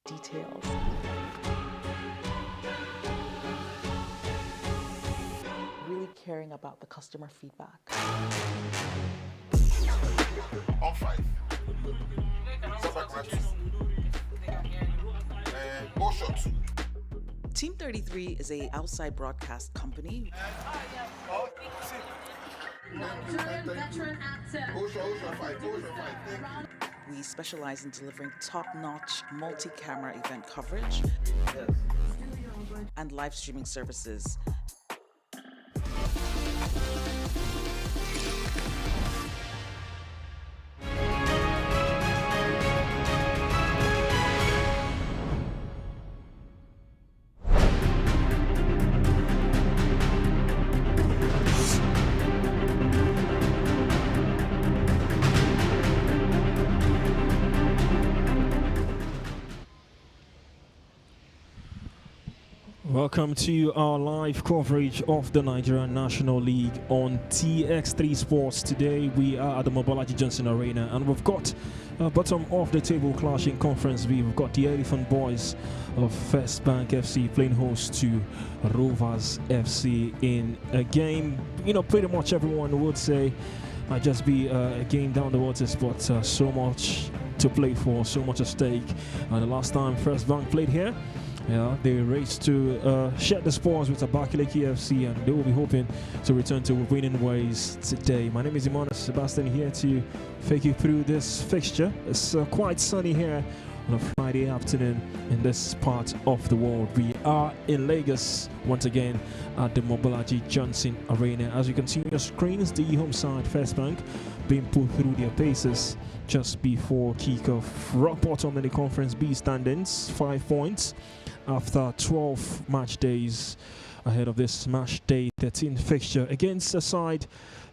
details. Really caring about the customer feedback. On 5. Subback 2. Go shot 2. Team 33 is a outside broadcast company. Veteran actor. Go shot 5. Go shot 5. We specialize in delivering top-notch multi-camera event coverage and live streaming services. Welcome to our live coverage of the Nigerian National League on TX3 Sports. Today we are at the Mobolaji Johnson Arena and we've got bottom of the table clash in Conference B. We've got the Elephant Boys of First Bank FC playing host to Rovers FC in a game, pretty much everyone would say might just be a game down the waters, but so much to play for, so much at stake. The last time First Bank played here, they raced to share the spoils with Abakaliki FC, and they will be hoping to return to winning ways today. My name is Emmanuel Sebastian, here to take you through this fixture. It's quite sunny here on a Friday afternoon in this part of the world. We are in Lagos once again at the Mobolaji Johnson Arena. As you can see on your screens, the home side First Bank being put through their paces just before kickoff. Rock bottom in the Conference B standings, 5 points after 12 match days ahead of this match day 13 fixture against a side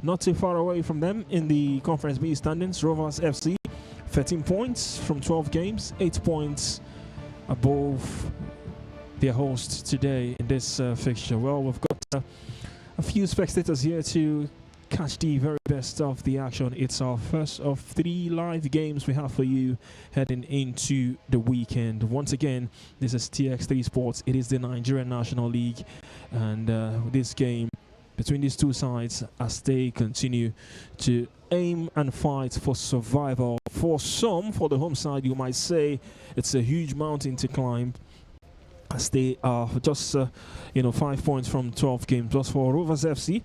not too far away from them in the Conference B standings, Rovers FC, 13 points from 12 games, 8 points above their host today in this fixture. Well, we've got a few spectators here to catch the very best of the action. It's our first of 3 live games we have for you heading into the weekend. Once again, this is TX3 Sports. It is the Nigerian National League, and this game between these two sides as they continue to aim and fight for survival. For some, for the home side, you might say it's a huge mountain to climb, as they are just 5 points from 12 games. Just for Rovers FC,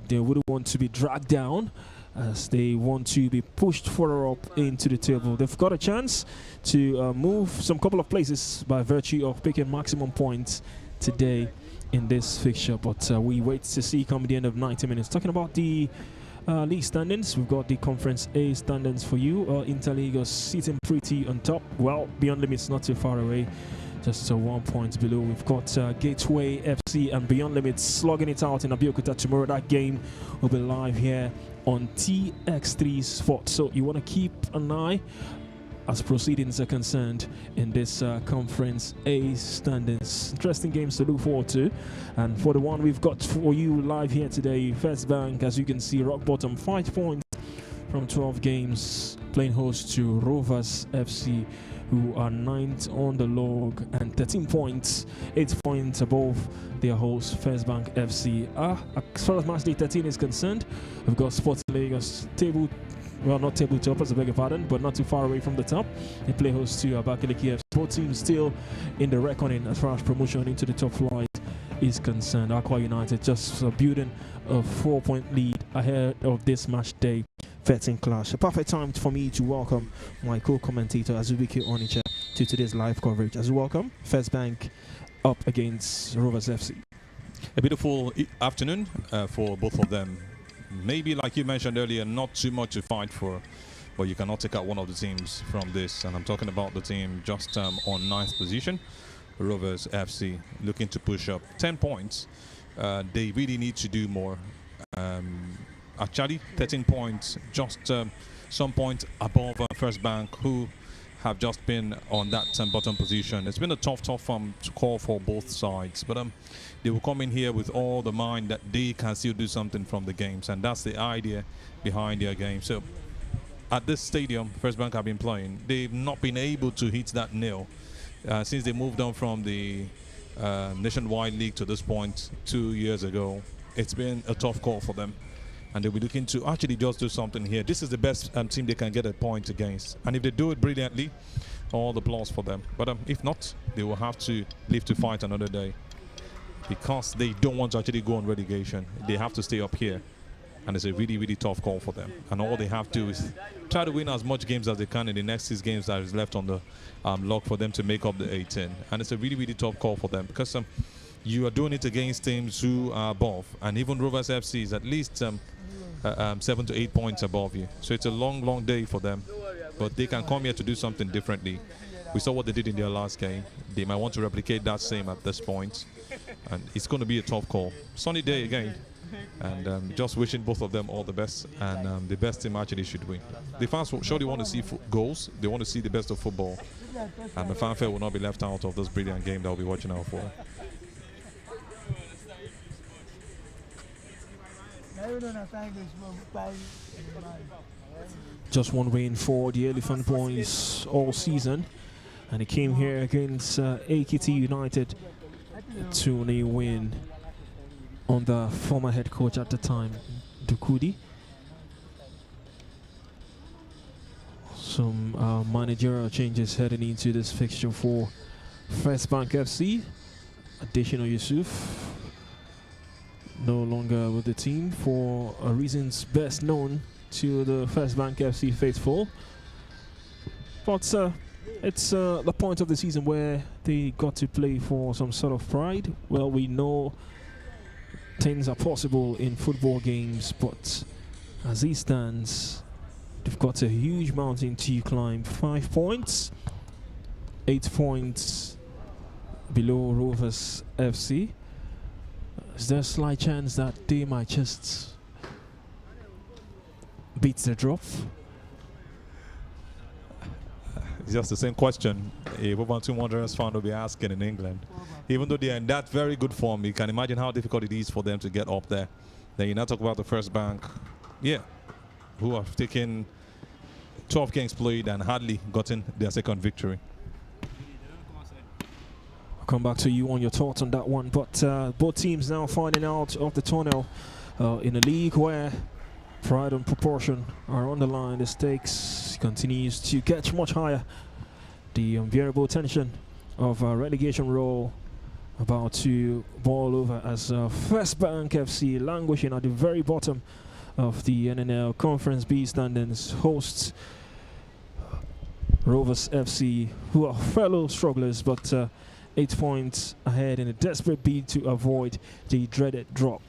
they wouldn't want to be dragged down, as they want to be pushed further up into the table. They've got a chance to move some couple of places by virtue of picking maximum points today in this fixture, but we wait to see come the end of 90 minutes. Talking about the league standings, we've got the Conference A standings for you. Interlagos sitting pretty on top. Well, Beyond Limits not too far away, just 1 point below. We've got Gateway FC and Beyond Limits slugging it out in Abeokuta tomorrow. That game will be live here on TX3 Sports, so you want to keep an eye as proceedings are concerned in this Conference A standings. Interesting games to look forward to. And for the one we've got for you live here today, First Bank, as you can see, rock bottom, 5 points from 12 games, playing host to Rovers FC, who are 9th on the log and 13 points, 8 points above their host First Bank FC. As far as match day 13 is concerned, we've got Sports Lagos not tabletoppers, I beg your pardon, but not too far away from the top. They play host to Abakaliki FC. Both teams still in the reckoning as far as promotion into the top flight is concerned. Aqua United just building a 4-point lead ahead of this match day 13 clash. A perfect time for me to welcome my co-commentator Azubike Onicha to today's live coverage. As welcome, First Bank up against Rovers FC. A beautiful afternoon for both of them. Maybe, like you mentioned earlier, not too much to fight for, but you cannot take out one of the teams from this. And I'm talking about the team just on 9th position, Rovers FC, looking to push up 10 points. They really need to do more. Actually, 13 points, just some points above First Bank, who have just been on that bottom position. It's been a tough call for both sides, but they will come in here with all the mind that they can still do something from the games, and that's the idea behind their game. So at this stadium First Bank have been playing, they've not been able to hit that nail since they moved on from the nationwide league to this point 2 years ago. It's been a tough call for them, and they'll be looking to actually just do something here. This is the best team they can get a point against, and if they do it brilliantly, all the applause for them. But if not, they will have to live to fight another day, because they don't want to actually go on relegation. They have to stay up here, and it's a really, really tough call for them. And all they have to do is try to win as much games as they can in the next 6 games that is left on the log for them to make up the 18. And it's a really, really tough call for them, because you are doing it against teams who are above, and even Rovers FC is at least 7 to 8 points above you. So it's a long, long day for them, but they can come here to do something differently. We saw what they did in their last game. They might want to replicate that same at this point, and it's going to be a tough call. Sunny day again, and just wishing both of them all the best, and the best team actually should win. The fans will surely want to see goals. They want to see the best of football, and the fanfare will not be left out of this brilliant game that we'll be watching out for. Just one win for the Elephant Boys all season, and he came here against AKT United, 2-0 win under former head coach at the time, Dukudi. Some managerial changes heading into this fixture for First Bank FC. Additional Yusuf no longer with the team for reasons best known to the First Bank FC faithful. But it's the point of the season where they got to play for some sort of pride. Well, we know things are possible in football games, but as it stands, they've got a huge mountain to climb. 5 points, 8 points below Rovers FC. Is there a slight chance that they might just beat the drop? It's just the same question a Wolverhampton Wanderers fan will be asking in England. Even though they are in that very good form, you can imagine how difficult it is for them to get up there. Then you now talk about the First Bank, who have taken 12 games played and hardly gotten their second victory. I'll come back to you on your thoughts on that one, but both teams now finding out of the tunnel in a league where pride and proportion are on the line. The stakes continues to get much higher. The unbearable tension of a relegation roll about to boil over as First Bank FC, languishing at the very bottom of the NNL Conference B standings, hosts Rovers FC, who are fellow strugglers, but 8 points ahead in a desperate bid to avoid the dreaded drop.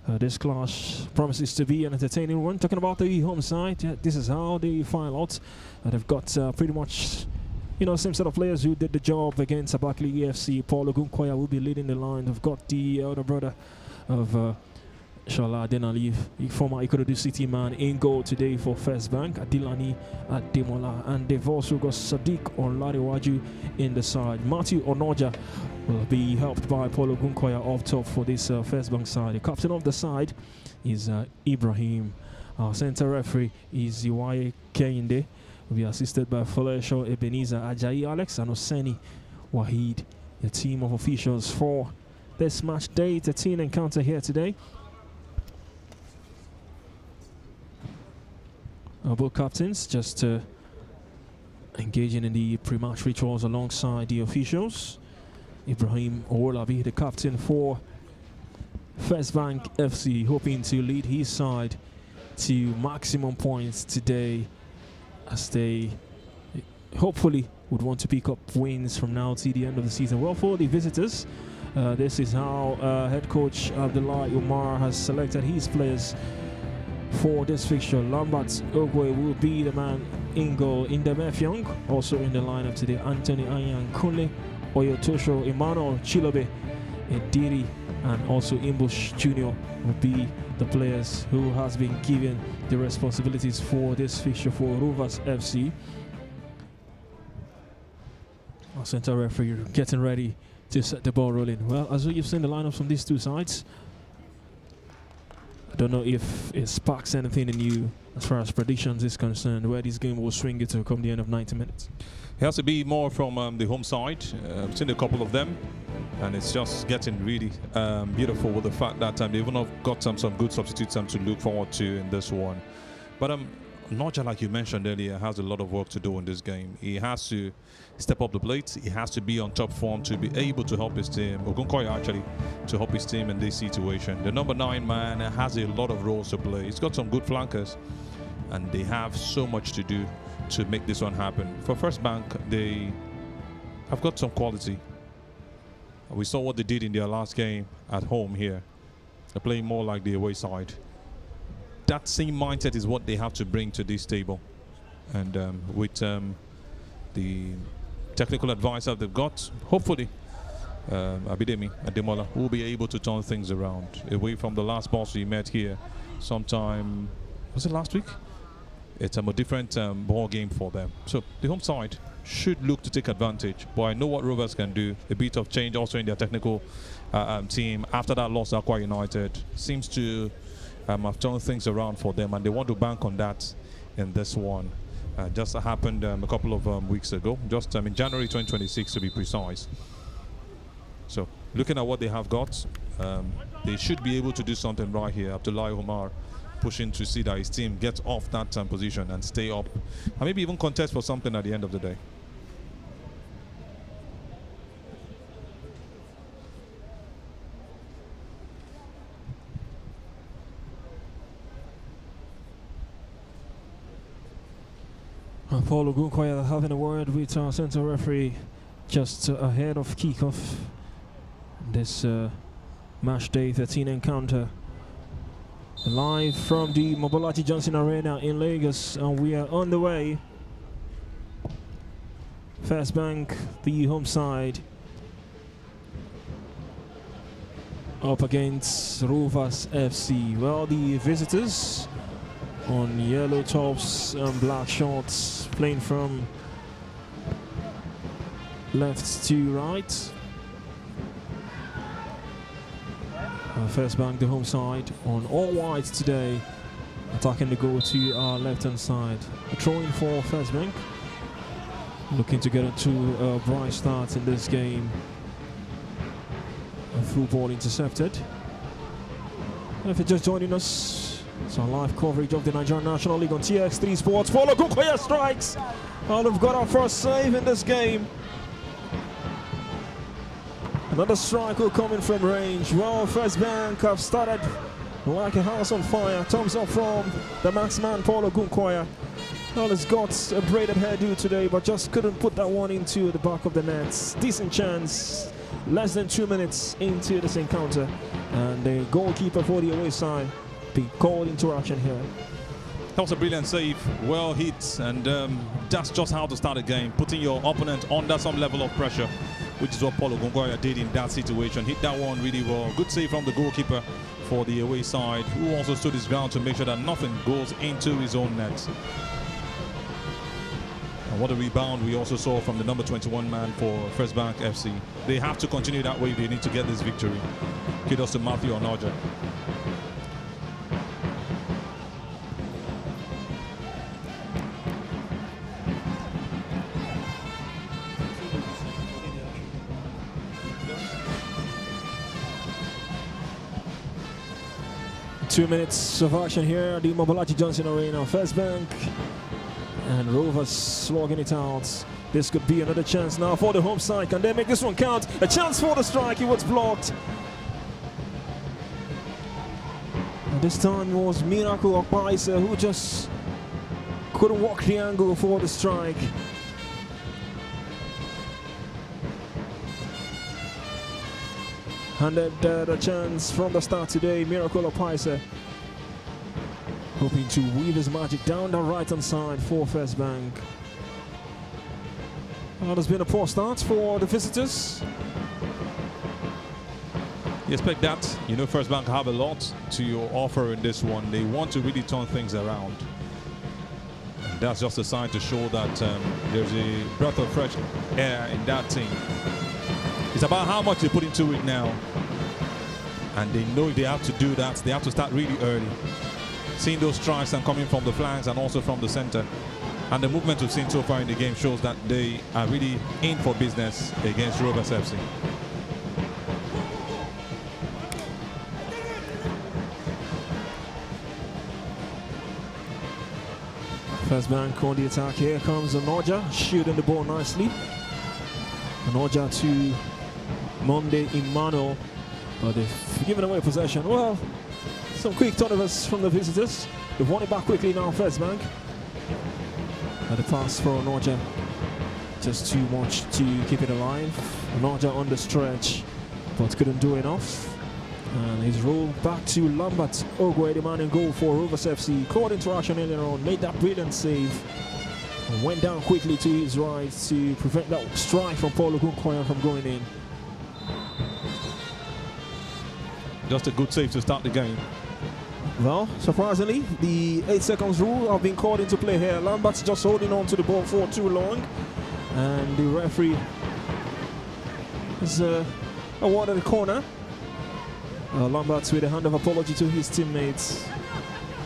This clash promises to be an entertaining one. Talking about the home side, this is how they file out. They've got pretty much, same set of players who did the job against Abakili EFC. Paul Ogunkoya will be leading the line. They've got the elder brother of Shola Denali, former Ikorodu City man, in goal today for First Bank, Adilani Ademola, and they've also got Sadiq Olarewaju in the side. Matthew Onoja will be helped by Paulo Gunkoya off top for this First Bank side. The captain of the side is Ibrahim. Our centre referee is Iwaye Kehinde. Will be assisted by Folesho Ebenezer Ajayi Alex and Oseni Wahid. The team of officials for this match day 13 encounter here today. Both captains just engaging in the pre-match rituals alongside the officials. Ibrahim Owolabi, the captain for First Bank FC, hoping to lead his side to maximum points today, as they hopefully would want to pick up wins from now to the end of the season. Well, for the visitors, this is how head coach Abdullah Umar has selected his players for this fixture. Lambert Ogwe will be the man in goal. Indemefyong also in the lineup today. Anthony Ayan Kunle, Oyotosho, Emmanuel Chilobe, Ediri, and also Imbush Jr. will be the players who has been given the responsibilities for this fixture for Rovers FC. Our centre referee getting ready to set the ball rolling. Well, as you've seen the lineups from these two sides, I don't know if it sparks anything in you as far as predictions is concerned, where this game will swing it to come the end of 90 minutes. It has to be more from the home side. I've seen a couple of them, and it's just getting really beautiful with the fact that they've even got some good substitutes to look forward to in this one. But Noja, like you mentioned earlier, has a lot of work to do in this game. He has to step up the plate. He has to be on top form to be able to help his team. Ogunkoya actually to help his team in this situation. The number 9 man has a lot of roles to play. He's got some good flankers, and they have so much to do to make this one happen. For First Bank, they have got some quality. We saw what they did in their last game at home here. They're playing more like the away side. That same mindset is what they have to bring to this table. And with the technical advisor they've got, hopefully, Abidemi Ademola will be able to turn things around. Away from the last boss we met here sometime, was it last week? It's a different ball game for them. So the home side should look to take advantage. But I know what Rovers can do. A bit of change also in their technical team. After that loss, Aqua United seems to have turned things around for them, and they want to bank on that in this one. Just happened a couple of weeks ago, just in January 2026 to be precise. So looking at what they have got, they should be able to do something right here. Abdullahi Omar pushing to see that his team gets off that position and stay up, and maybe even contest for something at the end of the day. Paul Ogunkoya having a word with our centre referee just ahead of kickoff. This match day 13 encounter. Live from the Mobolaji Johnson Arena in Lagos, and we are on the way. First Bank, the home side, up against Rovers FC. Well, the visitors on yellow tops and black shorts, playing from left to right. First Bank, the home side, on all white today, attacking the goal to our left-hand side. A throw-in for First Bank, looking to get into a bright start in this game. A through ball intercepted. And if you're just joining us, it's our live coverage of the Nigerian National League on TX3 Sports. Paul Ogunkoya strikes. And we've got our first save in this game. Another strike will come in from range. Well, First Bank have started like a house on fire. Thumbs up from the max man, Paul Ogunkoya. Well, he's got a braided hairdo today, but just couldn't put that one into the back of the net. Decent chance. Less than 2 minutes into this encounter. And the goalkeeper for the away side be called into action here. That was a brilliant save, well hit, and that's just how to start a game, putting your opponent under some level of pressure, which is what Paul Ogunkoya did in that situation. Hit that one really well. Good save from the goalkeeper for the away side, who also stood his ground to make sure that nothing goes into his own net. And what a rebound we also saw from the number 21 man for First Bank FC. They have to continue that way if they need to get this victory. Kudos to Matthew Onoja. Two minutes of action here at the Mobolaji Johnson Arena. First Bank and Rovers slogging it out. This could be another chance now for the home side. Can they make this one count? A chance for the strike. It was blocked. And this time it was Miracle Okpaisa who just couldn't walk the angle for the strike. Handed the chance from the start today. Miracle Okpaisa hoping to weave his magic down the right-hand side for First Bank. Well, there's been a poor start for the visitors. You expect that. You know, First Bank have a lot to offer in this one. They want to really turn things around. And that's just a sign to show that there's a breath of fresh air in that team. It's about how much they put into it now. And they know if they have to do that, they have to start really early. Seeing those strikes and coming from the flanks and also from the center. And the movement we've seen so far in the game shows that they are really in for business against Rovers FC. First bank on the attack. Here comes Onoja, shooting the ball nicely. Onoja to Monday Emmanuel, but they've given away possession. Well, some quick turnovers from the visitors. They've won it back quickly now, First Bank. And the pass for Onoja, just too much to keep it alive. Onoja on the stretch, but couldn't do enough. And he's rolled back to Lambert Ogwe, the man in goal for Rovers FC. Caught interaction earlier on, made that brilliant save. And went down quickly to his right to prevent that strike from Paulo Gunkoya from going in. Just a good save to start the game. Well, surprisingly, the 8 seconds rule have been called into play here. Lambert's just holding on to the ball for too long. And the referee has awarded a corner. Lambert with a hand of apology to his teammates.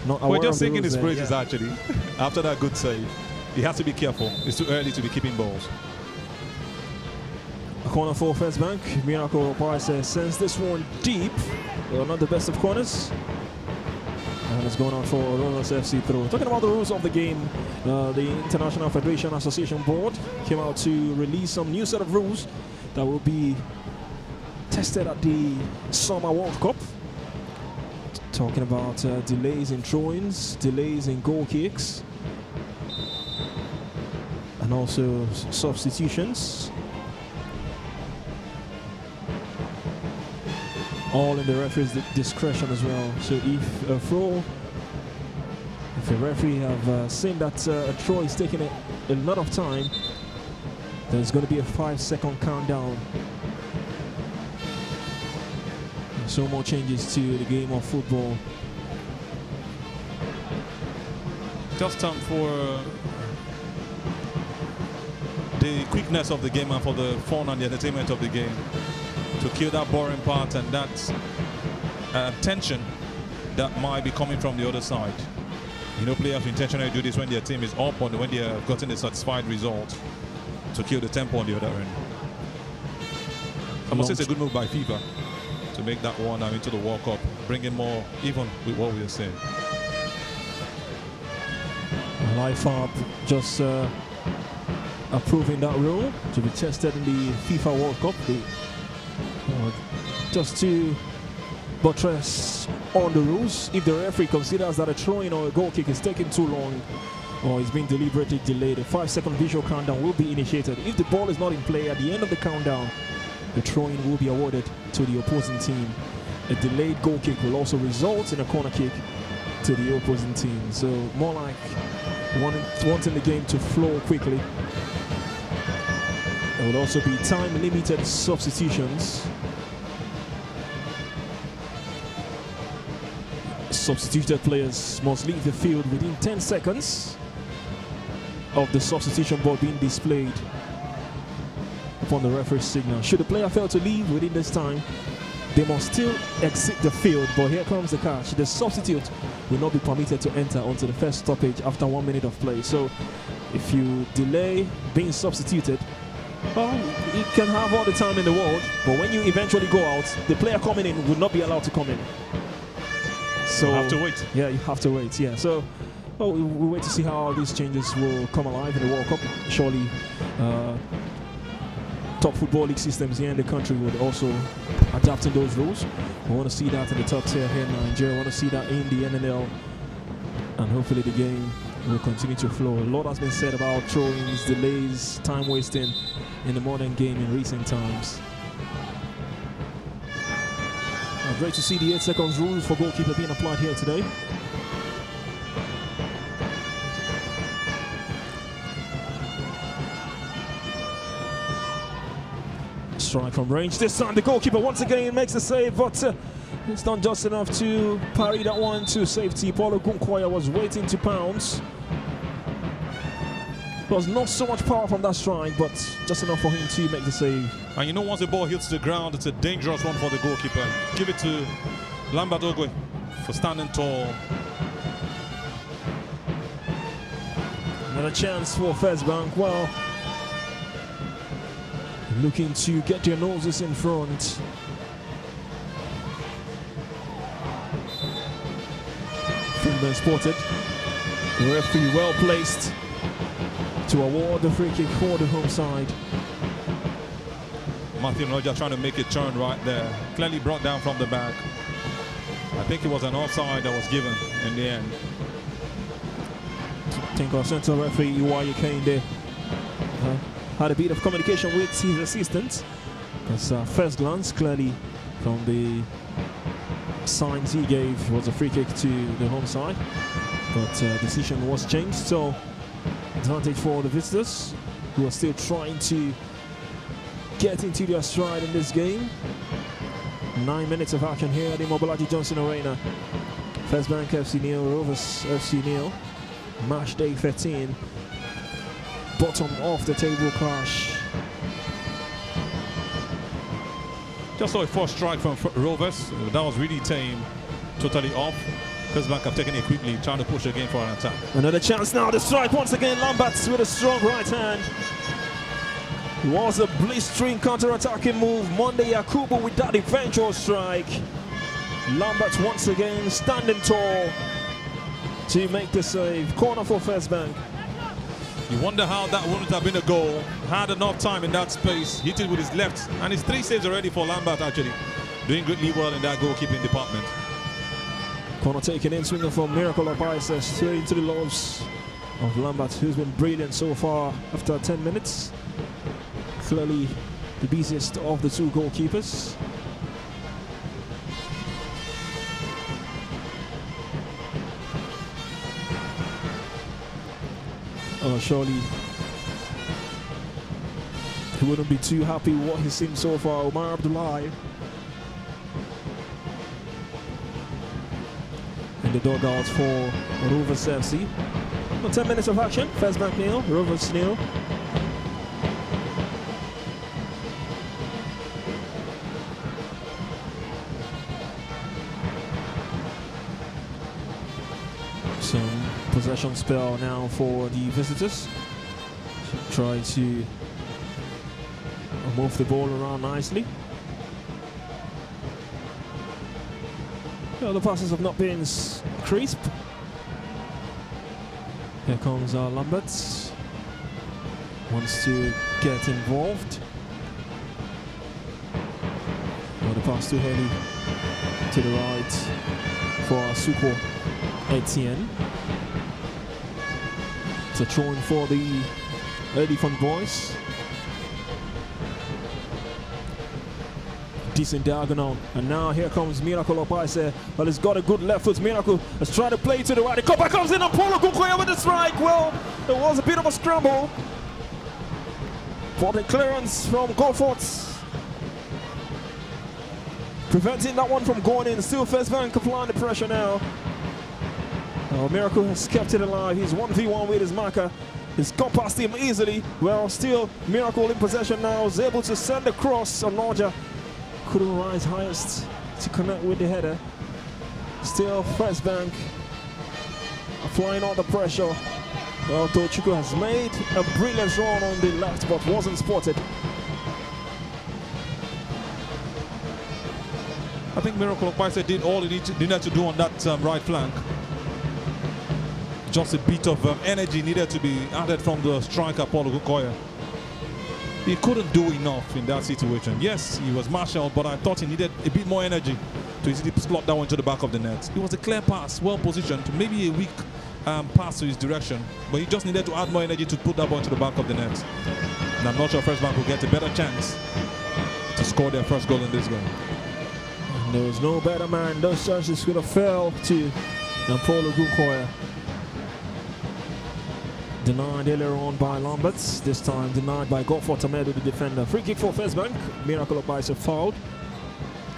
We're just singing his praises actually. After that good save. He has to be careful. It's too early to be keeping balls. A corner for First Bank. Miracle Price sends this one deep. Not the best of corners. And it's going on for Rovers FC through. Talking about the rules of the game, the International Federation Association Board came out to release some new set of rules that will be tested at the Summer World Cup. Talking about delays in throw-ins, delays in goal kicks, and also substitutions. All in the referee's discretion as well. So if a referee have seen that a throw is taking a lot of time, there's going to be a 5-second countdown. So more changes to the game of football. Just for the quickness of the game and for the fun and the entertainment of the game, to kill that boring part and that tension that might be coming from the other side. You know, players intentionally do this when their team is up or when they have gotten a satisfied result, to kill the tempo on the other end. I must say it's a good move by FIFA to make that one into the World Cup, bringing more even with what we are saying. LIFAB just approving that rule to be tested in the FIFA World Cup. Just to buttress on the rules, if the referee considers that a throw-in or a goal kick is taking too long or is being deliberately delayed, a 5-second visual countdown will be initiated. If the ball is not in play at the end of the countdown, the throw-in will be awarded to the opposing team. A delayed goal kick will also result in a corner kick to the opposing team. So more like wanting the game to flow quickly. There will also be time-limited substitutions. Substituted players must leave the field within 10 seconds of the substitution board being displayed upon the referee's signal. Should the player fail to leave within this time, they must still exit the field. But here comes the catch. The substitute will not be permitted to enter onto the first stoppage after 1 minute of play. So if you delay being substituted, well, you can have all the time in the world, but when you eventually go out, the player coming in will not be allowed to come in. So you have to wait. Yeah, you have to wait. Yeah. So we'll wait to see how these changes will come alive in the World Cup. Surely top football league systems here in the country would also adapting those rules. We want to see that in the top tier here in Nigeria. We want to see that in the NNL, and hopefully the game will continue to flow. A lot has been said about throw-ins, delays, time wasting in the modern game in recent times. Great to see the 8 seconds rules for goalkeeper being applied here today. Strike from range. This time the goalkeeper once again makes the save, but it's not just enough to parry that one to safety. Paulo Gunkoya was waiting to pounce. was not so much power from that strike, but just enough for him to make the save. And you know, once the ball hits the ground, it's a dangerous one for the goalkeeper. Give it to Lambert Ogwe for standing tall. Another chance for First Bank. Well, looking to get their noses in front. Fielder spotted. The referee well placed to award the free kick for the home side. Martin Roger trying to make it turn right there. Clearly brought down from the back. I think it was an offside that was given in the end. I think our central referee Iwaye Kende had a bit of communication with his assistant. Because first glance, clearly from the signs he gave, was a free kick to the home side. But decision was changed, so advantage for the visitors, who are still trying to get into their stride in this game. 9 minutes of action here at the Mobolaji Johnson Arena. First Bank FC nil, Rovers FC nil. Match day 13. Bottom of the table clash. Just saw a first strike from Rovers. That was really tame, totally off. First Bank have taken it quickly, trying to push again for an attack. Another chance now, the strike once again. Lambert with a strong right hand. It was a blistering counter-attacking move. Monday Yakubu with that eventual strike. Lambert once again standing tall to make the save. Corner for First Bank. You wonder how that wouldn't have been a goal. Had enough time in that space, hit it with his left, and it's 3 saves already for Lambert actually. Doing greatly well in that goalkeeping department. Corner taken in, swinging from Miracle Obaise straight into the loves of Lambert, who's been brilliant so far after 10 minutes. Clearly the busiest of the two goalkeepers. Surely he wouldn't be too happy with what he's seen so far. Omar Abdullahi in the dugouts for Rovers FC. 10 minutes of action. First Bank nil, Rovers nil. Some possession spell now for the visitors. Try to move the ball around nicely. Well, the passes have not been crisp. Here comes Lambert. Wants to get involved. Well, the pass too heavy to the right for Suko Etienne. It's a throw-in for the Elephant Boys. Decent diagonal, and now here comes Miracle Obaise. Well, he's got a good left foot. Miracle has tried to play to the right. The copper comes in, and Paulo Gukoya with the strike. Well, there was a bit of a scramble, but the clearance from Goforth preventing that one from going in. Still First Bank applying the pressure now. Miracle has kept it alive. He's 1v1 with his marker. He's got past him easily. Well, still Miracle in possession now. Is able to send the cross. Onoja couldn't rise highest to connect with the header. Still First Bank applying all the pressure. Well, Tochukwu has made a brilliant run on the left, but wasn't spotted. I think Miracle Obaise did all he needed to do on that right flank. Just a bit of energy needed to be added from the striker, Paulo Gukoya. He couldn't do enough in that situation. Yes, he was marshaled, but I thought he needed a bit more energy to easily slot that one to the back of the net. It was a clear pass, well positioned, maybe a weak pass to his direction, but he just needed to add more energy to put that one to the back of the net. And I'm not sure First Bank will get a better chance to score their first goal in this game. And there was no better man. Those chances could have fell to Paulo Gukoya. Denied earlier on by Lambert, this time denied by Goforth Amedu, the defender. Free kick for First Bank. Miracle Obaise fouled.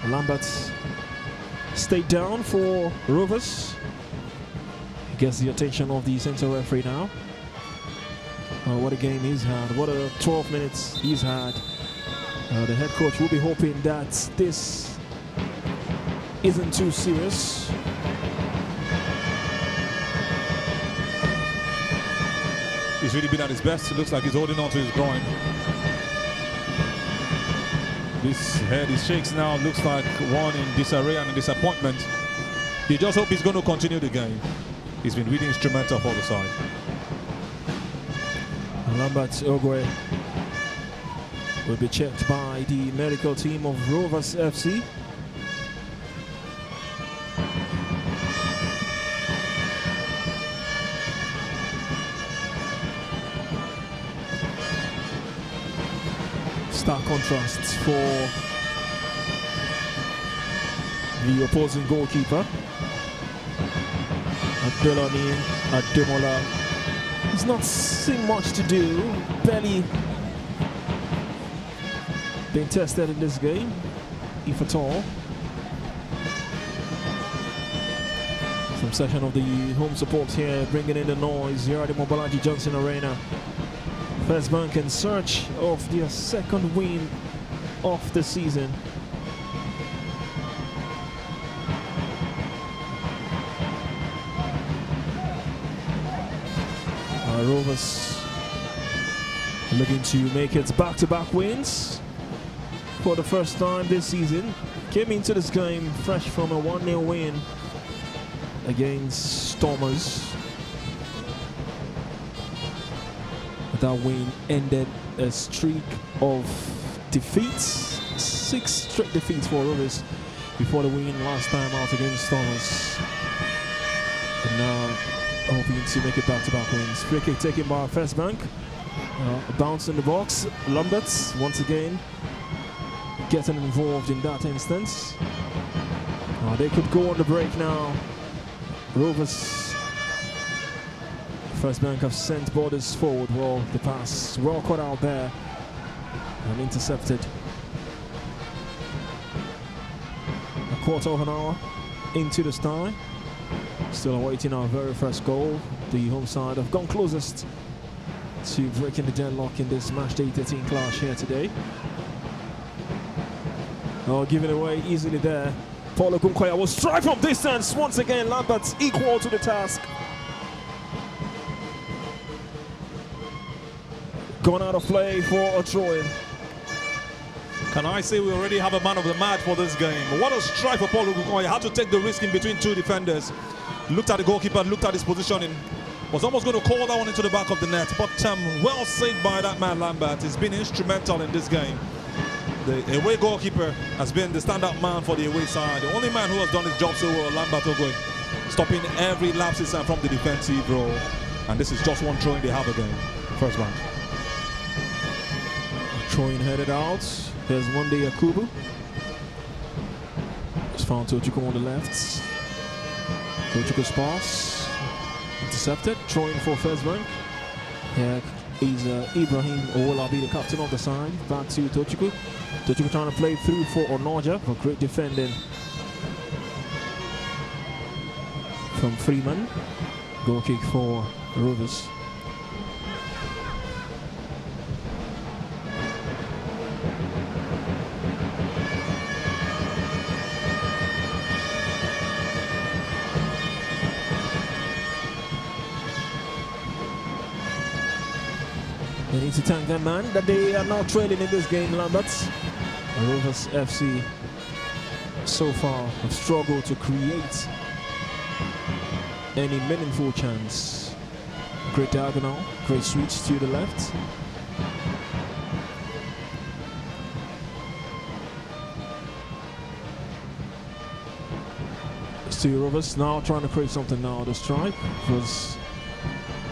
Lambert stayed down for Rovers. Gets the attention of the centre referee now. What a game he's had. What a 12 minutes he's had. The head coach will be hoping that this isn't too serious. He's really been at his best. It looks like he's holding on to his groin. This head, he shakes now. Looks like one in disarray and in disappointment. You just hope he's going to continue the game. He's been really instrumental for the side. Lambert Ogwe will be checked by the medical team of Rovers FC. Stark contrasts for the opposing goalkeeper. Abdelani Ademola. He's not seeing much to do. Barely being tested in this game, if at all. Some section of the home support here bringing in the noise here at the Mobolaji Johnson Arena. First Bank in search of their second win of the season. Rovers looking to make its back-to-back wins for the first time this season. Came into this game fresh from a 1-0 win against Stormers. That win ended a streak of defeats, 6 straight defeats for Rovers before the win last time out against Stormers. And now hoping to make it back-to-back wins. Free kick taken by First Bank. A bounce in the box. Lamberts once again getting involved in that instance. They could go on the break now. Rovers, First Bank have sent borders forward. Well, the pass well caught out there and intercepted. A quarter of an hour into the style. Still awaiting our very first goal. The home side have gone closest to breaking the deadlock in this match day 13 clash here today. Giving away easily there. Paulo Kumkoya will strike from distance. Once again, Lambert's equal to the task. Gone out of play for a throw-in. Can I say we already have a man of the match for this game? What a strike for Paulo Kumkoya. Had to take the risk in between two defenders. Looked at the goalkeeper, looked at his positioning. Was almost going to call that one into the back of the net. But well saved by that man, Lambert. He's been instrumental in this game. The away goalkeeper has been the standout man for the away side. The only man who has done his job so well, Lambert Ogwe, stopping every lapses from the defensive role. And this is just one throw-in they have again. First Bank. Throw-in headed out. There's Monday Yakubu. It's found Tochiko on the left. Tochiko's pass intercepted. Throwing for First Bank. Here is Ibrahim Owolabi, the captain of the side. Back to Tochiko. Tochiko trying to play through for Onoja for great defending from Freeman. Goal kick for Rovers. They need to thank their man that they are now trailing in this game, Lamberts. Rovers FC so far have struggled to create any meaningful chance. Great diagonal, great switch to the left. Still Rovers now trying to create something now. The strike was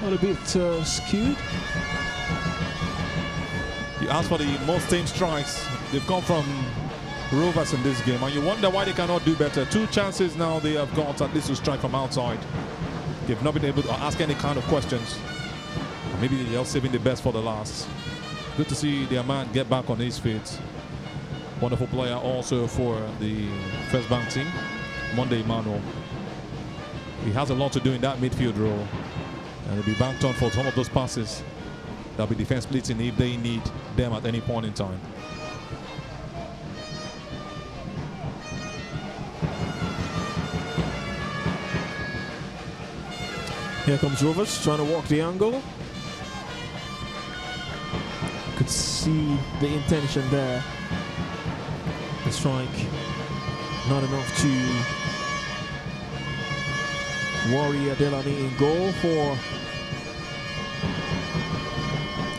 a little bit skewed. You ask for the most tame strikes. They've come from Rovers in this game, and you wonder why they cannot do better. 2 chances now they have got at least to strike from outside. They've not been able to ask any kind of questions. Or maybe they're saving the best for the last. Good to see their man get back on his feet. Wonderful player also for the First Bank team, Monday Emmanuel. He has a lot to do in that midfield role, and he'll be banked on for some of those passes. There'll be defense splitting if they need them at any point in time. Here comes Rovers trying to walk the angle. Could see the intention there. The strike not enough to worry Adelani in goal for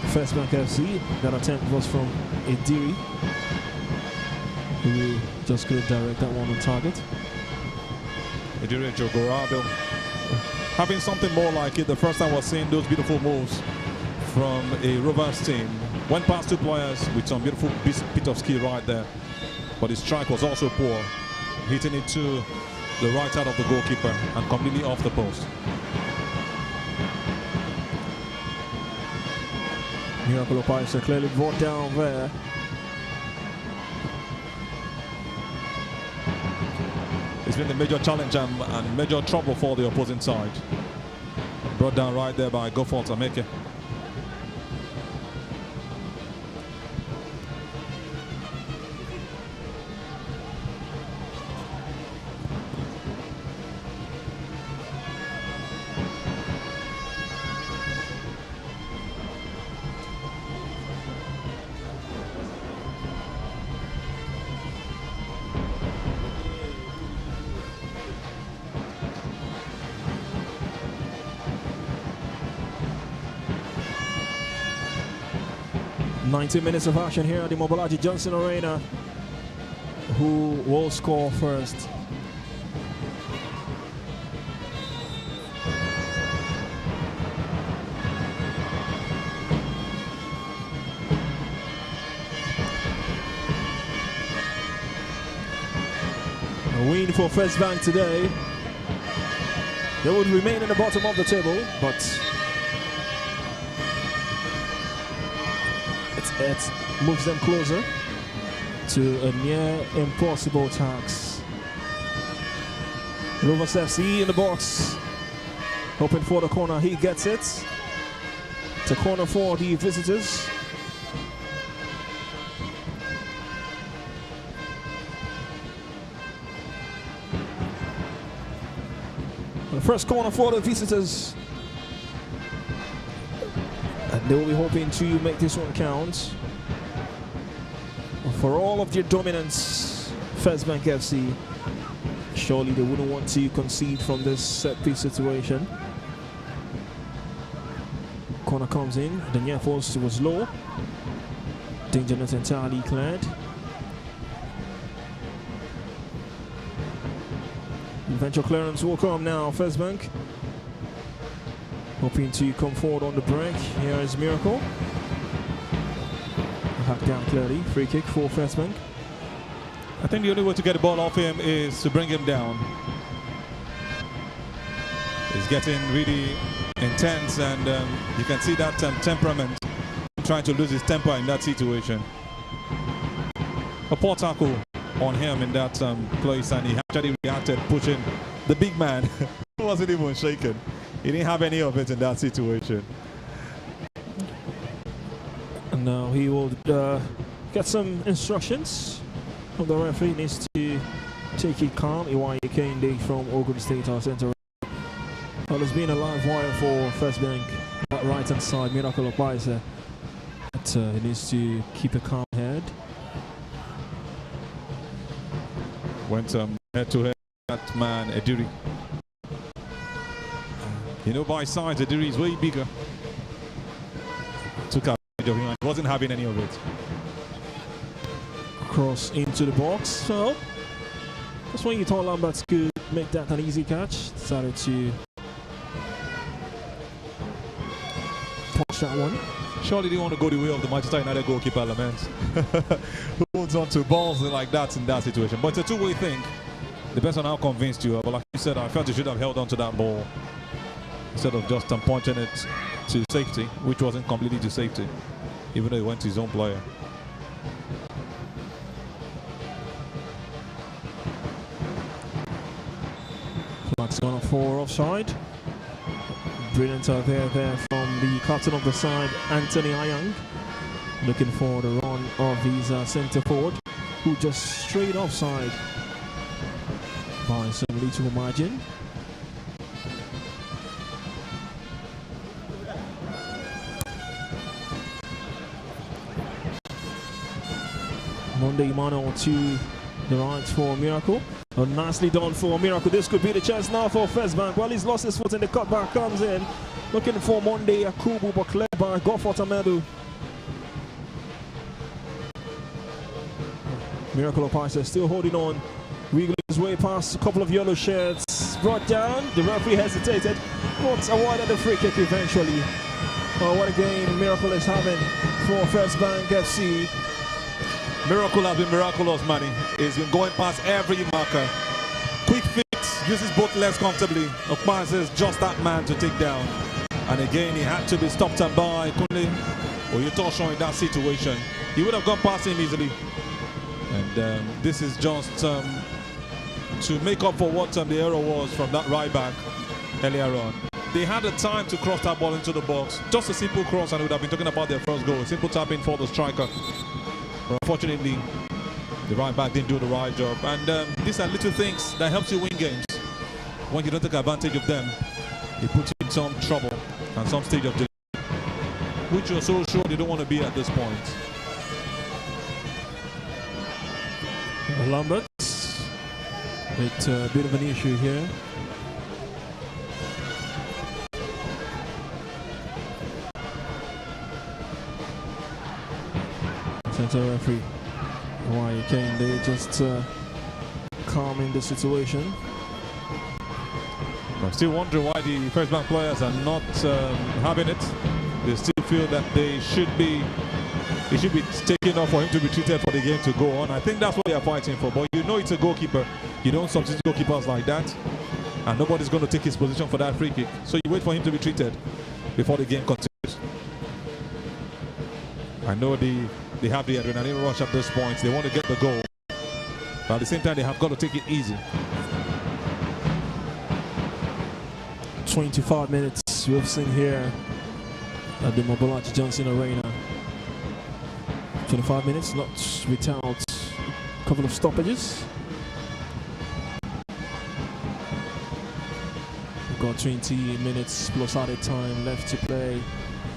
First Bank FC. That attempt was from Ediri, who just couldn't direct that one on target. Ediri Jogorado having something more like it. The first time I was seeing those beautiful moves from a Rovers team. Went past two players with some beautiful bit of skill right there. But his strike was also poor, hitting it to the right side of the goalkeeper and completely off the post. Miracle Paisa clearly brought down there. It's been a major challenge and major trouble for the opposing side. Brought down right there by Gofort Ameke. "90 minutes of action here at the Mobolaji Johnson Arena. Who will score first?" A win for First Bank today. They would remain in the bottom of the table, but it moves them closer to a near impossible task. Rovers FC in the box, hoping for the corner. He gets it. To corner for the visitors. The first corner for the visitors. And they will be hoping to make this one count. For all of their dominance, First Bank FC, surely they wouldn't want to concede from this set-piece situation. Corner comes in, the near post was low. Danger not entirely cleared. Eventual clearance will come now, First Bank. Hoping to come forward on the break. Here is Miracle. Hacked down clearly. Free kick for First Bank. I think the only way to get the ball off him is to bring him down. He's getting really intense, and you can see that temperament, trying to lose his temper in that situation. A poor tackle on him in that place, and he actually reacted, pushing the big man. He wasn't even shaken. He didn't have any of it in that situation. And now he will get some instructions from the referee. He needs to take it calm. Iwaye Kende from Ogun State Center. Well, there's been a live wire for First Bank, that right hand side, Miracle Opaisa. But he needs to keep a calm head. Went head to head, that man, Ediri. You know, by size, Ediri is way bigger. Took out of him, he wasn't having any of it. Cross into the box. So that's when you thought Lamberts could make that an easy catch. Decided to punch that one. Surely they want to go the way of the Manchester United goalkeeper Laments. Who holds on to balls like that in that situation. But it's a two-way thing. Depends on how convinced you are. But like you said, I felt he should have held on to that ball instead of just punching it to safety, which wasn't completely to safety, even though he went to his own player. Flag's gone for offside. Brilliant out there from the captain of the side, Anthony Ayang. Looking for the run of his centre forward, who just straight offside by some little margin. Monday Emmanuel to the right for Miracle. Oh, nicely done for Miracle. This could be the chance now for First Bank. Well, he's lost his foot and the cutback comes in. Looking for Monday Akubu, but cleared by Godfort Amedu. Miracle of Paisa still holding on. Wiggling his way past a couple of yellow shirts. Brought down. The referee hesitated, but awarded the free kick eventually. Oh, what a game Miracle is having for First Bank FC. Miracle has been miraculous, Manny. He's been going past every marker. Quick fix, uses both legs comfortably. Okpaz is just that man to take down. And again, he had to be stopped by Kunle Oyetosho in that situation. He would have gone past him easily. And this is just to make up for what the error was from that right back earlier on. They had the time to cross that ball into the box. Just a simple cross, and we would have been talking about their first goal. Simple tapping for the striker. But unfortunately, the right back didn't do the right job. And these are little things that helps you win games. When you don't take advantage of them, it puts you in some trouble and some stage of delay, which you're so sure you don't want to be at this point. Lambert with a bit of an issue here. Centre referee, why can they just calming the situation? I'm still wondering why the First Bank players are not having it. They still feel that it should be taken off for him to be treated for the game to go on. I think that's what they are fighting for. But you know it's a goalkeeper. You don't substitute goalkeepers like that. And nobody's going to take his position for that free kick. So you wait for him to be treated before the game continues. I know they have the adrenaline rush at this point. They want to get the goal. But at the same time, they have got to take it easy. 25 minutes we've seen here at the Mobolaji Johnson Arena. 25 minutes, not without a couple of stoppages. We've got 20 minutes plus added time left to play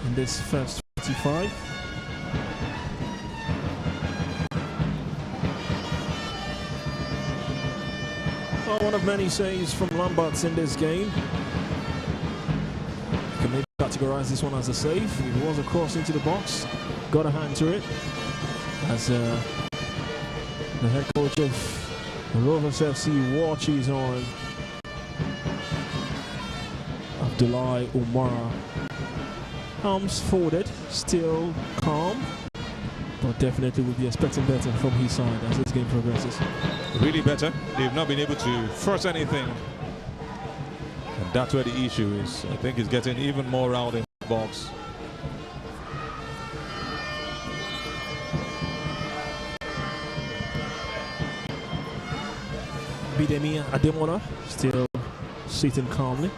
in this first 45. One of many saves from Lamberts in this game. You can maybe categorize this one as a save. It was a cross into the box, got a hand to it. As the head coach of Rovers FC watches on Abdullah Umara. Arms folded, still calm, but definitely will be expecting better from his side as this game progresses. Really better. They've not been able to force anything. And that's where the issue is. I think he's getting even more out in the box. Bidemi Ademola still sitting calmly.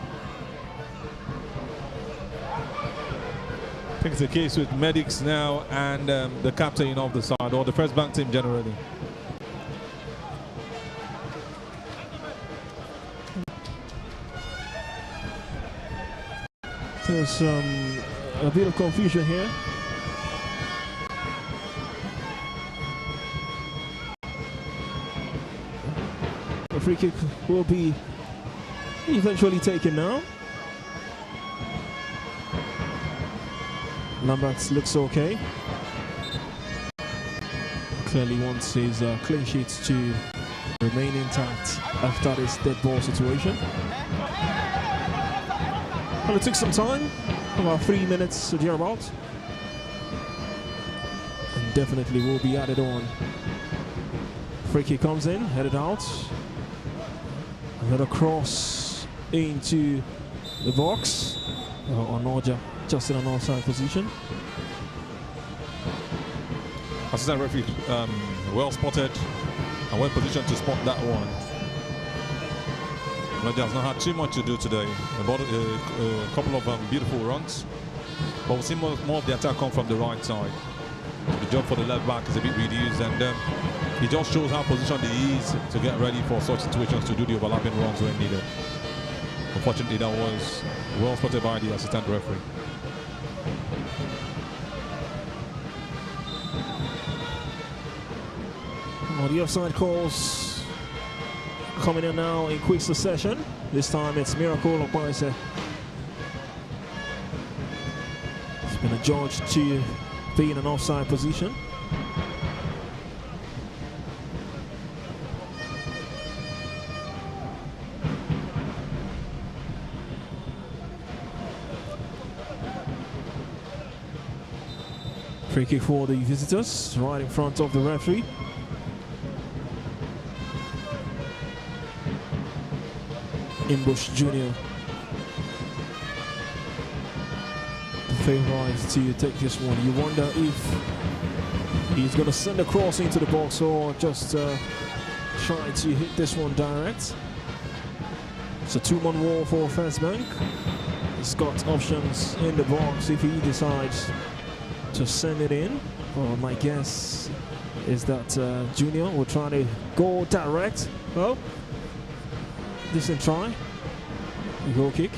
I think it's the case with medics now and the captain of the side, or the First Bank team generally. There's a bit of confusion here. The free kick will be eventually taken now. Lambert looks okay. Clearly wants his clean sheet to remain intact after this dead ball situation. Well, it took some time, about 3 minutes to thereabouts, and definitely will be added on. Free kick comes in, headed out, another cross into the box. Onoja just in an offside position. Assistant referee well spotted and well positioned to spot that one. Roger has not had too much to do today. About a couple of beautiful runs. But we've seen more of the attack come from the right side. The job for the left back is a bit reduced, and he just shows how positioned he is to get ready for such situations, to do the overlapping runs when needed. Unfortunately, that was well spotted by the assistant referee. Well, the offside calls coming in now in quick succession. This time it's Miracle of Paise. It's been adjudged to be in an offside position. Free kick for the visitors, right in front of the referee. Imbush Jr. the favourite to take this one. You wonder if he's going to send a cross into the box or just try to hit this one direct. It's a two-man wall for First Bank. He's got options in the box if he decides to send it in. Well, my guess is that Junior will try to go direct. Well, decent try. Goal kick.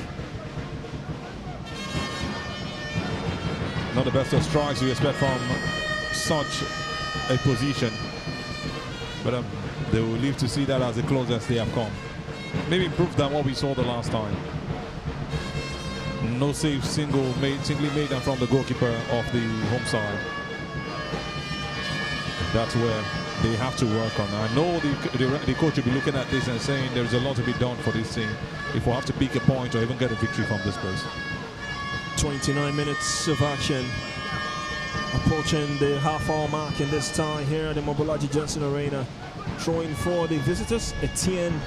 Not the best of strikes you expect from such a position, but they will live to see that as the closest they have come. Maybe improve than what we saw the last time. No save, singly made and from the goalkeeper of the home side. That's where they have to work on. I know the coach will be looking at this and saying there's a lot to be done for this team if we have to pick a point or even get a victory from this place. 29 minutes of action. Approaching the half-hour mark in this tie here at the Mobolaji Johnson Arena. Throwing for the visitors. Etienne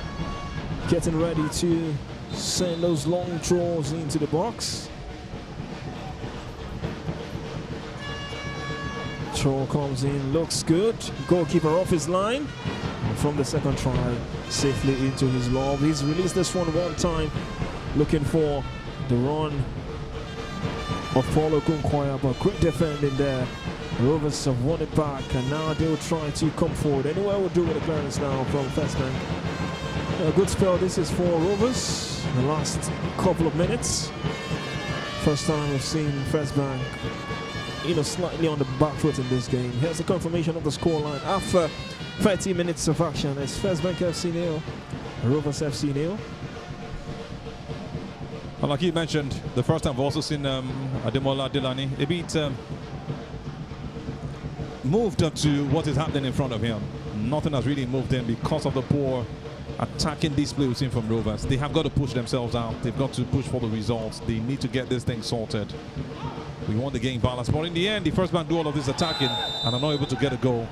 getting ready to send those long throws into the box. Throw comes in, looks good. Goalkeeper off his line. And from the second try, safely into his lob. He's released this one time, looking for the run of Paulo Kunkwaya, but great defending there. Rovers have won it back, and now they'll try to come forward. Anyway, we'll do with the clearance now from First Bank. A good spell this is for Rovers. The last couple of minutes. First time we've seen First Bank, slightly on the back foot in this game. Here's the confirmation of the scoreline after 30 minutes of action. It's First Bank FC 0, Rovers FC 0. And like you mentioned, the first time we've also seen Ademola Delani a bit moved up to what is happening in front of him. Nothing has really moved in because of the poor attacking display we've seen from Rovers. They have got to push themselves out. They've got to push for the results. They need to get this thing sorted. We want the game balance, but in the end, the First Bank do all of this attacking and are not able to get a goal.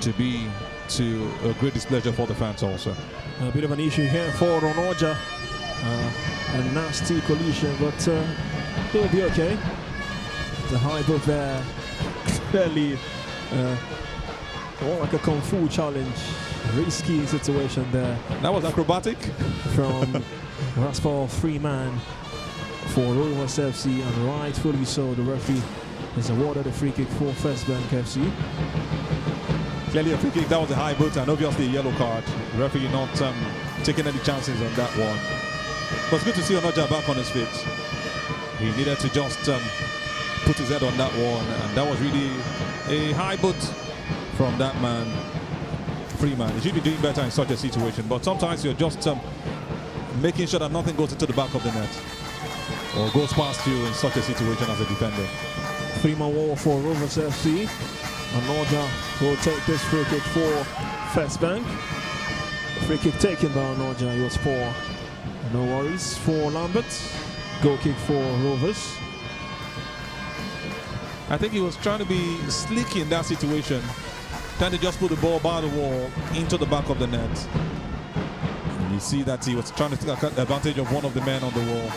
To be to a great displeasure for the fans also. A bit of an issue here for Ronoja. A nasty collision, but he'll be okay. The high boot there, clearly more like a Kung Fu challenge. Risky situation there. That was acrobatic. From Raspal Freeman for Rovers FC, and rightfully so, the referee has awarded a free kick for First Bank FC. Clearly a free kick, that was a high boot and obviously a yellow card. The referee not taking any chances on that one. But it's good to see Onoja back on his feet. He needed to just put his head on that one, and that was really a high boot from that man, Freeman. He should be doing better in such a situation, but sometimes you're just making sure that nothing goes into the back of the net or goes past you in such a situation as a defender. Freeman wall for Rovers FC. Onoja will take this free kick for First Bank. Free kick taken by Onoja. He was poor. No worries for Lambert. Goal kick for Rovers. I think he was trying to be slick in that situation, trying to just put the ball by the wall into the back of the net. And you see that he was trying to take advantage of one of the men on the wall.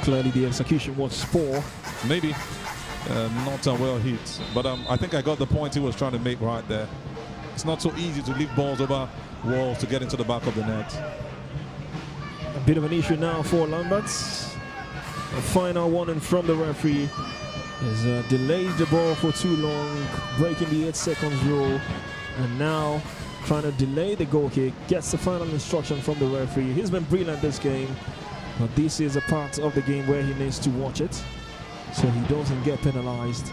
Clearly the execution was poor. Maybe not well hit, but I think I got the point he was trying to make right there. It's not so easy to leave balls over walls to get into the back of the net. A bit of an issue now for Lambert. A final warning from the referee has delayed the ball for too long, breaking the 8 seconds rule, and now trying to delay the goal kick. Gets the final instruction from the referee. He's been brilliant this game, but this is a part of the game where he needs to watch it so he doesn't get penalized.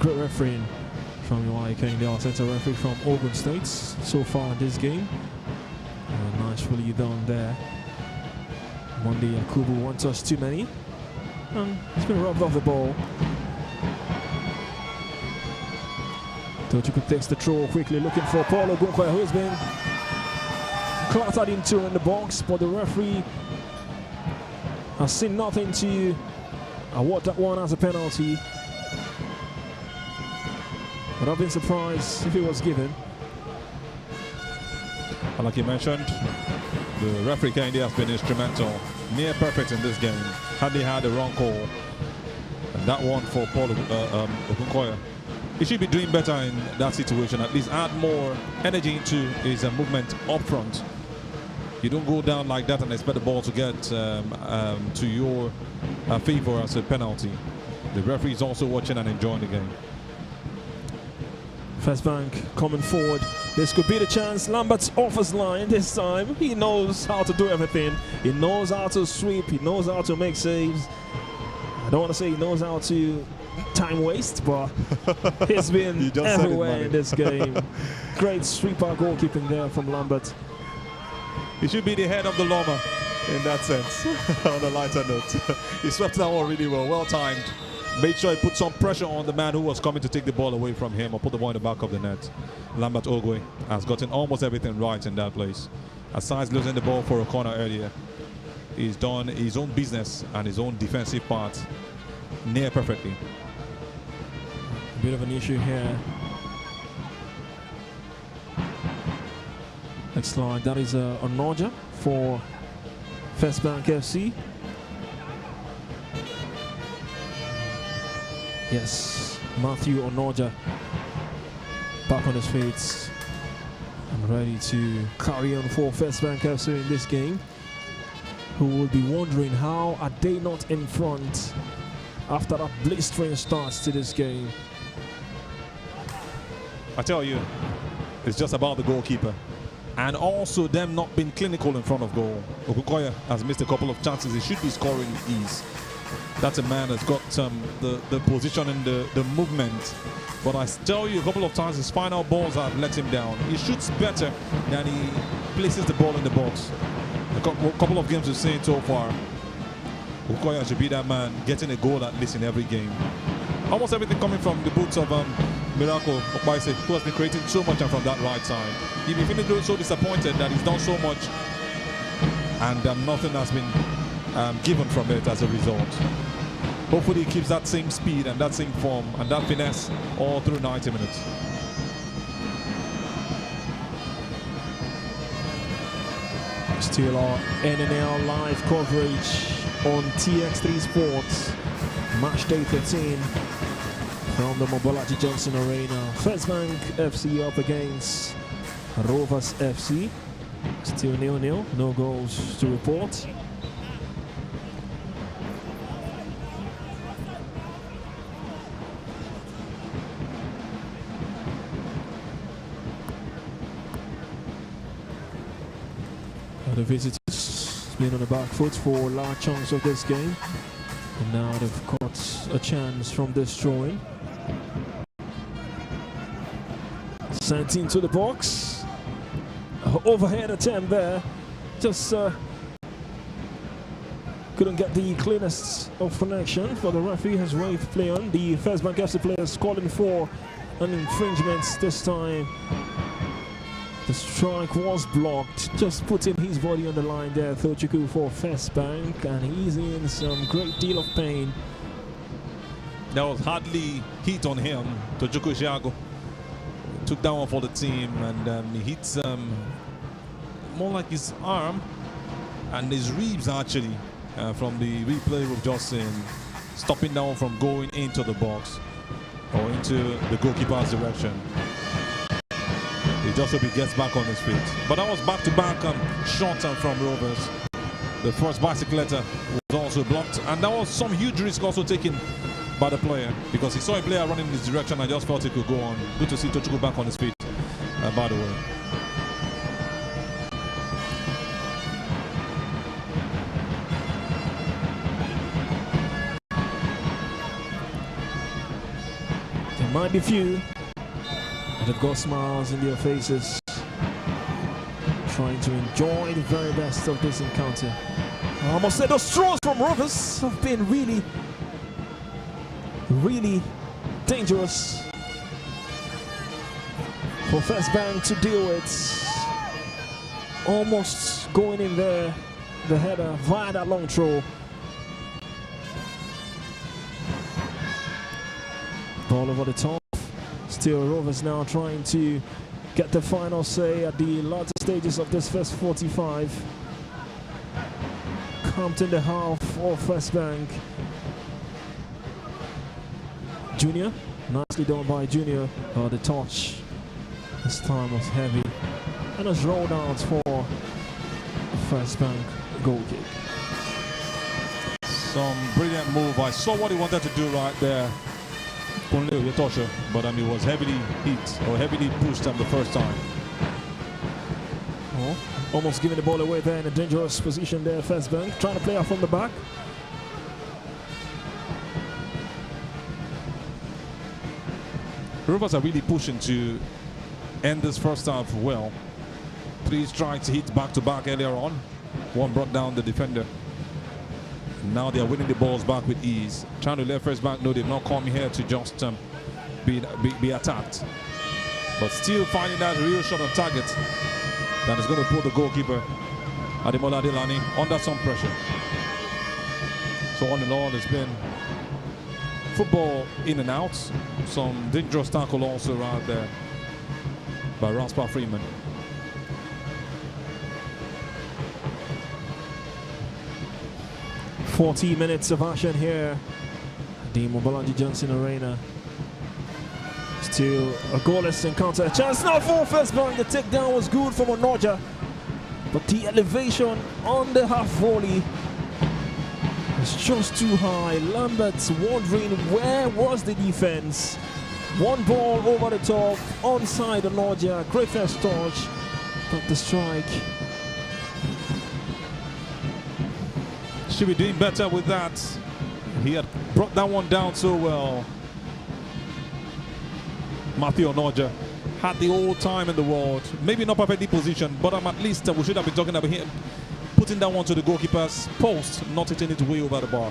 Great refereeing from Iwai Kende, our centre referee from Ogun State so far in this game. Nicely done there. Monday Yakubu wants us too many, and he's been robbed off the ball. Tochukwu takes the throw quickly, looking for Paulo Gunkoya, who's been clattered into in the box, but the referee has seen nothing to award that one as a penalty. But I've been surprised if it was given. And like you mentioned, the referee Kende has been instrumental, near perfect in this game. Had they had the wrong call, and that one for Paul Ogunkoya, he should be doing better in that situation. At least add more energy into his movement up front. You don't go down like that and expect the ball to get to your favor as a penalty. The referee is also watching and enjoying the game. First Bank coming forward. This could be the chance. Lambert's off his line this time. He knows how to do everything. He knows how to sweep. He knows how to make saves. I don't want to say he knows how to time waste, but he's been everywhere in this game. Great sweeper goalkeeping there from Lambert. He should be the head of the llama in that sense. On a lighter note, he swept that one really well, well timed. Made sure he put some pressure on the man who was coming to take the ball away from him or put the ball in the back of the net. Lambert Ogwe has gotten almost everything right in that place. Aside losing the ball for a corner earlier, he's done his own business and his own defensive part near perfectly. A bit of an issue here. Looks like that is a Onoja for First Bank FC. Yes, Matthew Onoja back on his feet and ready to carry on for First Bank FC in this game, who will be wondering how are they not in front after that blistering start to this game. I tell you, it's just about the goalkeeper and also them not being clinical in front of goal. Ogunkoya has missed a couple of chances. He should be scoring with ease. That's a man that's got the position and the movement. But I tell you, a couple of times his final balls have let him down. He shoots better than he places the ball in the box. A couple of games we've seen so far, Ogunkoya should be that man getting a goal at least in every game. Almost everything coming from the boots of Miracle Okpaise, who has been creating so much and from that right side. He's been feeling so disappointed that he's done so much and nothing has been given from it as a result. Hopefully he keeps that same speed and that same form and that finesse all through 90 minutes. Still our NNL live coverage on TX3 Sports. Match day 13 from the Mobolaji Johnson Arena. First Bank FC up against Rovers FC. Still 0-0, no goals to report. The visitors been on the back foot for large chunks of this game, and now they've got a chance from this throw-in. Sent into the box. Overhead attempt there. Just couldn't get the cleanest of connection, but the referee has waved play on. The First Bank FC players calling for an infringement this time. The strike was blocked, just putting his body on the line there. Tochukwu for First Bank, and he's in some great deal of pain. There was hardly heat on him. Tochukwu Siago took that one for the team, and he hits more like his arm and his ribs actually from the replay we've just seen, stopping down from going into the box. or into the goalkeeper's direction. He just hope he gets back on his feet. But that was back-to-back shot from Rovers. The first bicycletta was also blocked, and that was some huge risk also taken by the player, because he saw a player running in his direction and just felt he could go on. Good to see Tochukwu back on his feet, by the way. There might be few that have got smiles in their faces, trying to enjoy the very best of this encounter. I must say those throws from Rovers have been really dangerous for First Bank to deal with. Almost going in there, the header via that long throw. Ball over the top. Still Rovers now trying to get the final say at the latter stages of this first 45. Compton the half of First Bank. Junior, nicely done by Junior. The touch this time was heavy, and it's rolled out for First Bank goal kick. Some brilliant move. I saw what he wanted to do right there. But he was heavily hit or heavily pushed the first time. Oh, almost giving the ball away there in a dangerous position there. First Bank trying to play out from the back. Rovers are really pushing to end this first half well. 3 strikes hit back-to-back earlier on. One brought down the defender. Now they are winning the balls back with ease. Trying to let First Bank know they've not come here to just be attacked. But still finding that real shot on target that is going to put the goalkeeper, Ademola Adelani, under some pressure. So all in all, it's been football in and out. Some dangerous tackle also right there by Raspa Freeman. "40 minutes of action here at the Mobolaji Johnson Arena. Still a goalless encounter. A chance now for First Bank. The takedown was good from Onoja, but the elevation on the half volley is just too high. Lambert's wondering where was the defense. One ball over the top, onside Onoja. Great first touch, but the strike. Should be doing better with that. He had brought that one down so well. Matthew Onoja had the whole time in the world. Maybe not perfectly positioned, but at least we should have been talking about him putting that one to the goalkeeper's post, not hitting it way over the bar.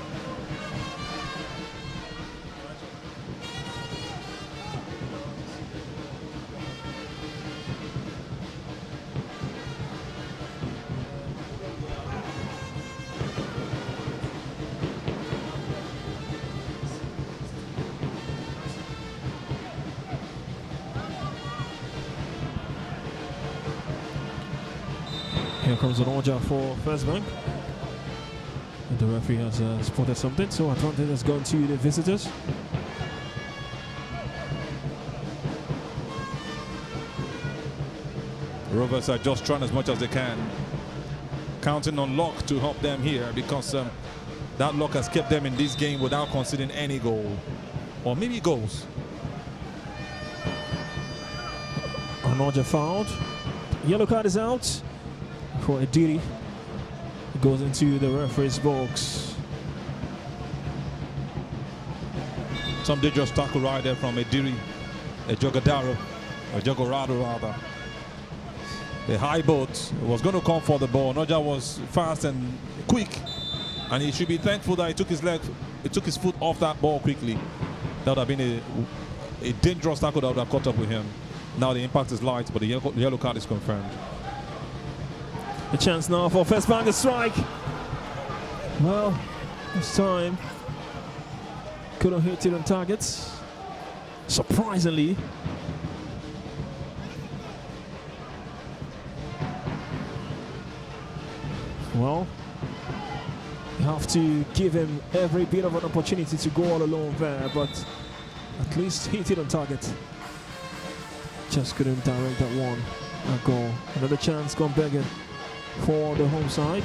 Here comes Onoja for First Bank. And the referee has spotted something, so advantage has gone to the visitors. Rovers are just trying as much as they can, counting on luck to help them here, because that luck has kept them in this game without conceding any goal, or maybe goals. Onoja fouled. Yellow card is out for Ediri. It goes into the referee's box. Some dangerous tackle right there from Ediri, Ejogadaro, or Jogorado rather. The high boat was going to come for the ball. Onoja was fast and quick, and he should be thankful that he took his foot off that ball quickly. That would have been a dangerous tackle that would have caught up with him. Now the impact is light, but the yellow card is confirmed. A chance now for First Bank to strike. Well, this time couldn't hit it on targets. Surprisingly. Well, you have to give him every bit of an opportunity to go all alone there, but At least hit it on target. Just couldn't direct that one. A goal. Another chance gone begging for the home side.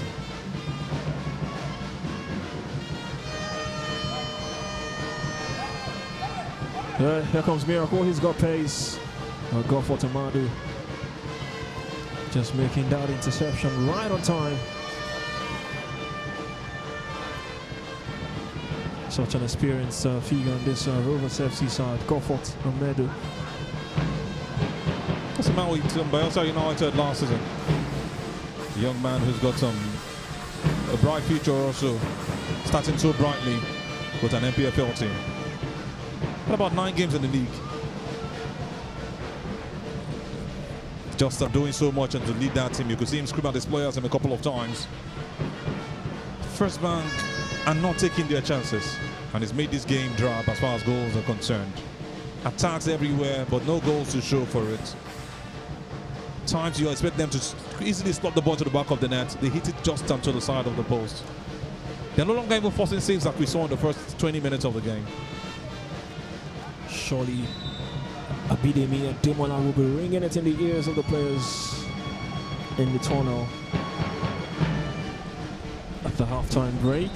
Here comes Miracle. He's got pace. A goal for Tamadu. Just making that interception right on time. Such an experienced figure on this Rovers FC side. Go for it, Medu. What's the matter with Bayelsa United last season? A young man who's got a bright future also, starting so brightly with an MPFL team. What about 9 games in the league? Just doing so much and to lead that team. You could see him scream at his players a couple of times. First Bank are not taking their chances, and it's made this game drab as far as goals are concerned. Attacks everywhere, but no goals to show for it. Times you expect them to easily slot the ball to the back of the net. They hit it just onto the side of the post. They're no longer even forcing saves like we saw in the first 20 minutes of the game. Surely Abidemi and Demola will be ringing it in the ears of the players in the tunnel at the halftime break.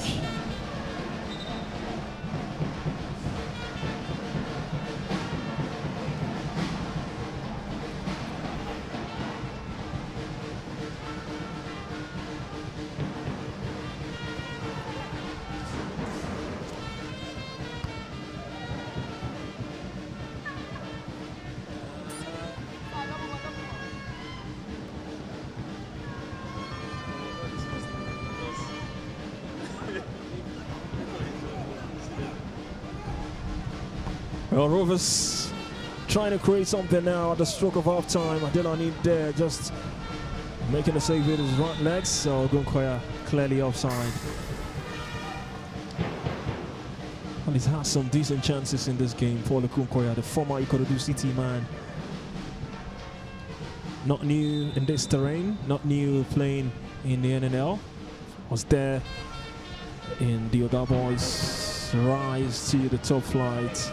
Well, Rovers trying to create something now at the stroke of half time. Adelani there just making a save with his right legs. So Gunkoya clearly offside. And he's had some decent chances in this game. Paul Gunkoya, the former Ikorodu City man. Not new in this terrain, not new playing in the NNL. Was there in the Oga Boys' rise to the top flight.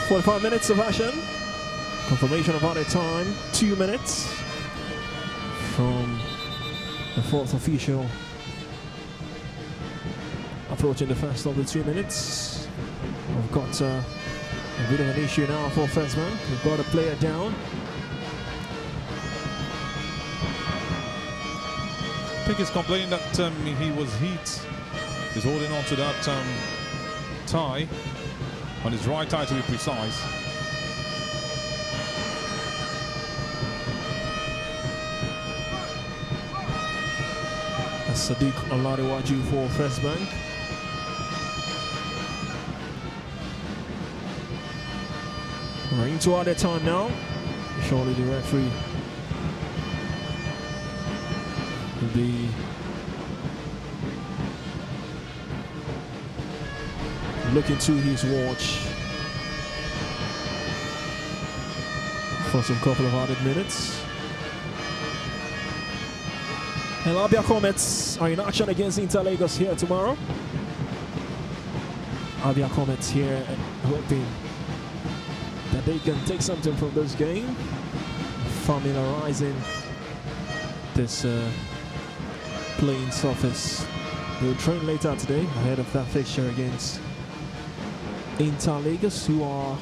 45 minutes of action. Confirmation of added time, 2 minutes from the fourth official. Approaching the first of the 2 minutes. We've got a bit of an issue now for first man. We've got a player down. I think he's complaining that he was hit. He's holding on to that tie. On his right eye to be precise. That's Sadiq Oladiwaju for First Bank. We're into added time now. Surely the referee will be looking to his watch for some couple of added minutes. And Abia Comets are in action against Inter Lagos here tomorrow. Abia Comets here hoping that they can take something from this game, familiarizing this playing surface. They'll train later today ahead of that fixture against Inter Lagos, who are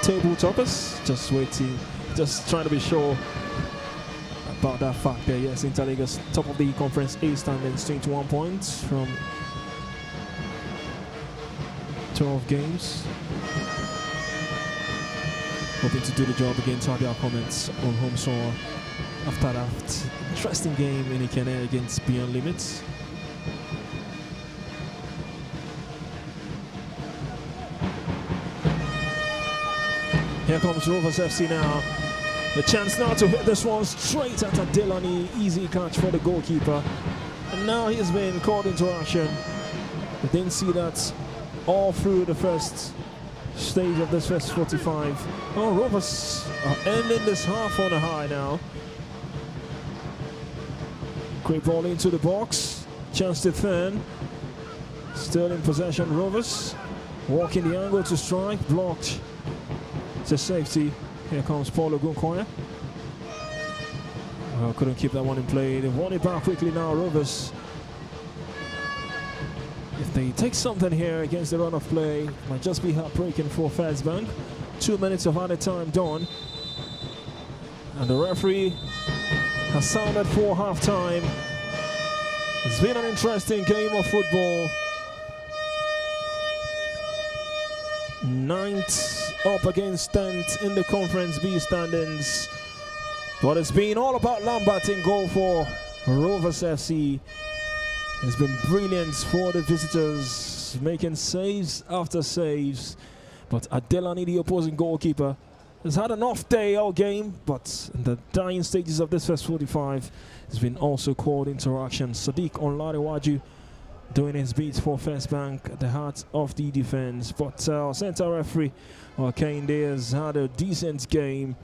table toppers. Just waiting, just trying to be sure about that fact there. Yes, Inter Lagos top of the Conference A standings, 21 points from 12 games. Hoping to do the job against Abia Comets on home soil after that interesting game in Ikene against Beyond Limits. Here comes Rovers FC now. The chance now to hit this one straight at Adelani. Easy catch for the goalkeeper. And now he's been called into action. We didn't see that all through the first stage of this first 45. Oh, Rovers are ending this half on a high now. Quick ball into the box. chance to turn. Still in possession, Rovers. Walking the angle to strike, blocked. It's a safety. Here comes Paulo Gunkoya. Couldn't keep that one in play. They won it back quickly now, Rovers. If they take something here against the run of play, might just be heartbreaking for First Bank. 2 minutes of added time done. And the referee has sounded for half-time. It's been an interesting game of football. 9th up against 10th in the Conference B standings. But it's been all about Lambert in goal for Rovers FC. It's been brilliant for the visitors, making saves after saves. But Adelani, the opposing goalkeeper, has had an off day all game, but in the dying stages of this first 45, there's been also called interaction. Sadiq Onlarewaju doing his beats for First Bank at the heart of the defense. But our centre referee, Kehinde, has had a decent game.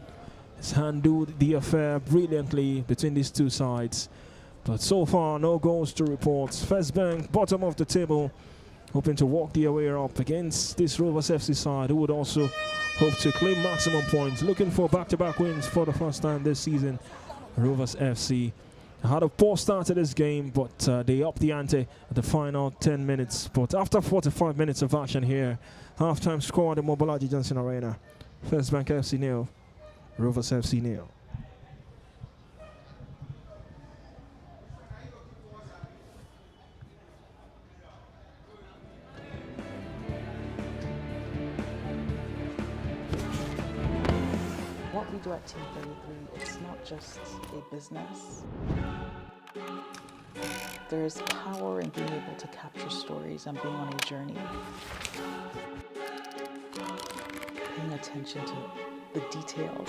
He's handled the affair brilliantly between these two sides. But so far, no goals to report. First Bank, bottom of the table, hoping to walk their way up against this Rovers FC side, who would also hope to claim maximum points. Looking for back-to-back wins for the first time this season. Rovers FC had a poor start to this game, but they upped the ante at the final 10 minutes. But after 45 minutes of action here, half-time score at the Mobolaji Johnson Arena. First Bank FC 0, Rovers FC 0. What we do at Team 33, it's not just a business. There is power in being able to capture stories and being on a journey. Paying attention to the details.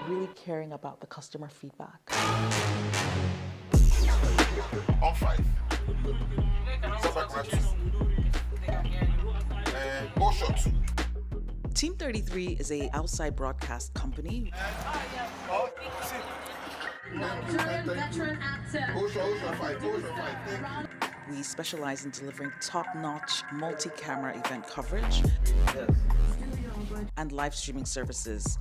Really caring about the customer feedback. On 5. Setback match 2. Goal shot 2. Team 33 is a outside broadcast company. Veteran actor. Goal shot 5. Goal shot 5. Thank you. We specialize in delivering top-notch multi-camera event coverage and live streaming services.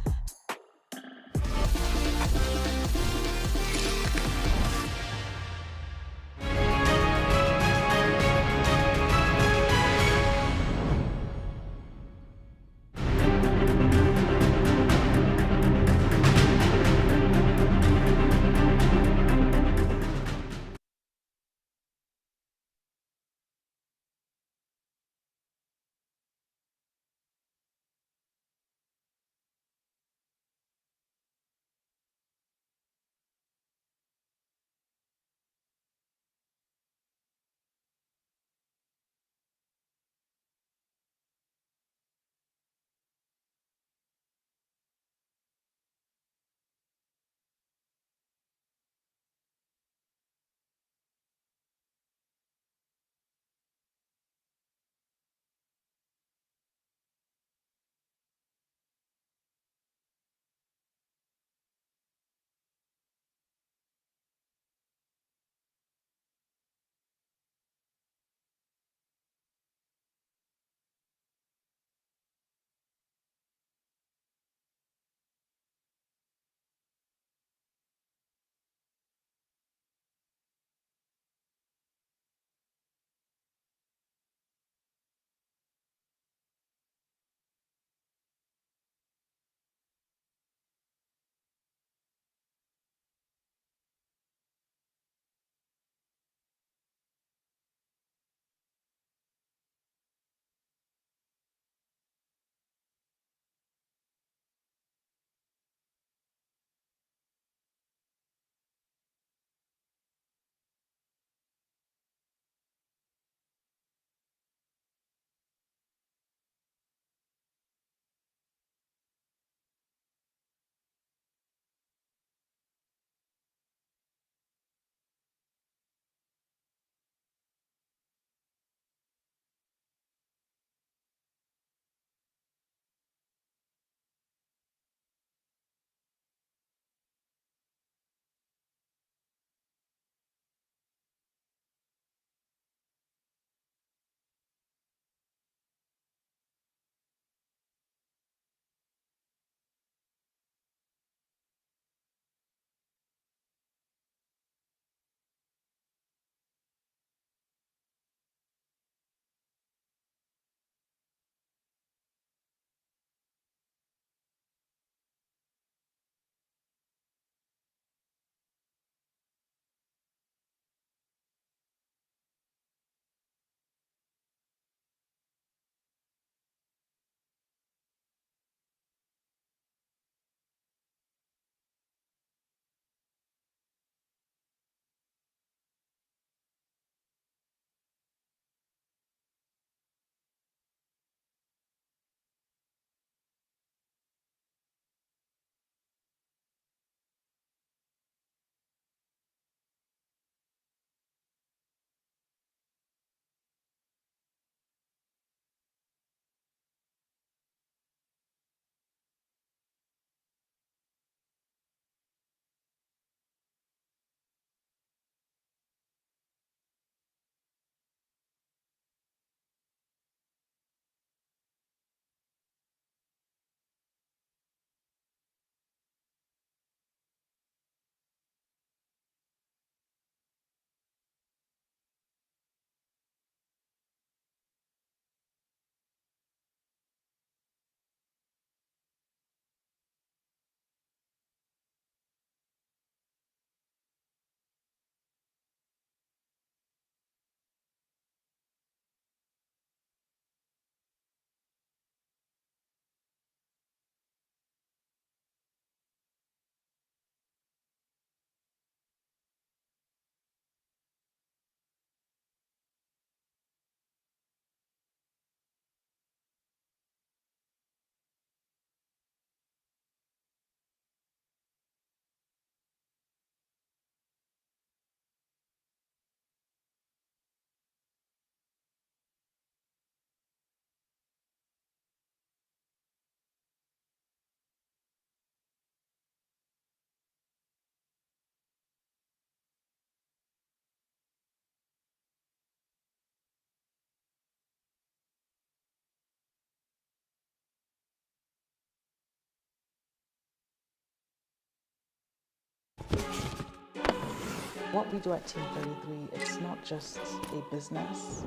What we do at Team 33, it's not just a business.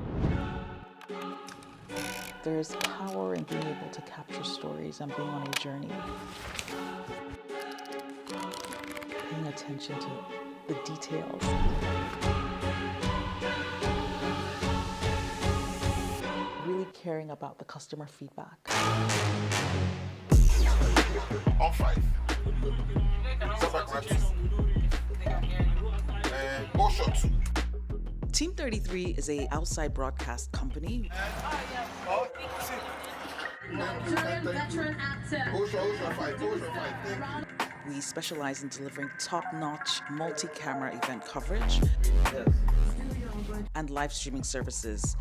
There's power in being able to capture stories and being on a journey. Paying attention to the details. Really caring about the customer feedback. On 5. Setback man 2. Goal shot 2. Team 33 is a outside broadcast company. Nigerian veteran actor. Goal shot 5. Goal shot 5. We specialize in delivering top-notch multi-camera event coverage and live streaming services.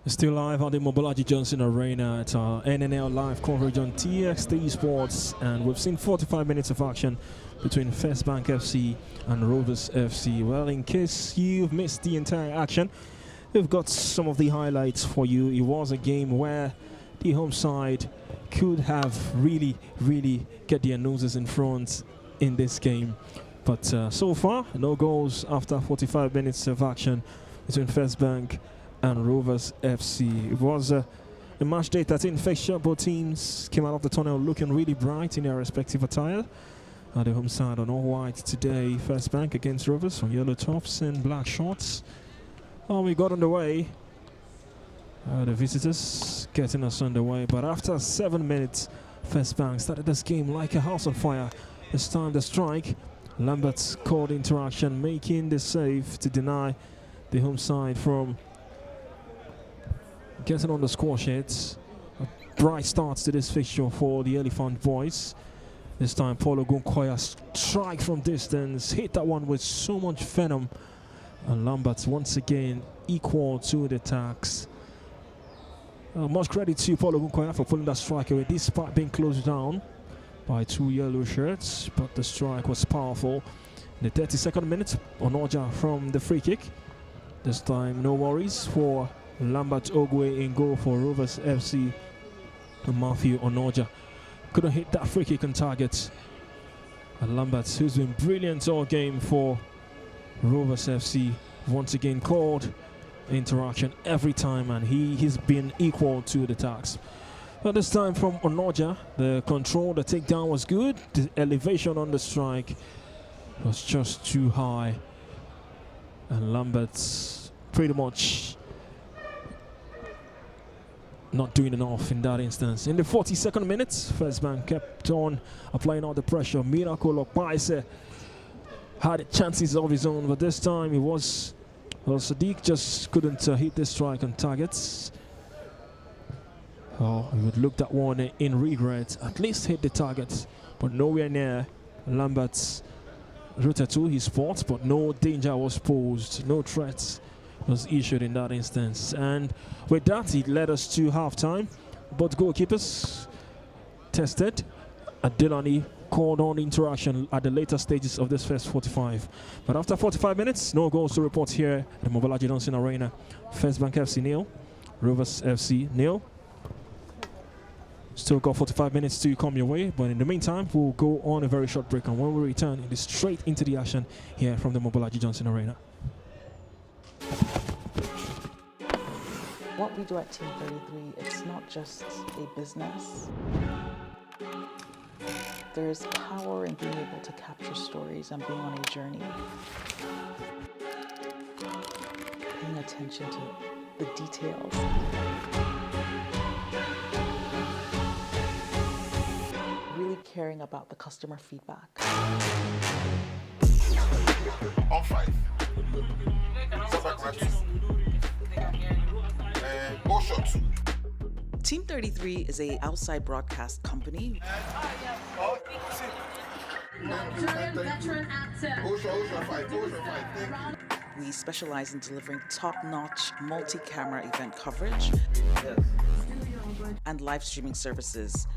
Still live at the Mobolaji Johnson Arena at our NNL live coverage on TX3 Sports, and we've seen 45 minutes of action between First Bank FC and Rovers FC. Well, in case you've missed the entire action, we've got some of the highlights for you. It was a game where the home side could have really get their noses in front in this game, but so far no goals after 45 minutes of action between First Bank and Rovers FC. It was a match day 13 fixture. Both teams came out of the tunnel looking really bright in their respective attire. The home side on all white today. First Bank against Rovers on yellow tops and black shorts. We got underway. The visitors getting us underway, but after 7 minutes, First Bank started this game like a house on fire. This time the strike, Lambert's called interaction, making the save to deny the home side from getting on the score sheets. A bright start to this fixture for the Elephant boys. This time Paulo Gunkoya strike from distance, hit that one with so much venom, and Lambert once again equal to the tax. Much credit to Paulo Gunkoya for pulling that strike away despite being closed down by two yellow shirts, but the strike was powerful. In the 32nd minute, Onoja from the free kick. This time no worries for Lambert Ogwe in goal for Rovers FC. Matthew Onoja couldn't hit that free kick on target. And Lambert, who's been brilliant all game for Rovers FC, once again called interaction every time, and he's been equal to the task. But this time from Onoja, the control, the takedown was good. The elevation on the strike was just too high, and Lambert's pretty much not doing enough in that instance. In the 42nd minute, First Bank kept on applying all the pressure. Miracle Okpaise had chances of his own, but this time it was, well, Sadiq just couldn't hit the strike on targets. Oh, he would look that one in regret. At least hit the target, but nowhere near Lambert's routed to his spot, but no danger was posed, no threats was issued in that instance. And with that, it led us to half-time. Both goalkeepers tested. Adelani called on interaction at the later stages of this first 45. But after 45 minutes, no goals to report here at the Mobolaji Johnson Arena. First Bank FC nil, Rovers FC nil. Still got 45 minutes to come your way, but in the meantime, we'll go on a very short break, and when we return, it is straight into the action here from the Mobolaji Johnson Arena. What we do at Team 33, it's not just a business. There's power in being able to capture stories and being on a journey. Paying attention to the details. Really caring about the customer feedback. On 5. Setback man 2. Goal shot 2. Team 33 is a outside broadcast company. Nigerian veteran actor. Goal shot 5. Goal shot 5. We specialize in delivering top-notch multi-camera event coverage and live streaming services.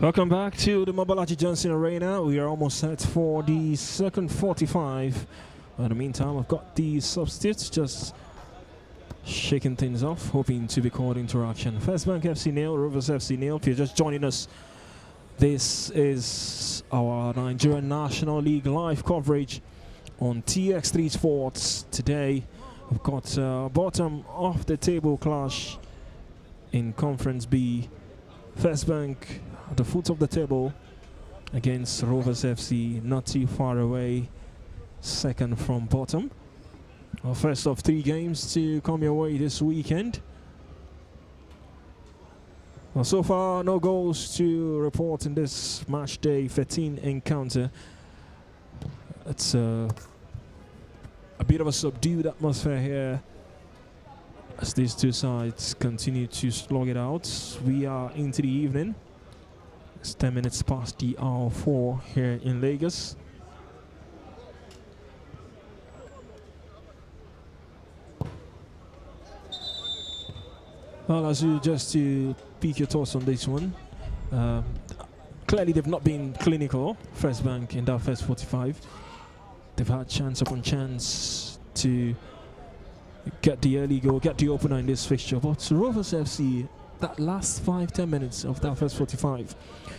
Welcome back to the Mobolaji Johnson Arena. We are almost set for the second 45. In the meantime, I've got the substitutes just shaking things off, hoping to record interaction. First Bank FC nil, Rovers FC nil. If you're just joining us, this is our Nigerian National League live coverage on TX3 Sports. Today, we've got bottom of the table clash in Conference B. First Bank at the foot of the table against Rovers FC, not too far away, second from bottom. Our first of 3 games to come your way this weekend. Well, so far, no goals to report in this match day 13 encounter. It's a bit of a subdued atmosphere here as these two sides continue to slog it out. We are into the evening. It's 10 minutes past the hour 4 here in Lagos. Well, as you just to peek your thoughts on this one, clearly they've not been clinical, First Bank, in that first 45. They've had chance upon chance to get the early goal, get the opener in this fixture. But Rovers FC, that last 5-10 minutes of that first 45,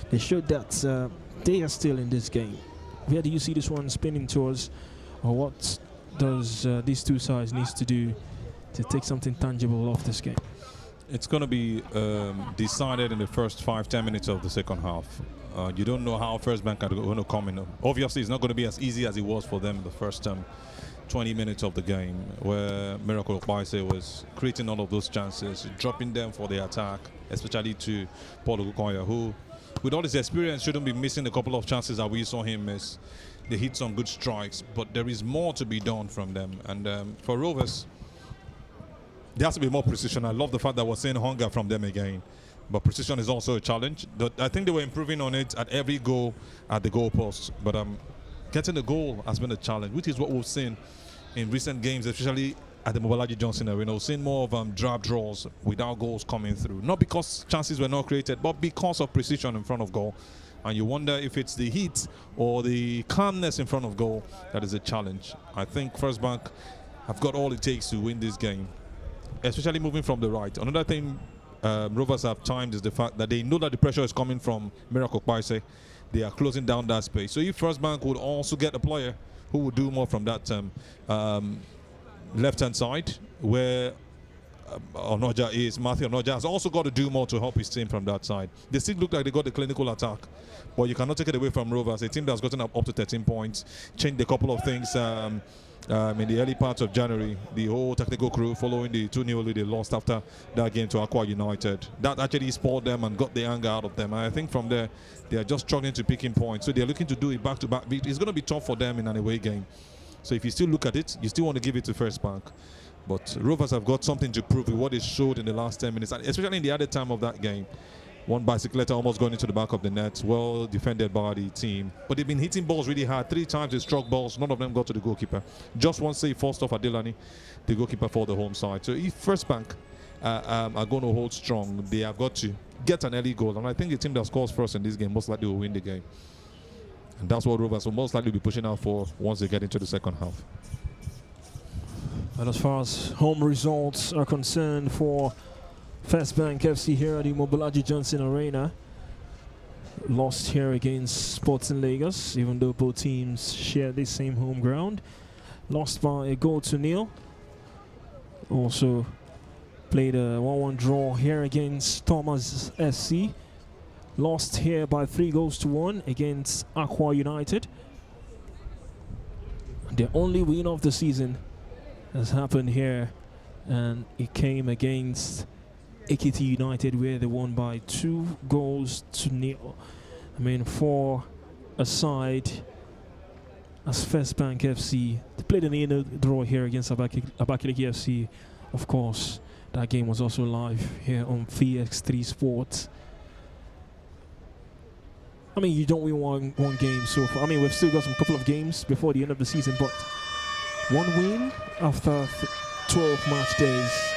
they showed that they are still in this game. Where do you see this one spinning towards, or what does these two sides need to do to take something tangible off this game? It's going to be decided in the first 5-10 minutes of the second half. You don't know how First Bank are going to come in. Obviously, it's not going to be as easy as it was for them in the first 20 minutes of the game, where Miracle Paise was creating all of those chances, dropping them for the attack, especially to Paul Ogukoya, who, with all his experience, shouldn't be missing a couple of chances that we saw him miss. They hit some good strikes, but there is more to be done from them. And for Rovers, there has to be more precision. I love the fact that we're seeing hunger from them again, but precision is also a challenge. I think they were improving on it at every goal at the goalpost, but getting the goal has been a challenge, which is what we've seen in recent games, especially at the Mobolaji Johnson Arena. We've seen more of drab draws without goals coming through. Not because chances were not created, but because of precision in front of goal. And you wonder if it's the heat or the calmness in front of goal that is a challenge. I think First Bank have got all it takes to win this game, especially moving from the right. Another thing Rovers have timed is the fact that they know that the pressure is coming from Miracle Paise. They are closing down that space. So if First Bank would also get a player who would do more from that left-hand side, where Onoja is, Matthew Onoja has also got to do more to help his team from that side. They still look like they got the clinical attack, but you cannot take it away from Rovers, a team that's gotten up to 13 points, changed a couple of things in the early parts of January. The whole technical crew following the 2-0 lead they lost after that game to Aqua United. That actually spoiled them and got the anger out of them. And I think from there, they are just struggling to pick in points. So they're looking to do it back-to-back. It's going to be tough for them in an away game. So if you still look at it, you still want to give it to First Bank. But Rovers have got something to prove with what they showed in the last 10 minutes, especially in the added time of that game. One bicycletta almost going into the back of the net, well defended by the team. But they've been hitting balls really hard. 3 times they struck balls, none of them got to the goalkeeper. Just one save forced off Adelani, the goalkeeper for the home side. So if First Bank are going to hold strong, they have got to get an early goal. And I think the team that scores first in this game most likely will win the game. And that's what Rovers will most likely be pushing out for once they get into the second half. And as far as home results are concerned for First Bank FC here at the Mobolaji Johnson Arena, lost here against Sporting Lagos, even though both teams share the same home ground. Lost by a 1-0. Also played a 1-1 draw here against Thomas FC. Lost here by 3-1 against Aqua United. The only win of the season has happened here, and it came against Ekiti United, where they won by 2-0. I mean, for a side as First Bank FC, they played an 1-0 draw here against Abakaliki FC. Of course, that game was also live here on VX3 Sports. I mean, you don't win one game so far. I mean, we've still got some couple of games before the end of the season, but one win after 12 match days.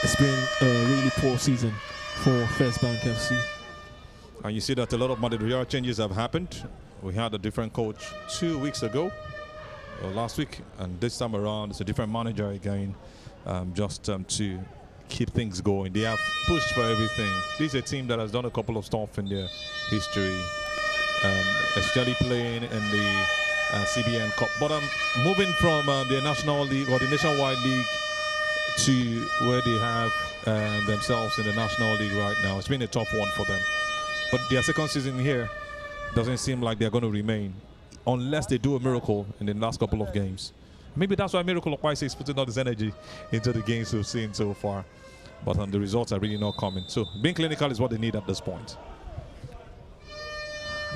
It's been a really poor season for First Bank FC. And you see that a lot of managerial changes have happened. We had a different coach 2 weeks ago, or last week, and this time around it's a different manager again, to keep things going. They have pushed for everything. This is a team that has done a couple of stuff in their history, especially playing in the CBN Cup. But moving from the National League or the Nationwide League to where they have themselves in the National League right now, it's been a tough one for them. But their second season here doesn't seem like they're going to remain unless they do a miracle in the last couple of games. Maybe that's why Miracle of Paise is putting all this energy into the games we've seen so far. But the results are really not coming. So being clinical is what they need at this point.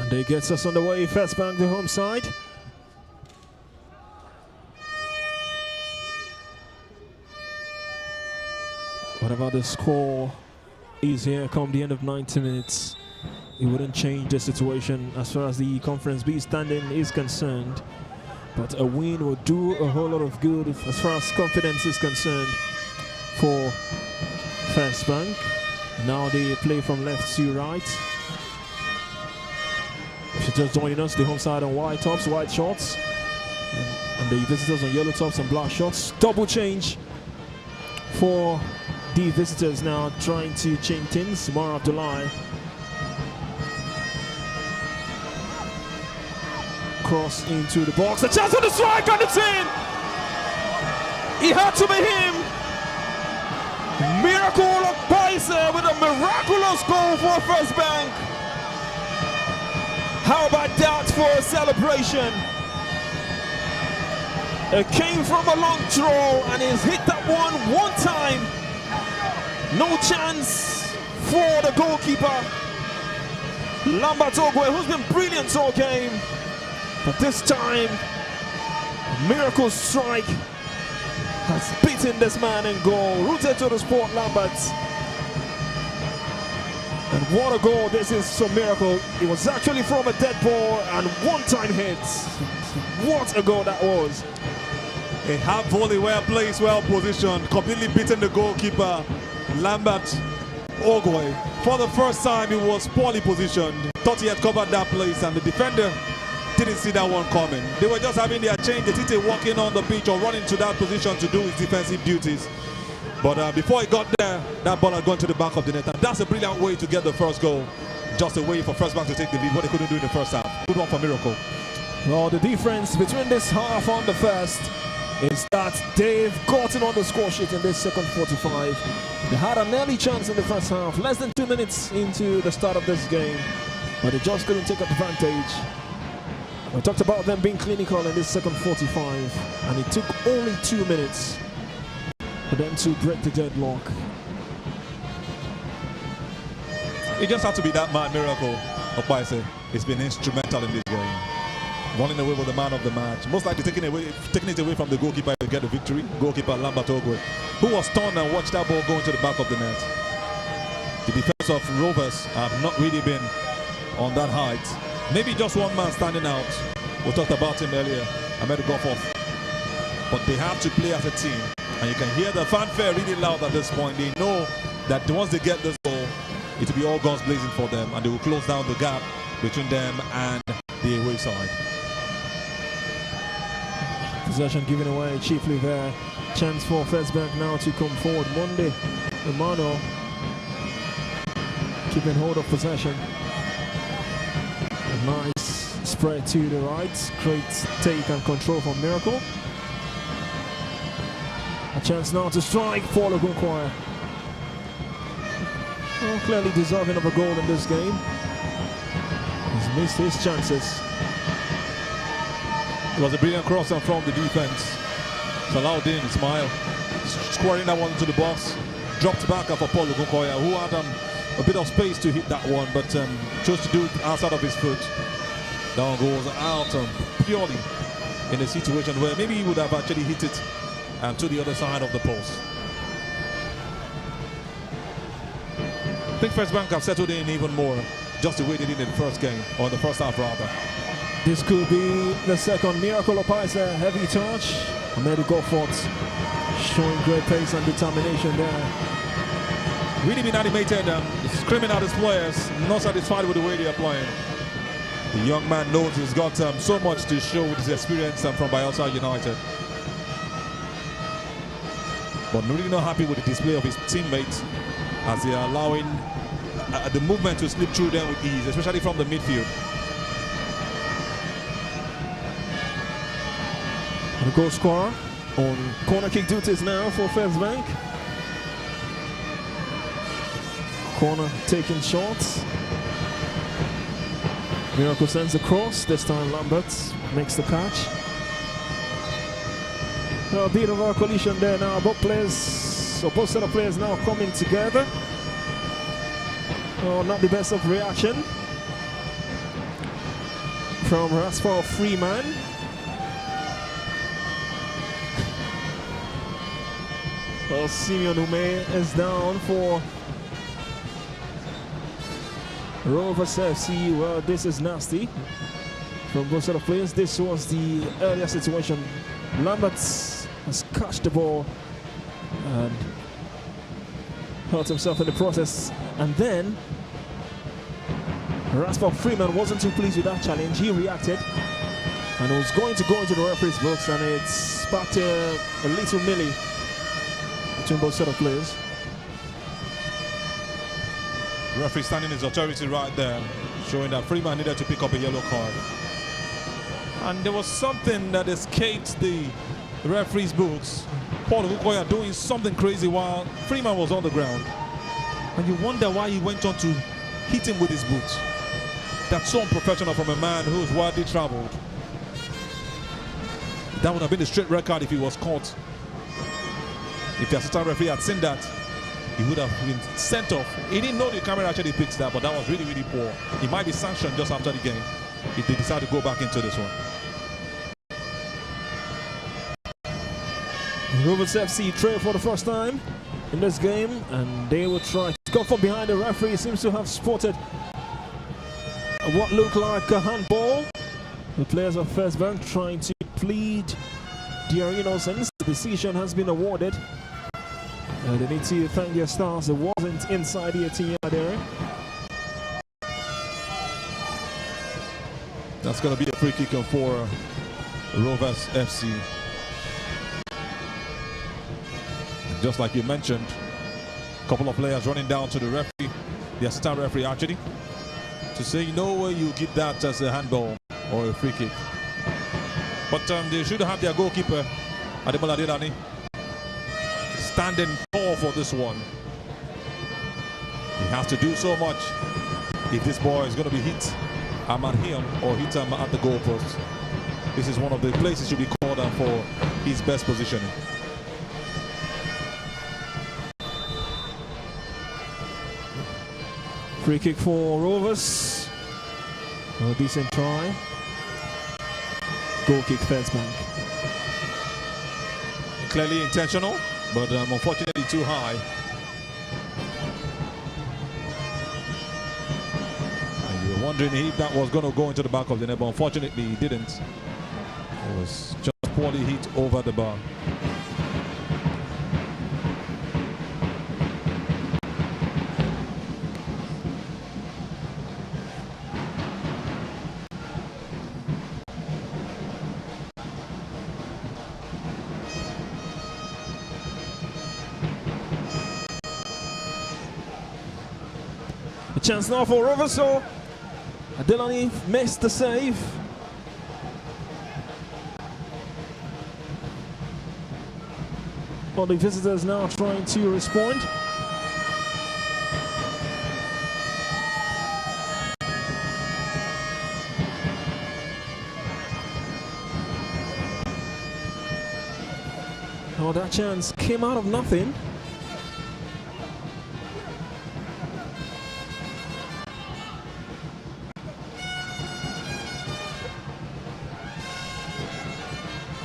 And they gets us on the way. First Bank, the home side. Whatever the score is here come the end of 90 minutes, it wouldn't change the situation as far as the Conference B standing is concerned. But a win will do a whole lot of good as far as confidence is concerned for First Bank. Now they play from left to right. If you're just joining us, the home side on white tops, white shorts, and the visitors on yellow tops and black shorts. Double change for the visitors now, trying to change things. Mara Abdullahi cross into the box. A chance for the strike, and it's in! It had to be him! Miracle of Paise with a miraculous goal for First Bank. How about that for a celebration? It came from a long throw and he's hit that one time. No chance for the goalkeeper, Lambert Ogwe, who's been brilliant all game. But this time, miracle strike has beaten this man in goal. Rooted to the spot, Lambert. And what a goal this is for Miracle. It was actually from a dead ball and one-time hit. What a goal that was. A half volley, well placed, well positioned, completely beaten the goalkeeper, Lambert Ogwe. For the first time, he was poorly positioned. Thought he had covered that place, and the defender didn't see that one coming. They were just having their change. They didn't walking on the pitch or running to that position to do his defensive duties. But before he got there, that ball had gone to the back of the net. And that's a brilliant way to get the first goal. Just a way for First Bank to take the lead, what they couldn't do in the first half. Good one for Miracle. Well, the difference between this half and the first is that they've gotten on the score sheet in this second 45. They had an early chance in the first half, less than 2 minutes into the start of this game, but they just couldn't take advantage. We talked about them being clinical in this second 45, and it took only 2 minutes for them to break the deadlock. It just had to be that man, Miracle of Paise. He's been instrumental in this game. Running away with the man of the match. Most likely taking it away from the goalkeeper to get the victory. Goalkeeper Lambert Ogwe, who was stunned and watched that ball go into the back of the net. The defense of Rovers have not really been on that height. Maybe just one man standing out. We talked about him earlier, Ahmed Goffoff. But they have to play as a team. And you can hear the fanfare really loud at this point. They know that once they get this goal, it will be all guns blazing for them. And they will close down the gap between them and the away side. Possession given away chiefly there. Chance for First Bank now to come forward. Monday, Emmanuel keeping hold of possession. A nice spread to the right. Great take and control from Miracle. A chance now to strike for the Goalkeeper. Well, clearly deserving of a goal in this game. He's missed his chances. It was a brilliant cross from the defense. Salahuddin Ismail squaring that one into the box. Dropped back for Paul Ogunkoya, who had a bit of space to hit that one, but chose to do it outside of his foot. That one goes out purely in a situation where maybe he would have actually hit it to the other side of the post. I think First Bank have settled in even more, just the way they did in the first game, or the first half rather. This could be the second Miracle of Paise. Heavy touch. Ahmed Goffort showing great pace and determination there. really been animated, screaming at his players, not satisfied with the way they are playing. The young man knows he's got so much to show with his experience from Bielsa United. But really not happy with the display of his teammates as they are allowing the movement to slip through them with ease, especially from the midfield. And the goal scorer on corner kick duties now for First Bank. Corner taking shots. Miracle sends the cross. This time Lambert makes the catch. A bit of a collision there now. Both players, or both set of players now coming together. Oh, not the best of reaction from Rasper Freeman. Well, Simeon Ume is down for Rovers FC. Well, this is nasty from both set of players. This was the earlier situation. Lambert has catched the ball and hurt himself in the process. And then Rasper Freeman wasn't too pleased with that challenge. He reacted and was going to go into the referee's box, and it sparked a little melee between both set of players. The referee standing his authority right there, showing that Freeman needed to pick up a yellow card. And there was something that escaped the referee's boots. Paul Ukoya doing something crazy while Freeman was on the ground. And you wonder why he went on to hit him with his boots. That's so unprofessional from a man who's widely traveled. That would have been a straight record if he was caught. If the assistant referee had seen that, he would have been sent off. He didn't know the camera actually picked that, but that was really, really poor. He might be sanctioned just after the game if they decide to go back into this one. Rovers FC trail for the first time in this game, and they will try to come from behind. The referee seems to have spotted what looked like a handball. The players of First Bank trying to plead their innocence. The decision has been awarded. They need to thank their stars. It wasn't inside the 18-yard area. That's going to be a free kick for Rovers FC. Just like you mentioned, a couple of players running down to the referee, the assistant referee actually, to say, you know, you give that as a handball or a free kick. But they should have their goalkeeper, Ademola Adelani, standing tall for this one. He has to do so much if this ball is going to be hit at him or hit him at the goalpost. This is one of the places should be called on for his best positioning. Free kick for Rovers. A decent try. Goal kick, First Bank. Clearly intentional, but unfortunately too high. And you were wondering if that was going to go into the back of the net, but unfortunately it didn't. It was just poorly hit over the bar. Chance now for Rovers, so Adelani missed the save. But the visitors now trying to respond. Oh, that chance came out of nothing.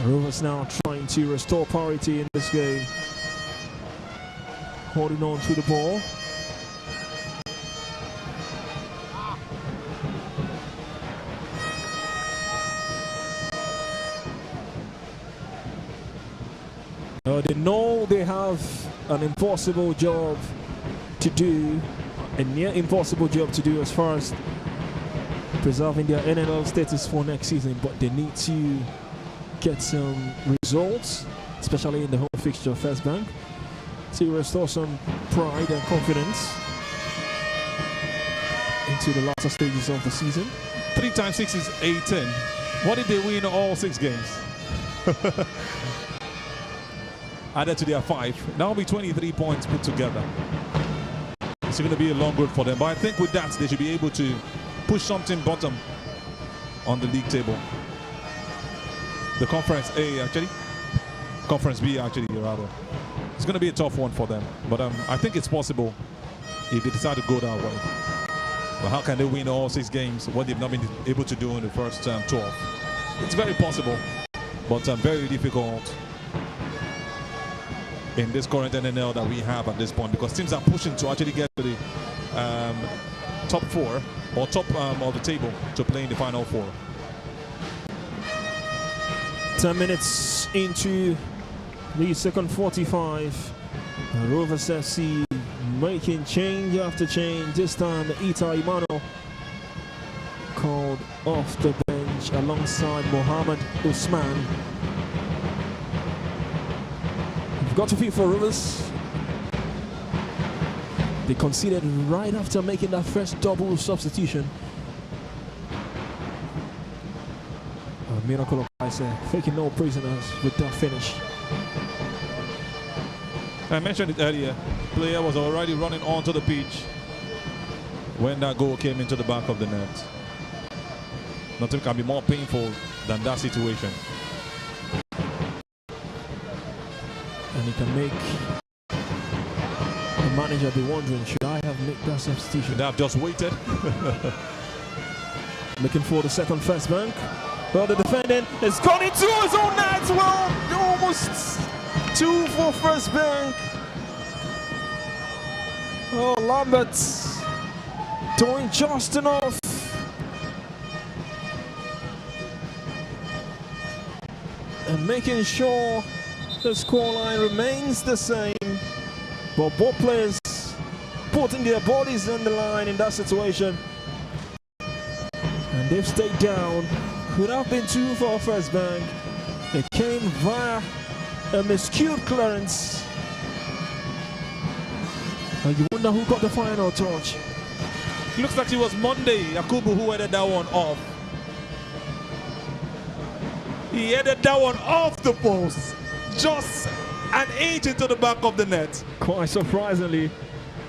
Rovers now trying to restore parity in this game. Holding on to the ball. They know they have an impossible job to to do, a near impossible job to do as far as preserving their NNL status for next season, but they need to get some results, especially in the home fixture First Bank, to restore some pride and confidence into the latter stages of the season. 3 times 6 is 18. What if they win all 6 games? Added to their 5. That will be 23 points put together. It's going to be a long road for them, but I think with that they should be able to push something bottom on the league table. The Conference A actually, Conference B actually rather. It's going to be a tough one for them, but I think it's possible if they decide to go that way. But how can they win all 6 games, what they've not been able to do in the first 12? It's very possible, but very difficult in this current NNL that we have at this point, because teams are pushing to actually get to the top 4 or top of the table to play in the final 4. 10 minutes into the second 45. Rovers FC making change after change. This time Ita Emmanuel called off the bench alongside Mohamed Usman. We've got to feel for Rovers. They conceded right after making that first double substitution. A miracle of Ice, taking no prisoners with that finish. I mentioned it earlier, player was already running onto the pitch when that goal came into the back of the net. Nothing can be more painful than that situation. And he can make the manager be wondering, should I have made that substitution? Should I have just waited? Looking for the second First Bank. Well, the defendant has gone into his own net. Well, almost 2 for First Bank. Oh, Lambert doing just enough. And making sure the scoreline remains the same. But both players putting their bodies on the line in that situation. And they've stayed down. Could have been 2 for First Bank. It came via a miscued clearance. And you wonder who got the final touch. Looks like it was Monday Yakubu who headed that one off. He headed that one off the post. Just an inch into the back of the net. Quite surprisingly.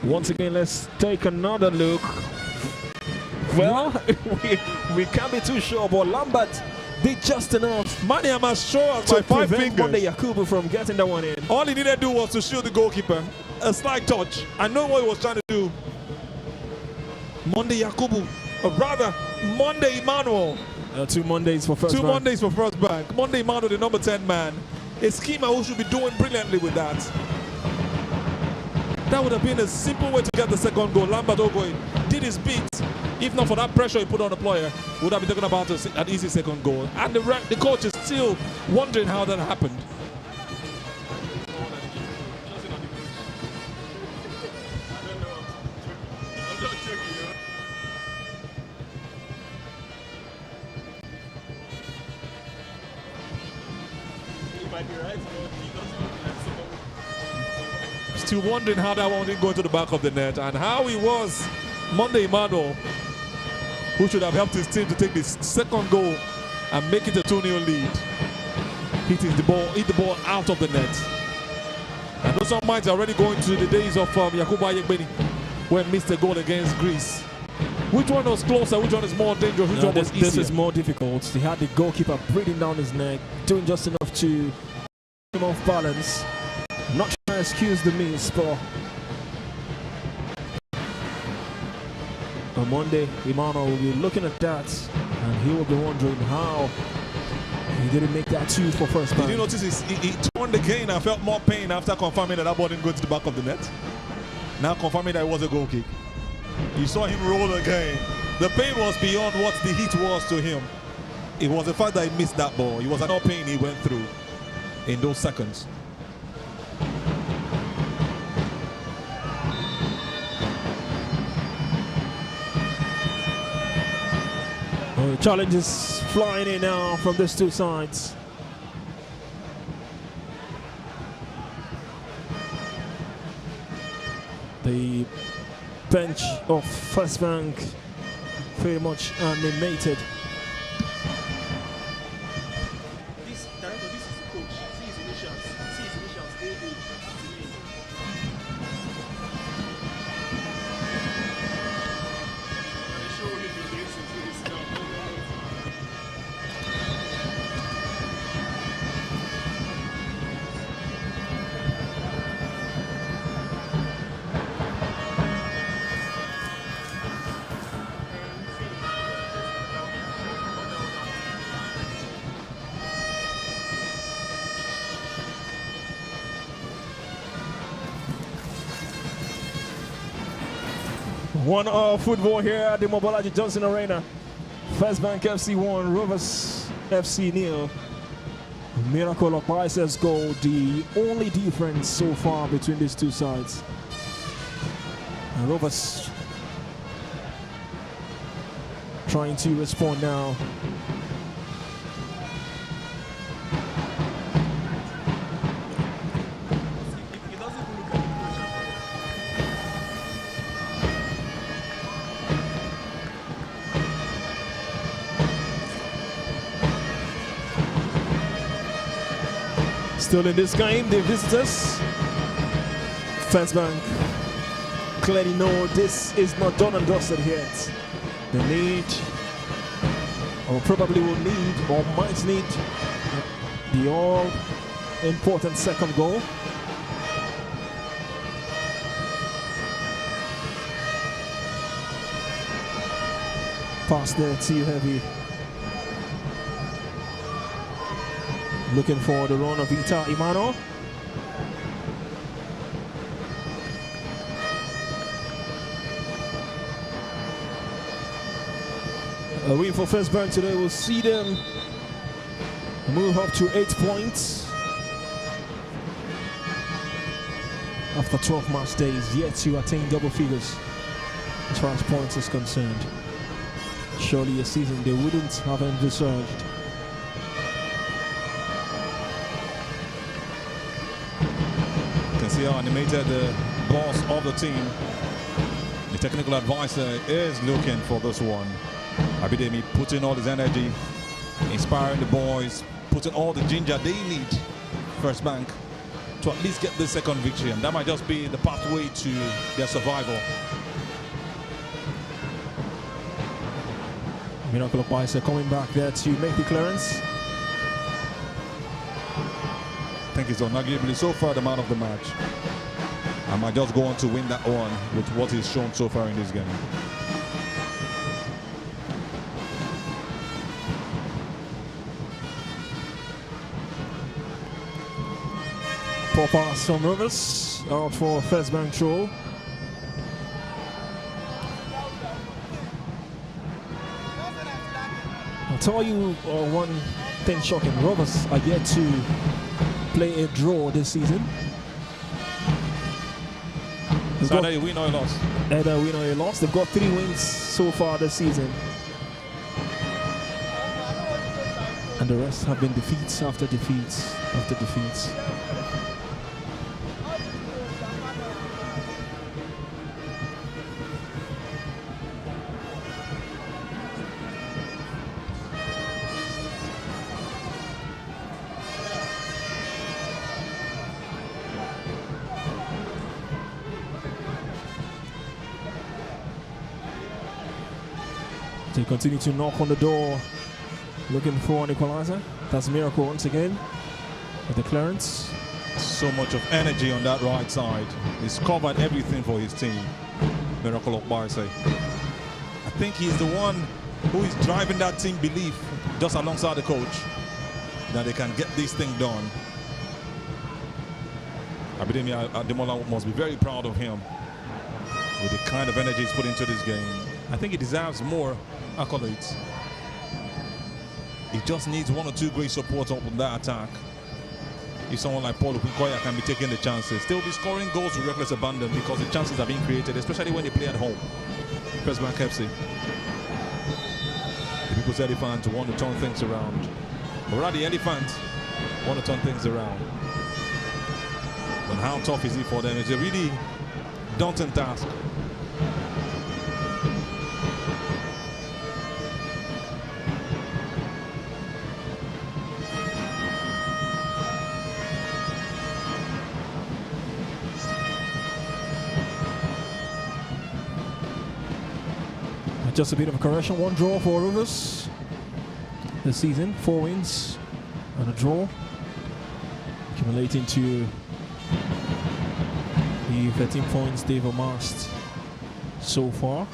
Once again, let's take another look. Well, we can't be too sure, but Lambert did just enough. Mania must show us to by 5 prevent fingers. Monday Yakubu from getting that one in. All he needed to do was to shield the goalkeeper. A slight touch. I know what he was trying to do. Monday Yakubu, or rather, Monday Emmanuel. 2 Mondays for First Bank. 2 Mondays for First Bank. Monday Emmanuel, the number 10 man. A schemer who should be doing brilliantly with that. That would have been a simple way to get the second goal. Lambert Ogoy did his bit. If not for that pressure he put on the player, would have been talking about an easy second goal. And the coach is still wondering how that happened. Still wondering how that one didn't go into the back of the net, and how he was Monday Emmanuel, who should have helped his team to take this second goal and make it a 2-0 lead. Hit the ball out of the net. I know some minds are already going to the days of Yakubu Ayegbeni, when he missed a goal against Greece. Which one was closer? Which one is more dangerous? Which one was easier? This is more difficult. He had the goalkeeper breathing down his neck, doing just enough to keep him off balance. Not trying to excuse the miss, but on Monday, Emmanuel will be looking at that, and he will be wondering how he didn't make that 2 for First Bank. Did you notice he turned again and felt more pain after confirming that that ball didn't go to the back of the net? Now confirming that it was a goal kick. You saw him roll again. The pain was beyond what the heat was to him. It was the fact that he missed that ball. It was another pain he went through in those seconds. Oh, challenges flying in now from these two sides. The bench of First Bank very much animated. This director, this is the coach. See his initials. See his initials. AA. That's the name. And they show only the names into this stuff. One football here at the Mobolaji Johnson Arena. First Bank FC 1, Rovers FC 0. Miracle of Biceps goal, the only difference so far between these two sides. And Rovers trying to respond now. He doesn't even look at the coach. Still in this game, the visitors. First Bank clearly know this is not done and dusted yet. They need, or probably will need, or might need, the all-important second goal. Pass there, too heavy. Looking for the run of Ita Imano. A win for First Bank today will see them move up to 8 points after 12 match days, yet to attain double figures as far as points is concerned. Surely a season they wouldn't have envisaged. You can see how animated the boss of the team, the technical advisor, is looking for this one. Abidemi putting all his energy, inspiring the boys, putting all the ginger they need, First Bank, to at least get the second victory, and that might just be the pathway to their survival. Miracle of Bicer coming back there to make the clearance. I think he's unarguably so far the man of the match. I might just go on to win that one with what he's shown so far in this game. Poor pass from Rovers, out for First Bank throw. I'll tell you one thing shocking. Rovers are yet to play a draw this season. It's either a win or a loss. Either a win or a loss. They've got 3 wins so far this season. And the rest have been defeats after defeats after defeats. They continue to knock on the door, looking for an equalizer. That's Miracle once again with the clearance. So much of energy on that right side. He's covered everything for his team. Miracle of Barca. I think he's the one who is driving that team belief just alongside the coach that they can get this thing done. Abidemi Ademola must be very proud of him with the kind of energy he's put into this game. I think he deserves more accolades. He just needs 1 or 2 great support up on that attack. If someone like Paul Okukoya can be taking the chances, they'll be scoring goals with reckless abandon because the chances are being created, especially when they play at home. First Bank FC. The people Rivers Elephants want to turn things around. Or rather, the Elephants want to turn things around. But how tough is it for them? It's a really daunting task. Just a bit of a correction. 1 draw for Rovers this season. 4 wins and a draw, accumulating to the 13 points they've amassed so far.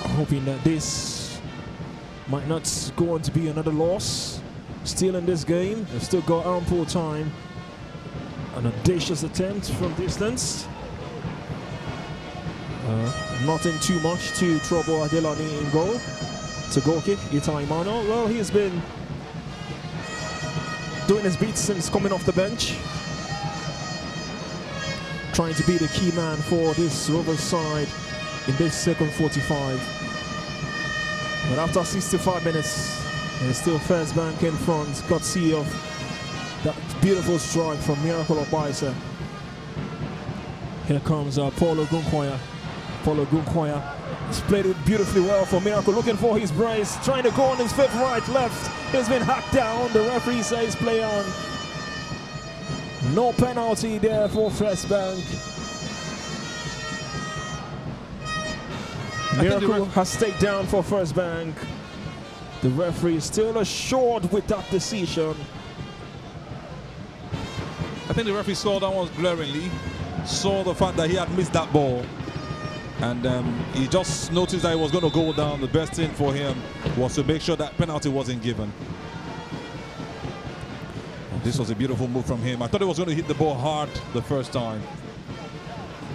I'm hoping that this might not go on to be another loss. Still in this game, they've still got ample time. An audacious attempt from distance. Nothing too much to trouble Adelani in goal. It's a goal kick, Itai Mano. Well, he's been doing his beats since coming off the bench. Trying to be the key man for this Rovers side in this second 45. But after 65 minutes, there's still First Bank in front, courtesy of that beautiful strike from Miracle Obaisa. Here comes Paulo Gunkoya. Paulo Gunkoya has played it beautifully well for Miracle, looking for his brace, trying to go on his fifth right, left. He's been hacked down. The referee says play on. No penalty there for First Bank. Miracle has stayed down for First Bank. The referee is still assured with that decision. I think the referee saw that one glaringly, saw the fact that he had missed that ball, and he just noticed that it was going to go down. The best thing for him was to make sure that penalty wasn't given. And this was a beautiful move from him. I thought he was going to hit the ball hard the first time.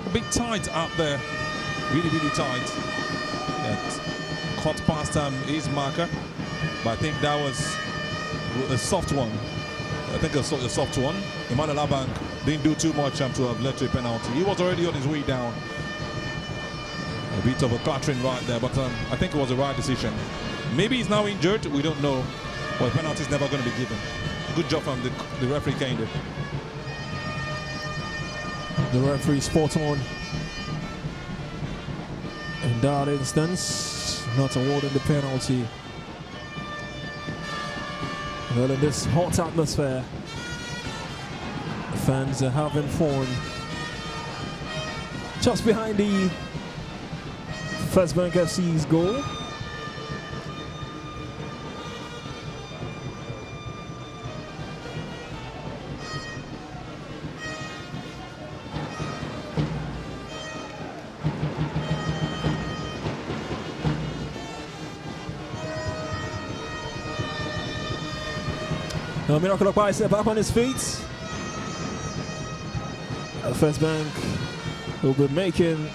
A bit tight out there, really, really tight. Caught past his marker, but I think that was a soft one. I think a soft one. Emmanuel Abank didn't do too much to have led to a penalty. He was already on his way down. A bit of a clattering right there, but I think it was the right decision. Maybe he's now injured, we don't know, but the penalty is never going to be given. Good job from the referee, Kane. The referee spot on in that instance, not awarding the penalty. Well, in this hot atmosphere, the fans are having fun. Just behind the First Bank FC's goal. Now Miracle Obaisa back on his feet. First Bank will be making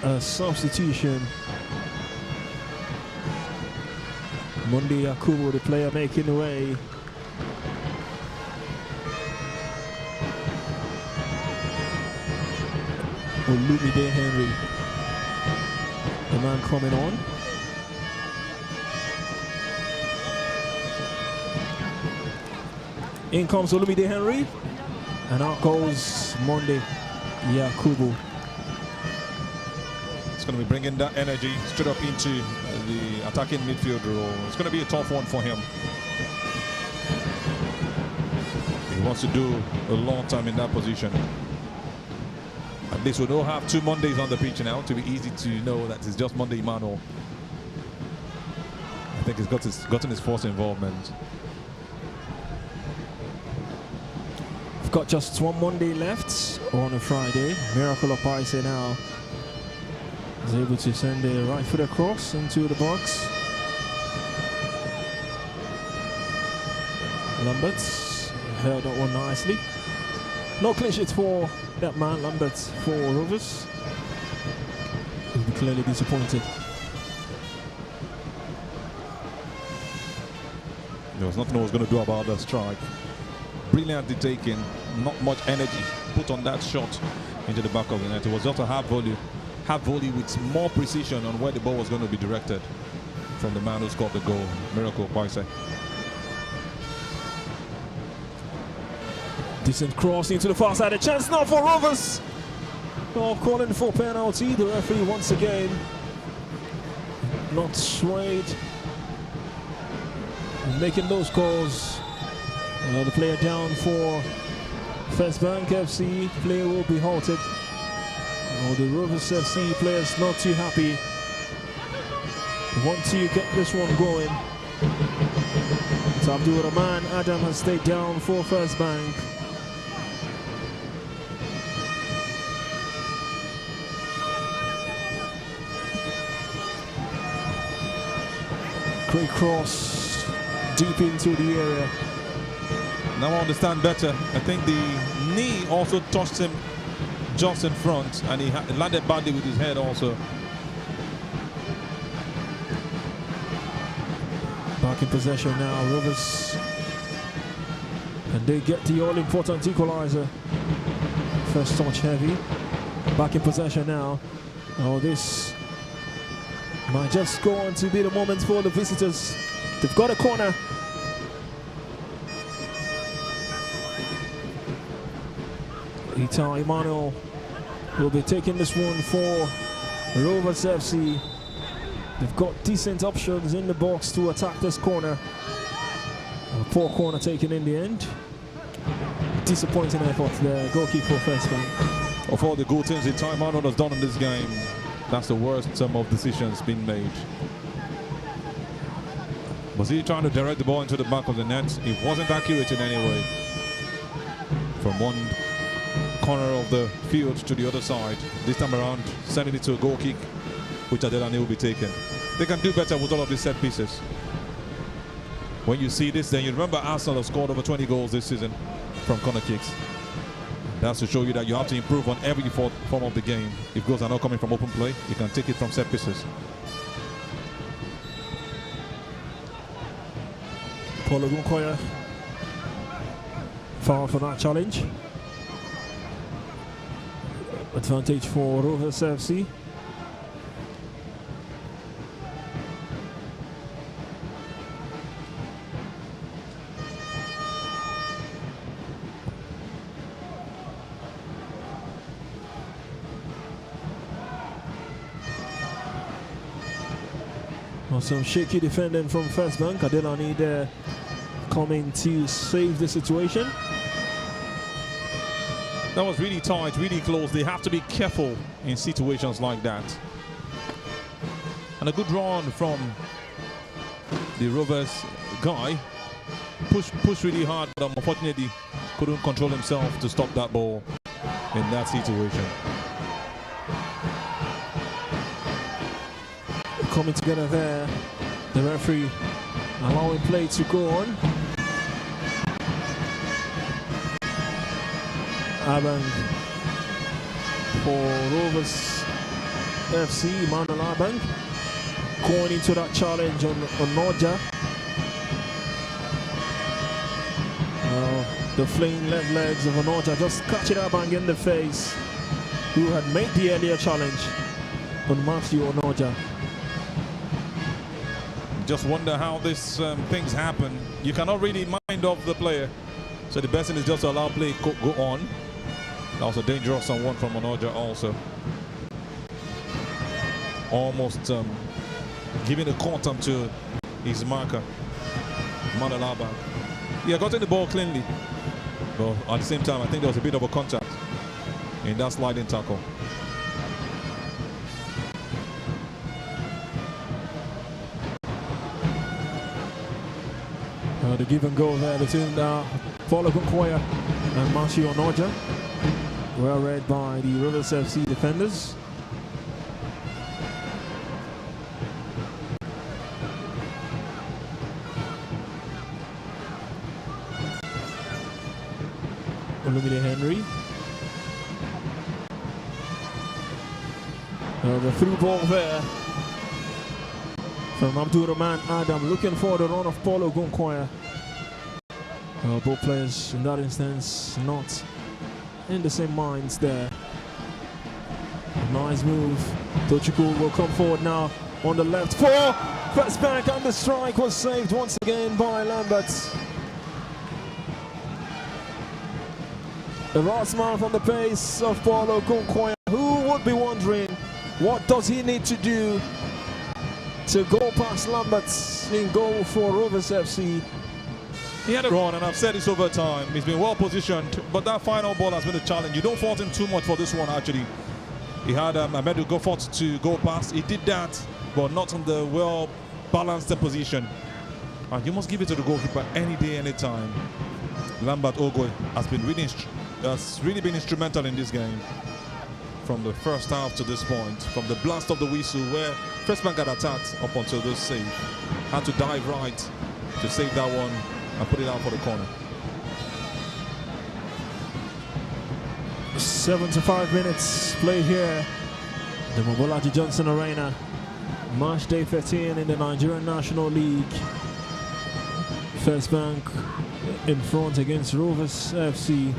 a substitution. Mundi Yakubu, the player making the way. Olumide Henry, the man coming on. In comes Olumide Henry, and out goes Mundi Yakubu. It's going to be bringing that energy straight up into the attacking midfield role. It's going to be a tough one for him. He wants to do a long time in that position. At least we don't have 2 Mondays on the pitch now to be easy to know that it's just Monday Emmanuel. I think he's gotten his first involvement. We've got just 1 Monday left on a Friday. Miracle Obaisa now is able to send a right foot across into the box. Lambert held that one nicely. No clean sheet for that man, Lambert, for Rovers. He'll be clearly disappointed. There was nothing I was going to do about that strike. brilliantly taken, not much energy put on that shot into the back of the net. It was just a half volley with more precision on where the ball was going to be directed from the man who scored the goal, Miracle Paise. Decent cross into the far side. A chance now for Rovers. Oh, calling for penalty. The referee once again not swayed and making those calls. The player down for First Bank FC. Player will be halted. Oh, the Rovers FC players not too happy. Want to get this one going. So Abdul Rahman Adam has stayed down for First Bank. Great cross deep into the area. Now I understand better. I think the knee also touched him just in front, and he landed badly with his head also. Back in possession now, Rovers. And they get the all-important equalizer. First touch heavy. Back in possession now. Oh, this might just go on to be the moment for the visitors. They've got a corner. Ita Emmanuel will be taking this one for Rovers FC. They've got decent options in the box to attack this corner. A poor corner taken in the end. Disappointing effort there, goalkeeper First Bank. Of all the good things Ita Emmanuel has done in this game, that's the worst of decisions being made. Was he trying to direct the ball into the back of the net? It wasn't accurate in any way. From one corner of the field to the other side. This time around, sending it to a goal kick, which Adelani will be taken. They can do better with all of these set pieces. When you see this, then you remember Arsenal have scored over 20 goals this season from corner kicks. That's to show you that you have to improve on every form of the game. If goals are not coming from open play, you can take it from set pieces. Paulo Gunkoya foul for that challenge. Advantage for Rovers FC. Some shaky defending from First Bank. Adelani there coming to save the situation. That was really tight, really close. They have to be careful in situations like that. And a good run from the Rovers guy. Pushed really hard, but unfortunately couldn't control himself to stop that ball in that situation. Coming together there, the referee allowing play to go on. Abang for Rovers FC, Emmanuel Abang going into that challenge on Noja. The flaying left legs of Onoja just catching Abang in the face, who had made the earlier challenge on Matthew Onoja. Just wonder how these things happen. You cannot really mind off the player. So the best thing is just to allow play go on. That was a dangerous one from Onoja also. Almost giving a quantum to his marker, Manalaba. He had gotten the ball cleanly. But at the same time, I think there was a bit of a contact in that sliding tackle. The give and go there between Paulo Gunkoya and Matthew Onoja. Well read by the Rovers FC defenders. Olumide Henry. The through ball there from Abdul Rahman Adam, looking for the run of Paulo Gunkoya. Both players in that instance not in the same minds there. Nice move. Tochukwu will come forward now on the left for first back, and the strike was saved once again by Lambert. The last man from the pace of Paulo Ogunkoya, who would be wondering what does he need to do to go past Lambert in goal for Rovers FC. He had a run, and I've said this over time. He's been well positioned, but that final ball has been a challenge. You don't fault him too much for this one, actually. He had Ahmedu go forward to go past. He did that, but not on the well balanced position. And you must give it to the goalkeeper any day, any time. Lambert Ogwe has really been instrumental in this game. From the first half to this point, from the blast of the whistle where First Bank got attacked up until this save. Had to dive right to save that one and put it out for the corner. 75 minutes played here, the Mobolaji Johnson Arena, match day 13 in the Nigerian National League. First Bank in front against Rovers FC.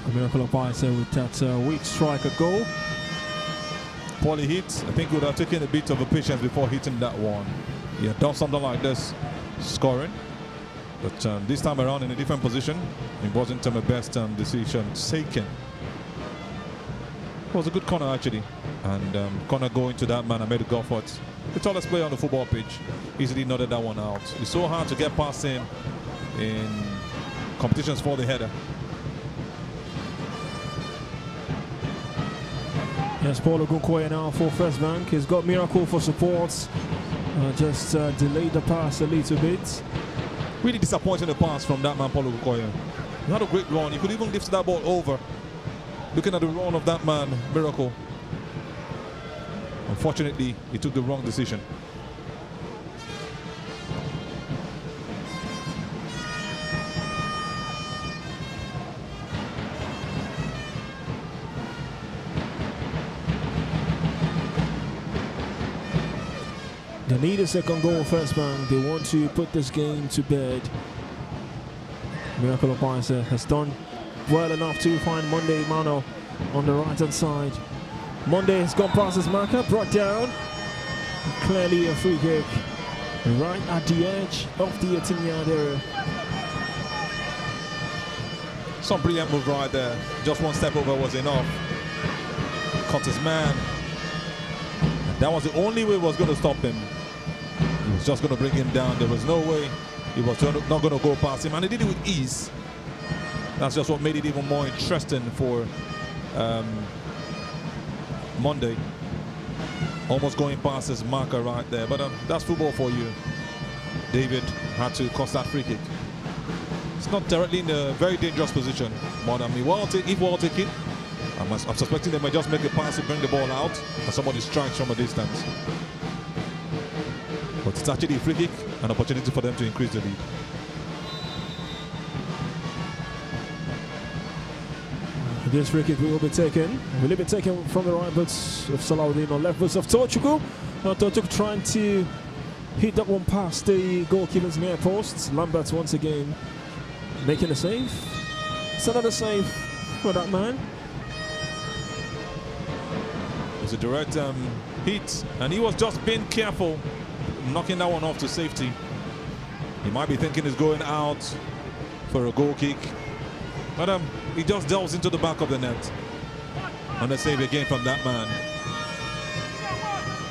A miracle of Paise with that weak striker goal. Poorly hit. I think he would have taken a bit of a patience before hitting that one. He had done something like this, scoring. But this time around in a different position, it wasn't my best decision taken. It was a good corner actually. And corner going to that man, Ahmedu Goffert, the tallest player on the football pitch, easily nodded that one out. It's so hard to get past him in competitions for the header. Yes, Paulo Ogunkoya now for First Bank. He's got Miracle for support. Just delayed the pass a little bit. Really disappointing the pass from that man, Paulo Ogunkoya. He had a great run. He could even lift that ball over. Looking at the run of that man, Miracle. Unfortunately, he took the wrong decision. They need a second goal, First Bank. They want to put this game to bed. Miracle of Paise has done well enough to find Monday Mano on the right hand side. Monday has gone past his marker, brought down. Clearly a free kick right at the edge of the 18-yard area. Some brilliant move right there. Just one step over was enough. Caught his man. And that was the only way it was going to stop him. He was just going to bring him down. There was no way he was not going to go past him. And he did it with ease. That's just what made it even more interesting for Monday. Almost going past his marker right there. But that's football for you. David had to cost that free kick. It's not directly in a very dangerous position. But if well taken, I'm suspecting they might just make a pass to bring the ball out and somebody strikes from a distance. But it's actually a free kick, an opportunity for them to increase the lead. This free kick will be taken. Will it be taken from the right boots of Salahuddin or left boots of Tochukwu? Tochukwu trying to hit that one past the goalkeeper's near post. Lambert once again making a save. It's another save for that man. It's a direct hit, and he was just being careful, knocking that one off to safety. He might be thinking he's going out for a goal kick, but he just delves into the back of the net. And a save again from that man,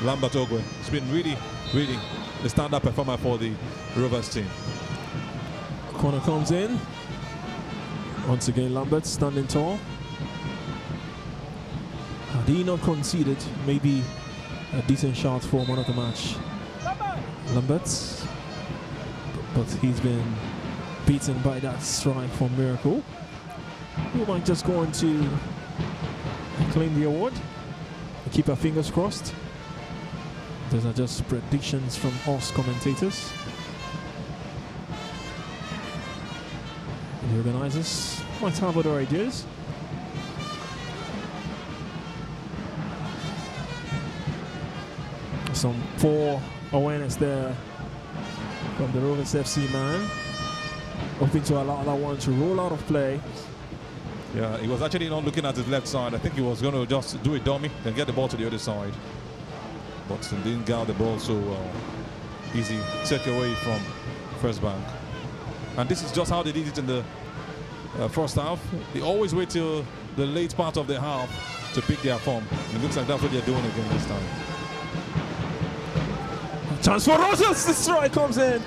Lambert Ogwe. It's been really, really the stand-up performer for the Rovers team. Corner comes in. Once again, Lambert standing tall. Had he not conceded, maybe a decent shot for man of the match, Lambert. But he's been beaten by that strike from Miracle. We might just go on to claim the award. We keep our fingers crossed. Those are just predictions from us commentators. The organizers might have other ideas. Some poor awareness there from the Rovers FC man. Hoping to allow that one to roll out of play. Yeah, he was actually not looking at his left side. I think he was going to just do a dummy, then get the ball to the other side. But he didn't guard the ball so well. Easy take away from First Bank. And this is just how they did it in the first half. They always wait till the late part of the half to pick their form. It looks like that's what they're doing again this time. Chance for Rogers, the strike comes in.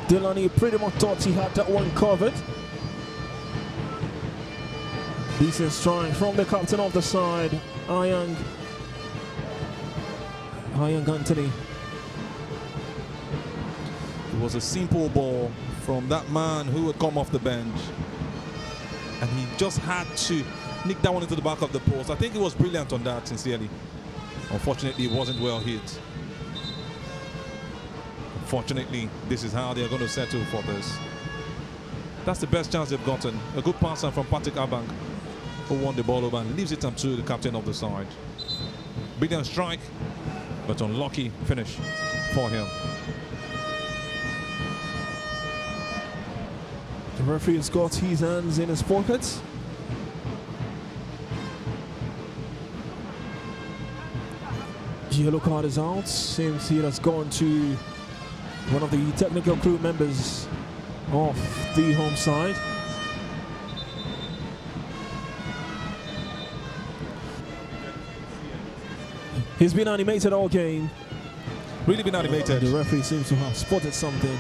Delany pretty much thought he had that one covered. Decent strike from the captain of the side, Ayang Anthony. It was a simple ball from that man who had come off the bench. And he just had to nick that one into the back of the post. I think he was brilliant on that, sincerely. Unfortunately, it wasn't well hit. Fortunately, this is how they're going to settle for this. That's the best chance they've gotten. A good pass from Patrick Abank, who won the ball over and leaves it up to the captain of the side. Brilliant strike, but unlucky finish for him. The referee has got his hands in his pockets. Yellow card is out. Seems he has gone to one of the technical crew members of the home side. He's been animated all game. Really been animated. The referee seems to have spotted something.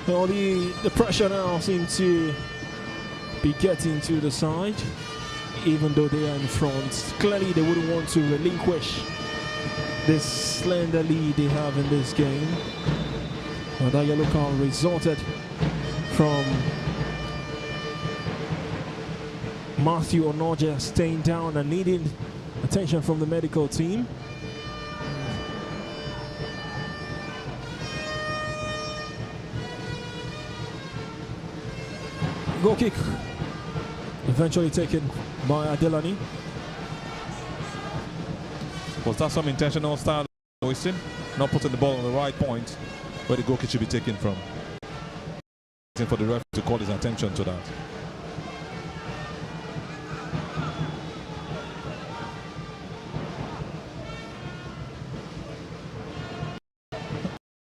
Well, the pressure now seems to be getting to the side, even though they are in front. Clearly, they wouldn't want to relinquish this slender lead they have in this game. Well, that yellow card resulted from Matthew Onoja staying down and needing attention from the medical team. Goal kick eventually taken by Adelani. Was that some intentional style hoisting? Not putting the ball on the right point where the goal kick should be taken from. For the referee to call his attention to that.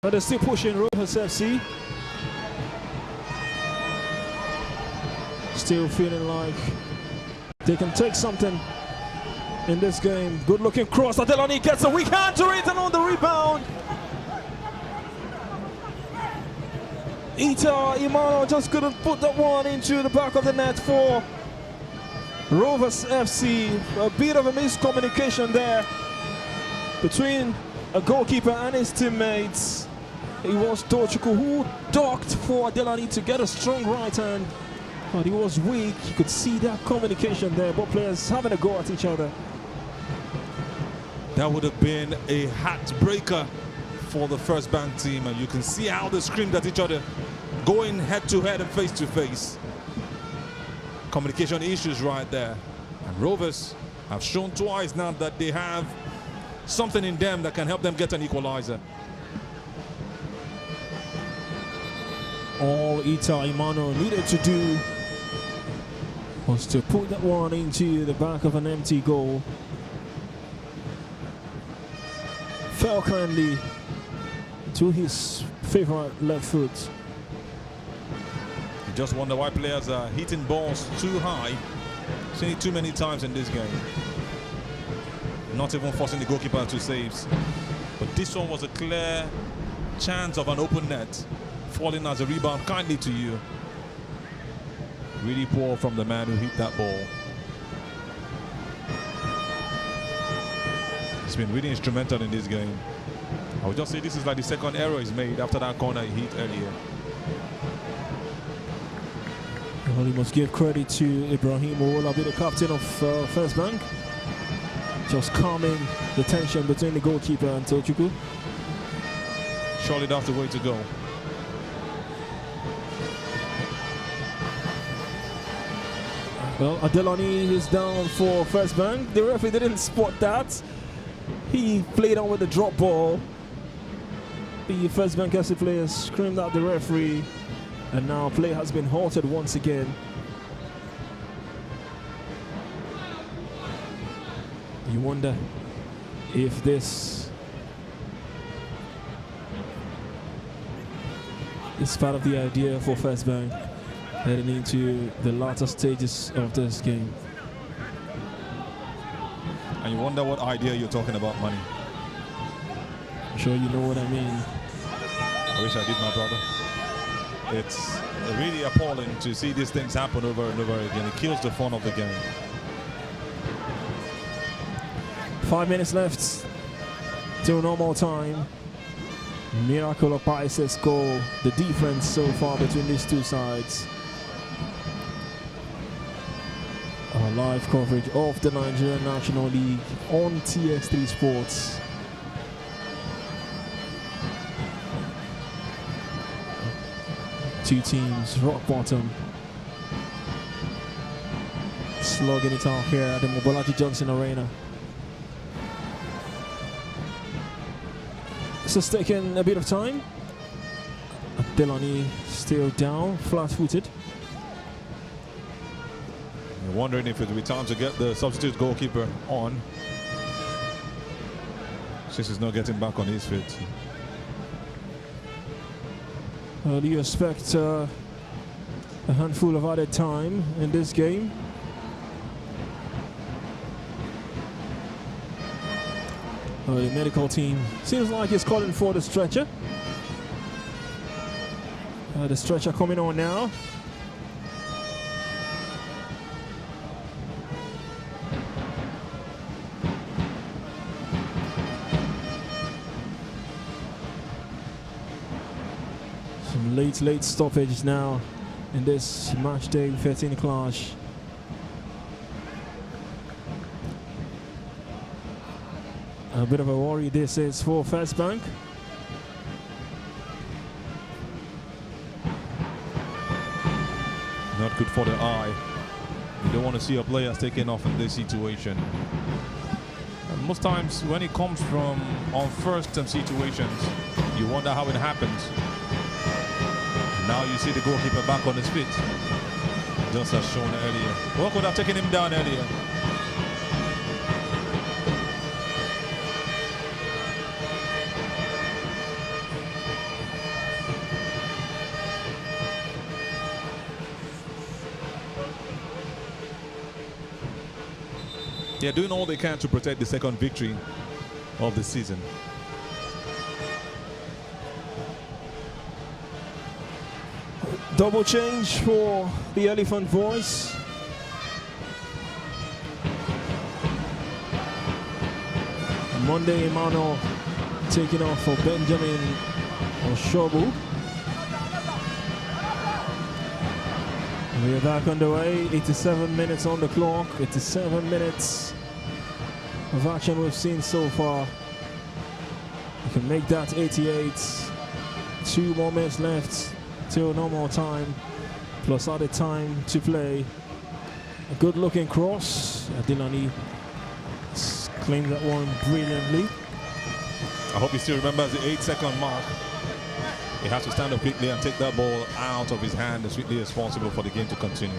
But they're still pushing Rovers FC. Still feeling like they can take something in this game. Good looking cross. Adelani gets a weak hand to it and on the rebound. Ita Imano just couldn't put that one into the back of the net for Rovers FC. A bit of a miscommunication there between a goalkeeper and his teammates. It was Tochukwu who ducked for Adelani to get a strong right hand. But he was weak. You could see that communication there. Both players having a go at each other. That would have been a heartbreaker for the First Bank team. And you can see how they screamed at each other, going head to head and face to face. Communication issues right there. And Rovers have shown twice now that they have something in them that can help them get an equalizer. All Ita Imano needed to do was to put that one into the back of an empty goal. Fell kindly to his favorite left foot. You just wonder why players are hitting balls too high. Seen it too many times in this game. Not even forcing the goalkeeper to saves. But this one was a clear chance of an open net. Falling as a rebound kindly to you. Really poor from the man who hit that ball. He's been really instrumental in this game. I would just say this is like the second error he's made after that corner he hit earlier. Well, he must give credit to Ibrahim Owolabi, the captain of First Bank. Just calming the tension between the goalkeeper and Tochukwu. Surely that's the way to go. Well, Adelani is down for First Bank. The referee didn't spot that. He played on with the drop ball. The First Bank FC players screamed at the referee, and now play has been halted once again. You wonder if this is part of the idea for First Bank heading into the latter stages of this game. And you wonder what idea you're talking about, Money. I'm sure you know what I mean. I wish I did, my brother. It's really appalling to see these things happen over and over again. It kills the fun of the game. 5 minutes left till normal time. Miracle of Paisa's goal. The difference so far between these two sides. Our live coverage of the Nigerian National League on TX3 Sports. Two teams rock bottom, slugging it out here at the Mobolaji Johnson Arena. This is taking a bit of time. Delani still down, flat-footed. You're wondering if it will be time to get the substitute goalkeeper on, since he's not getting back on his feet. Do you expect a handful of added time in this game? The medical team seems like it's calling for the stretcher. The stretcher coming on now. Some late stoppage now in this match day 13 clash. A bit of a worry this is for First Bank. Not good for the eye. You don't want to see a player taken off in this situation. And most times when it comes from on first situations, you wonder how it happens. Now you see the goalkeeper back on his feet, just as shown earlier. What could have taken him down earlier? They're doing all they can to protect the second victory of the season. Double change for the Elephant Boys. Monday Emmanuel taking off for Benjamin Oshobu. We're back underway, 87 minutes on the clock, 87 minutes of action we've seen so far. You can make that 88, 2 more minutes left till normal time, plus added time to play. A good looking cross, Adilani claimed that one brilliantly. I hope he still remembers the 8-second mark. He has to stand up quickly and take that ball out of his hand as quickly as possible for the game to continue.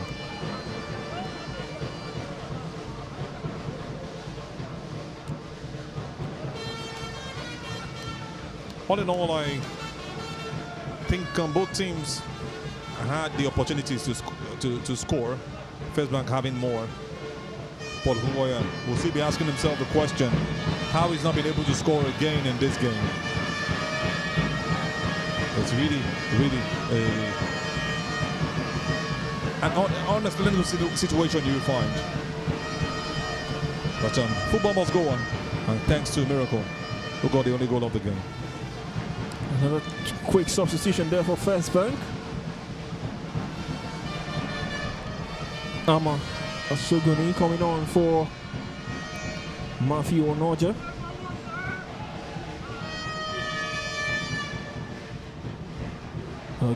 All in all, I think both teams had the opportunities to score. First Bank having more. Paul Humoya will still be asking himself the question, how he's not been able to score again in this game. It's really an unexplainable situation you will find. But football must go on, and thanks to Miracle, who got the only goal of the game. Another quick substitution there for First Bank. Ama Asuguni coming on for Matthew Onoja.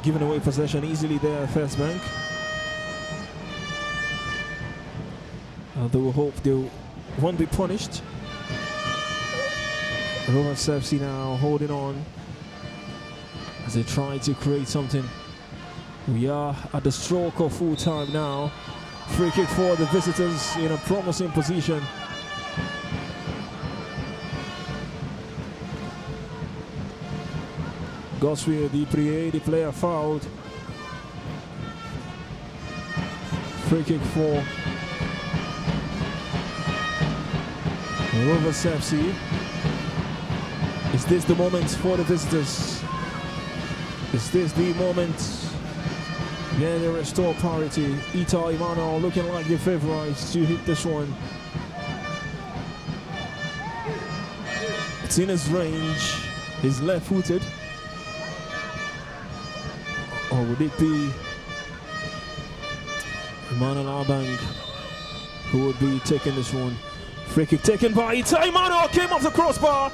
Giving away possession easily there at First Bank. They will hope they won't be punished. Rovers FC now holding on as they try to create something. We are at the stroke of full time now. Free kick for the visitors in a promising position. Goswell, the player fouled. Free kick for Rovers FC. Is this the moment for the visitors? Is this the moment? Yeah, they restore parity. Ita Imano looking like the favorites to hit this one. It's in his range. He's left-footed. Or would it be Emmanuel Abang who would be taking this one? Free kick taken by Ita Imano, came off the crossbar.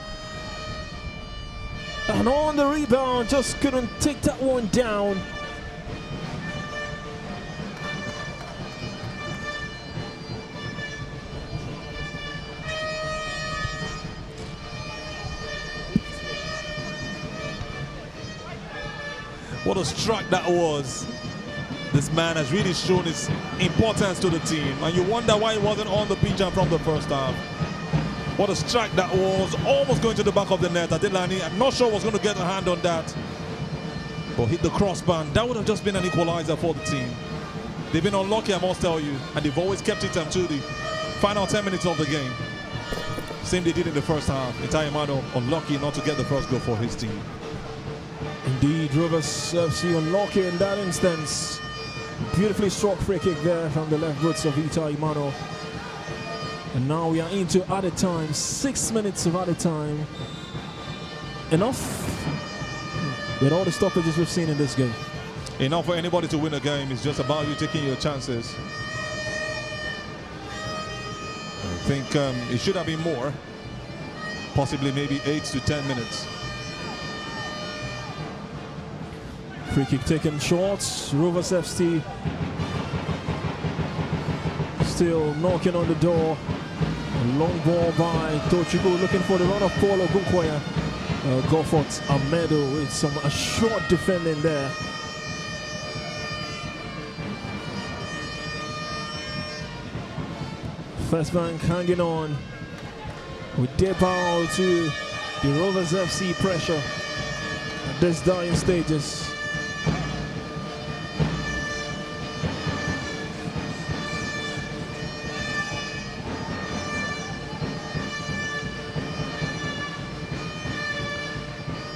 And on the rebound, just couldn't take that one down. What a strike that was. This man has really shown his importance to the team. And you wonder why he wasn't on the pitch from the first half. What a strike that was. Almost going to the back of the net. Adelani, I'm not sure was going to get a hand on that. But hit the crossbar. That would have just been an equalizer for the team. They've been unlucky, I must tell you. And they've always kept it until the final 10 minutes of the game. Same they did in the first half. Itayamano unlucky not to get the first goal for his team. Indeed, Rovers FC unlucky in that instance. Beautifully struck free kick there from the left roots of Ita Imano. And now we are into added time, 6 minutes of added time. Enough with all the stoppages we've seen in this game. Enough for anybody to win a game. It's just about you taking your chances. I think it should have been more. Possibly maybe 8 to 10 minutes. Free kick taken short. Rovers FC still knocking on the door. A long ball by Tochigo looking for the run of Paulo Gunkoya. Goffert Amedo with some short defending there. First Bank hanging on with their bow to the Rovers FC pressure at this dying stages.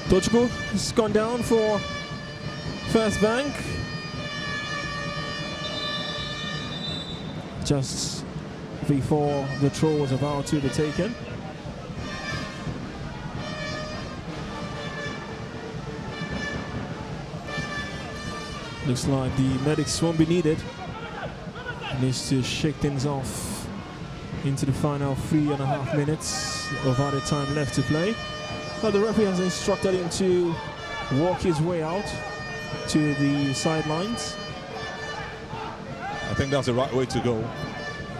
Tochko has gone down for First Bank. Just before the throw was about to be taken. Looks like the medics won't be needed. Needs to shake things off into the final 3.5 minutes of added time left to play. Now the referee has instructed him to walk his way out to the sidelines. I think that's the right way to go.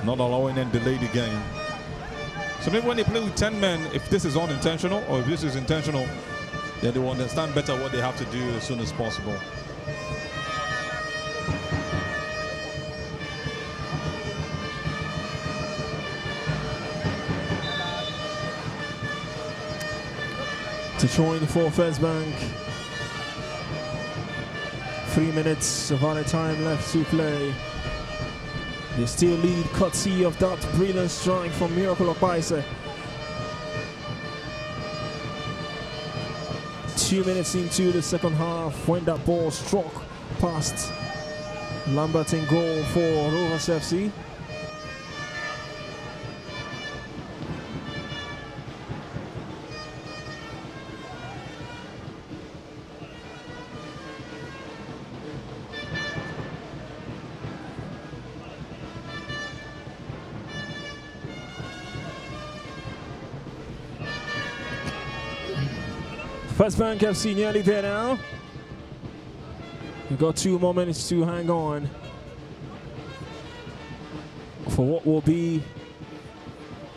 Not allowing them to delay the game. So maybe when they play with 10 men, if this is unintentional or if this is intentional, then they will understand better what they have to do as soon as possible. To join for First Bank. 3 minutes of added time left to play. They still lead courtesy of that brilliant strike from Miracle Opaise. 2 minutes into the second half when that ball struck past Lambert in goal for Rovers FC. First Bank FC nearly there now. We've got 2 more minutes to hang on for what will be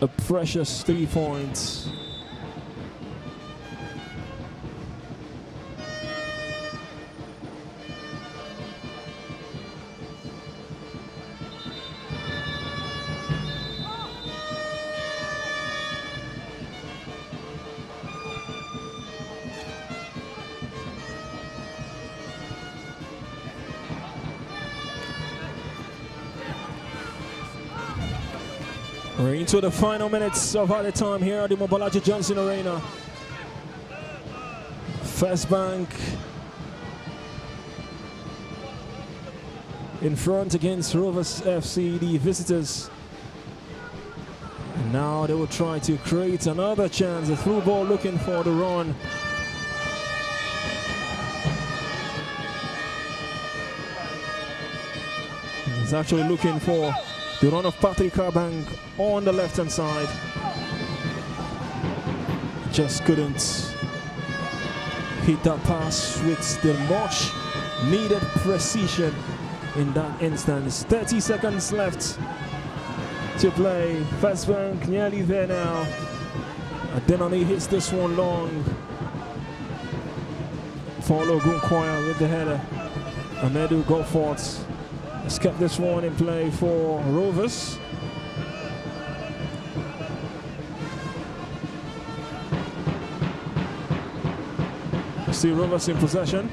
a precious 3 points. We're into the final minutes of added time here at the Mobolaji Johnson Arena. First Bank in front against Rovers FC, the visitors. And now they will try to create another chance. A through ball looking for the run. He's actually looking for the run of Patrick Karbank on the left-hand side. Just couldn't hit that pass with the much needed precision in that instance. 30 seconds left to play. First Bank nearly there now. Adenani hits this one long. Follow Gunkwaya with the header. Amedu Goforth has kept this one in play for Rovers. See Rovers in possession.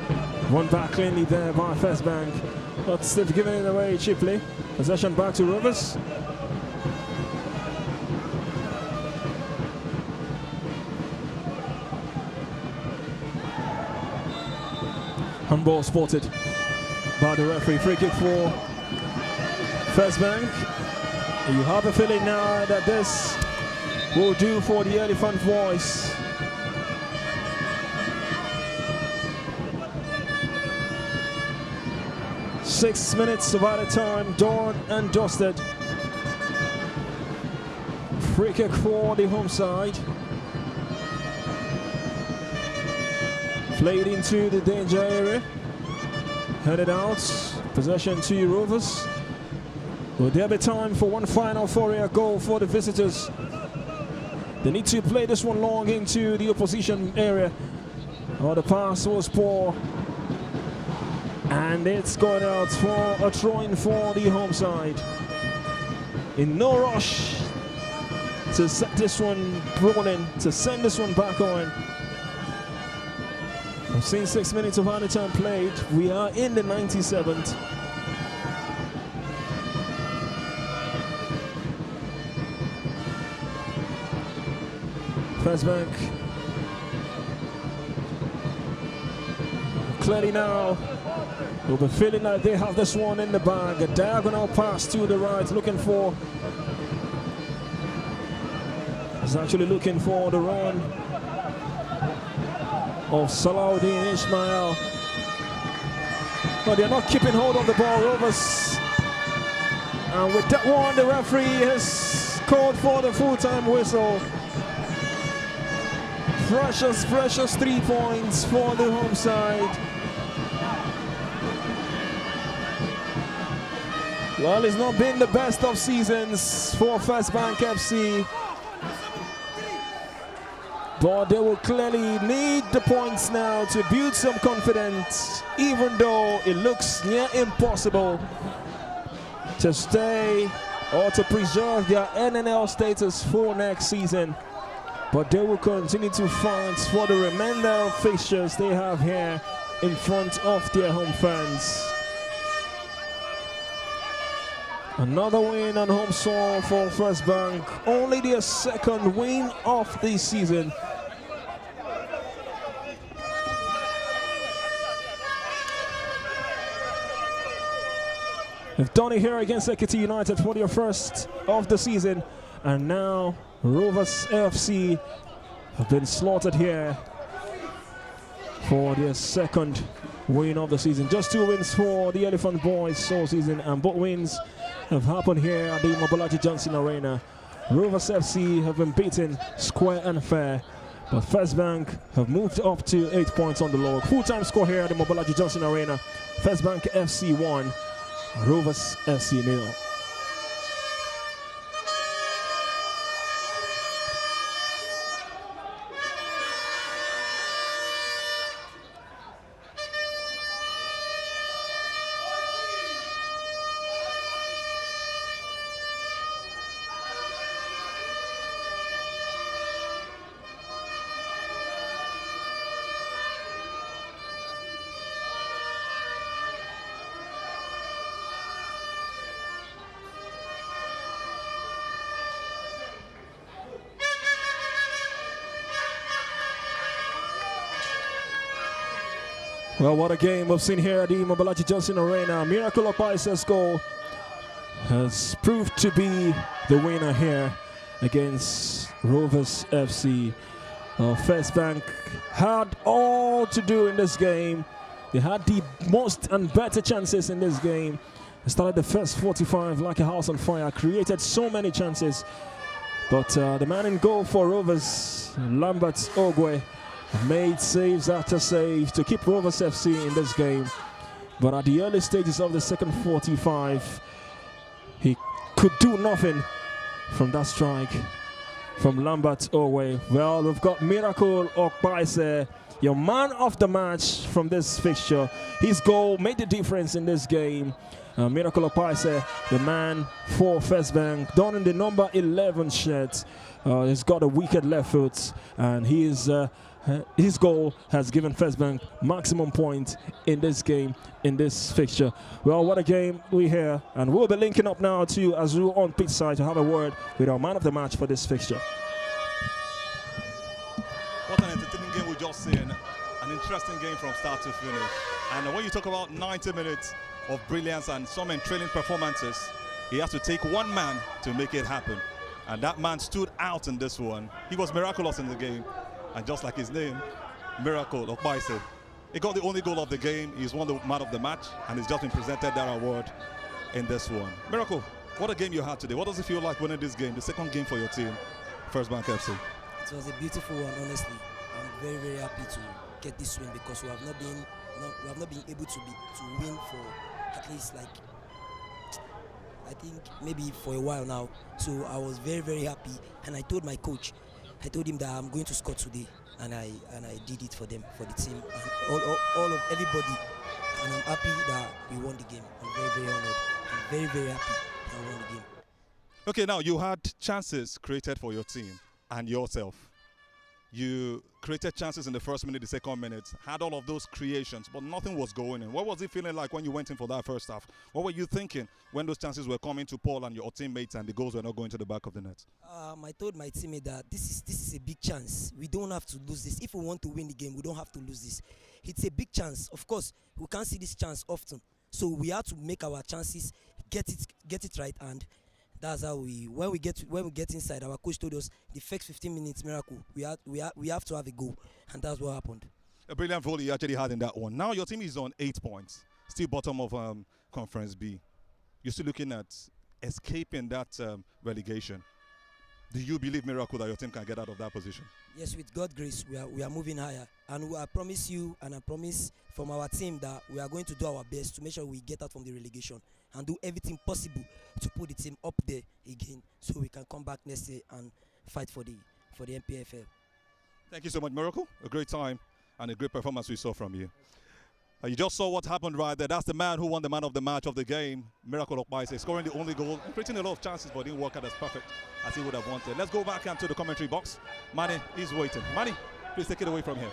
One back cleanly there by First Bank, but they've given it away cheaply. Possession back to Rovers. Handball spotted by the referee. Free kick for First Bank. You have a feeling now that this will do for the Elephant Boys. Six minutes of added time, done and dusted. Free kick for the home side. Played into the danger area. Headed out. Possession to Rovers. Will there be time for one final four-year goal for the visitors? They need to play this one long into the opposition area. Oh, the pass was poor. And it's going out for a throw-in for the home side. In no rush to set this one rolling, to send this one back on. I've seen 6 minutes of added time played. We are in the 97th. First Bank. Clearly now, we'll be feeling like they have this one in the bag. A diagonal pass to the right, looking for. He's actually looking for the run of Salahuddin Ismail. But they're not keeping hold of the ball, Rovers. And with that one, the referee has called for the full-time whistle. Precious, precious 3 points for the home side. Well, it's not been the best of seasons for First Bank FC, but they will clearly need the points now to build some confidence, even though it looks near impossible to stay or to preserve their NNL status for next season. But they will continue to fight for the remainder of fixtures they have here in front of their home fans. Another win on home soil for First Bank. Only their second win of the season. They've done it here against Ekiti United for their first of the season. And now Rovers FC have been slaughtered here for their second win of the season. Just 2 wins for the Elephant Boys all season, and both wins have happened here at the Mobolaji Johnson Arena. Rovers FC have been beaten square and fair But First Bank have moved up to 8 points on the log. Full-time score here at the Mobolaji Johnson Arena. First Bank FC 1, Rovers FC 0. Well, what a game we've seen here at the Mobolaji Johnson Arena. Miracle Opaise's goal has proved to be the winner here against Rovers FC. First Bank had all to do in this game. They had the most and better chances in this game. They started the first 45 like a house on fire, created so many chances. But the man in goal for Rovers, Lambert Ogwe, made saves after saves to keep Rovers FC in this game. But at the early stages of the second 45, he could do nothing from that strike from Lambert Ogwe. Well, we've got Miracle Okpaise, your man of the match from this fixture. His goal made the difference in this game. Miracle Okpaise, the man for First Bank, donning the number 11 shirt. He's got a wicked left foot, and he is his goal has given First Bank maximum point in this game, in this fixture. Well, what a game we hear, and we'll be linking up now to Azu on pitch side to have a word with our man of the match for this fixture. What an entertaining game we've just seen. An interesting game from start to finish. And when you talk about 90 minutes of brilliance and some enthrilling performances, he has to take one man to make it happen. And that man stood out in this one. He was miraculous in the game. And just like his name, Miracle Okpaise, he got the only goal of the game. He's won the man of the match, and he's just been presented that award in this one. Miracle, what a game you had today. What does it feel like winning this game, the second game for your team, First Bank FC? It was a beautiful one, honestly. I'm very, very happy to get this win because we have not been able to win for at least I think maybe for a while now. So I was very, very happy, and I told my coach, I told him that I'm going to score today, and I did it for them, for the team, and all of everybody. And I'm happy that we won the game. I'm very, very honored. I'm very, very happy that we won the game. Okay, now you had chances created for your team and yourself. You created chances in the first minute, the second minute, had all of those creations, but nothing was going in. What was it feeling like when you went in for that first half? What were you thinking when those chances were coming to Paul and your teammates and the goals were not going to the back of the net? I told my teammate that this is a big chance. We don't have to lose this. If we want to win the game, we don't have to lose this. It's a big chance. Of course, we can't see this chance often. So we have to make our chances, get it right, and that's how when we get inside, our coach told us the first 15 minutes miracle, we have to have a goal, and that's what happened. A brilliant volley you actually had in that one. Now your team is on 8 points, still bottom of Conference B. You're still looking at escaping that relegation. Do you believe, Miracle, that your team can get out of that position? Yes, with God's grace, we are moving higher, and I promise you, and I promise from our team that we are going to do our best to make sure we get out from the relegation and do everything possible to put the team up there again, so we can come back next year and fight for the MPFL. Thank you so much, Miracle. A great time and a great performance we saw from you. You just saw what happened right there. That's the man who won the man of the match of the game, Miracle Okpaise, scoring the only goal and creating a lot of chances, but didn't work out as perfect as he would have wanted. Let's go back into the commentary box. Manny is waiting. Manny, please take it away from here.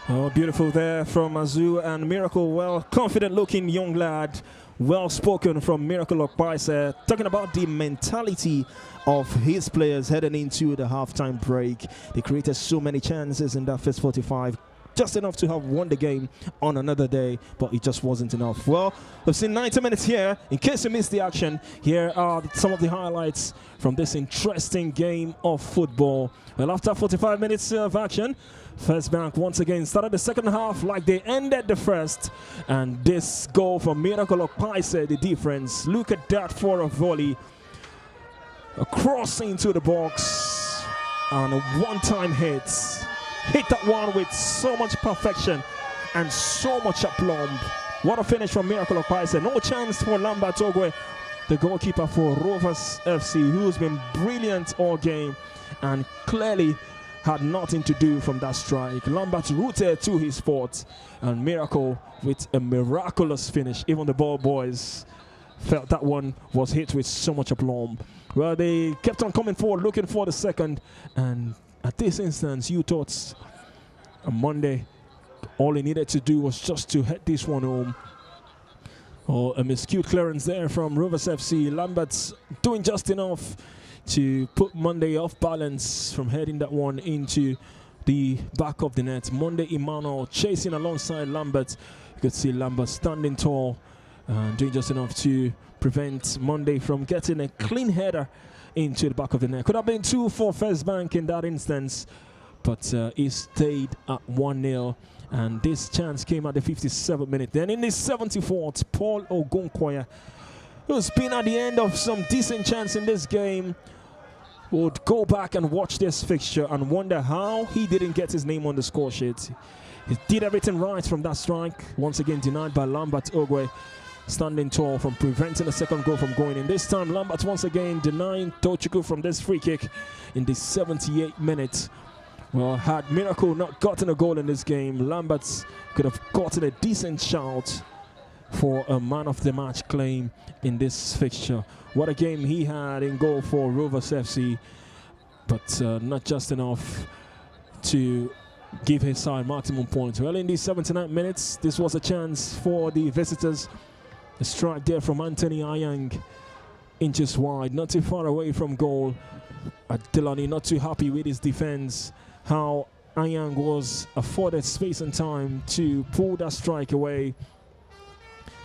Oh, beautiful there from Azu and Miracle. Well, confident-looking young lad. Well spoken from Miracle Okpaise, talking about the mentality of his players heading into the halftime break. They created so many chances in that first 45, just enough to have won the game on another day, but it just wasn't enough. Well, we've seen 90 minutes here. In case you missed the action, here are some of the highlights from this interesting game of football. Well, after 45 minutes of action, First Bank once again started the second half like they ended the first, and this goal from Miracle Okpaise, the difference. Look at that for a volley, a cross into the box, and a one-time hit. hit that one with so much perfection and so much aplomb. What a finish from Miracle Okpaise. No chance for Lambert Ogwe, the goalkeeper for Rovers FC, who's been brilliant all game and clearly had nothing to do from that strike. Lambert rooted to his spot, and Miracle with a miraculous finish. Even the ball boys felt that one was hit with so much aplomb. Well, they kept on coming forward, looking for the second, and at this instance, you thought on Monday, all he needed to do was just to head this one home. Oh, a miscued clearance there from Rovers FC. Lambert's doing just enough to put Monday off balance from heading that one into the back of the net. Monday Emmanuel chasing alongside Lambert. You could see Lambert standing tall and doing just enough to prevent Monday from getting a clean header into the back of the net. Could have been 2 for First Bank in that instance, but he stayed at 1-0. And this chance came at the 57th minute. Then in the 74th, Paul Ogunkoya, who's been at the end of some decent chance in this game, would go back and watch this fixture and wonder how he didn't get his name on the score sheet. He did everything right from that strike. Once again denied by Lambert Ogwe, standing tall from preventing a second goal from going in. This time Lambert once again denying Tochukwu from this free kick in the 78th minute. Well, had Miracle not gotten a goal in this game, Lambert could have gotten a decent shout for a man of the match claim in this fixture. What a game he had in goal for Rovers FC, but not just enough to give his side maximum points. Well, in these 79 minutes, this was a chance for the visitors. A strike there from Anthony Ayang, inches wide, not too far away from goal. Adelani not too happy with his defense. How Ayang was afforded space and time to pull that strike away.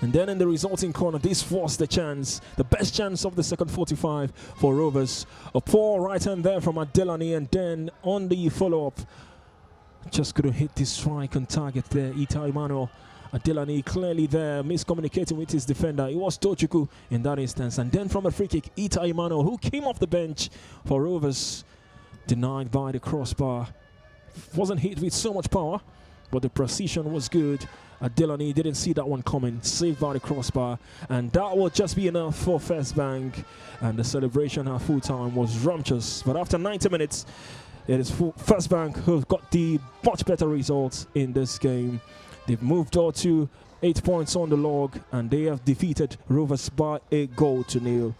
And then in the resulting corner, this was the chance, the best chance of the second 45 for Rovers. A poor right hand there from Adelani, and then on the follow-up, just couldn't hit this strike on target there. Ita Emmanuel. Adelani clearly there, miscommunicating with his defender. It was Tochukwu in that instance. And then from a free kick, Ita Emmanuel, who came off the bench for Rovers, denied by the crossbar. Wasn't hit with so much power, but the precision was good. Adelani didn't see that one coming, saved by the crossbar, and that will just be enough for First Bank. And the celebration at full time was rambunctious. But after 90 minutes, it is First Bank who've got the much better results in this game. They've moved on to 8 points on the log, and they have defeated Rovers by 1-0.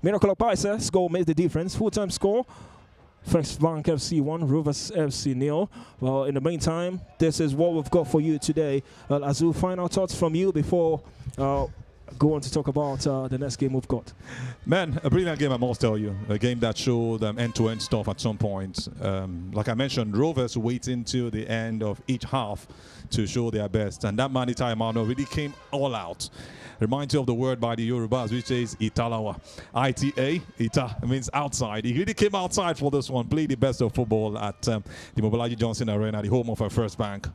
Miracle Okpaise's goal made the difference. Full-time score, First Bank FC 1, Rovers FC 0. Well, in the meantime, this is what we've got for you today. Well, Azu, final thoughts from you before go on to talk about the next game we've got. Man, a brilliant game, I must tell you. A game that showed end-to-end stuff at some point. Like I mentioned, Rovers waiting till the end of each half to show their best. And that man, Ita Emmanuel, really came all out. Reminds you of the word by the Yorubas, which is Italawa. I-T-A, Ita, means outside. He really came outside for this one, played the best of football at the Mobolaji Johnson Arena, the home of our First Bank.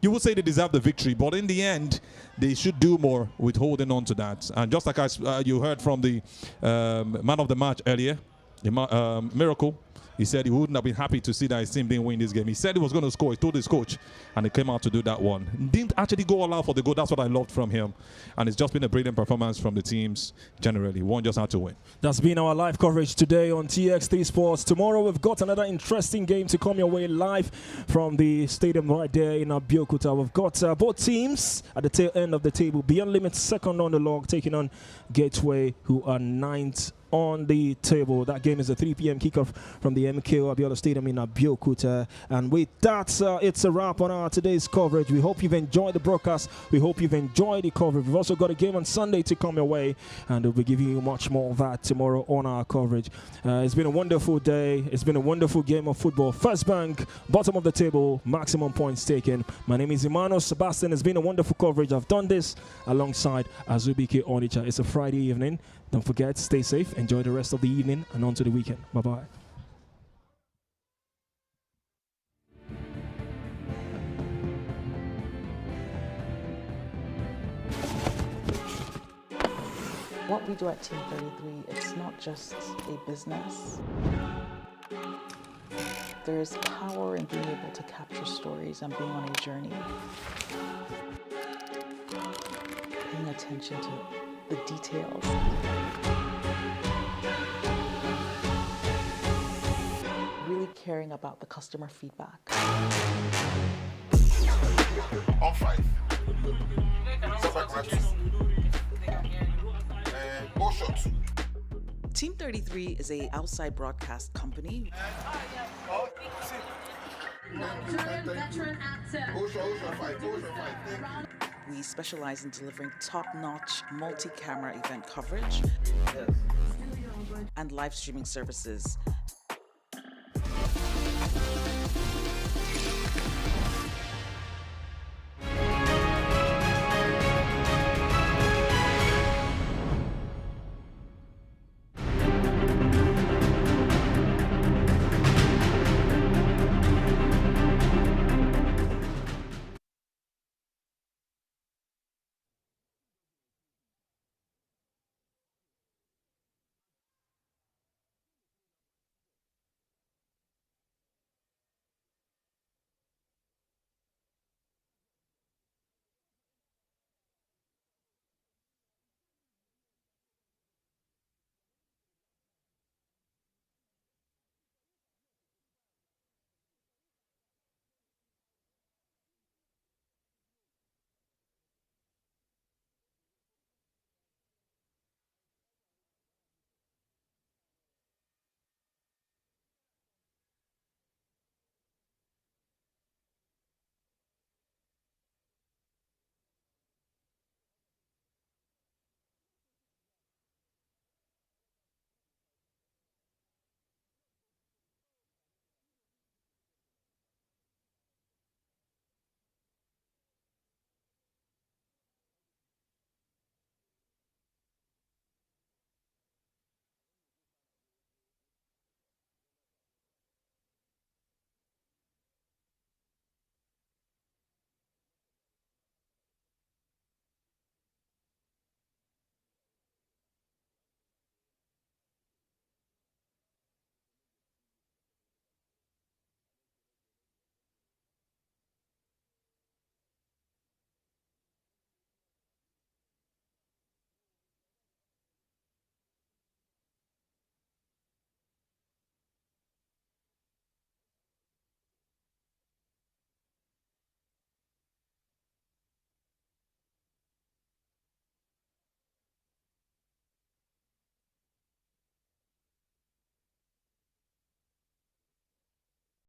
You would say they deserve the victory, but in the end, they should do more with holding on to that. And just like you heard from the man of the match earlier, Miracle, he said he wouldn't have been happy to see that his team didn't win this game. He said he was going to score. He told his coach, and he came out to do that one. Didn't actually go all out for the goal. That's what I loved from him. And it's just been a brilliant performance from the teams generally. One just had to win. That's been our live coverage today on TX3 Sports. Tomorrow we've got another interesting game to come your way live from the stadium right there in Abeokuta. We've got both teams at the tail end of the table. Beyond Limit second on the log, taking on Gateway, who are 9th on the table. That game is a 3 p.m. kickoff from the MKO Abiola Stadium in Abeokuta. And with that, it's a wrap on our today's coverage. We hope you've enjoyed the broadcast. We hope you've enjoyed the coverage. We've also got a game on Sunday to come your way, and we'll be giving you much more of that tomorrow on our coverage. It's been a wonderful day. It's been a wonderful game of football. First Bank, bottom of the table, maximum points taken. My name is Emmanuel Sebastian. It's been a wonderful coverage. I've done this alongside Azubike Onicha. It's a Friday evening. Don't forget, stay safe, enjoy the rest of the evening, and on to the weekend. Bye-bye. What we do at Team 33, it's not just a business. There's power in being able to capture stories and being on a journey. Paying attention to the details. Really caring about the customer feedback. On 5. Setback right 2. And goal shot 2. Team 33 is a outside broadcast company. Nigerian veteran actor. Goal shot 5. Goal shot 5. We specialize in delivering top-notch multi-camera event coverage and live streaming services.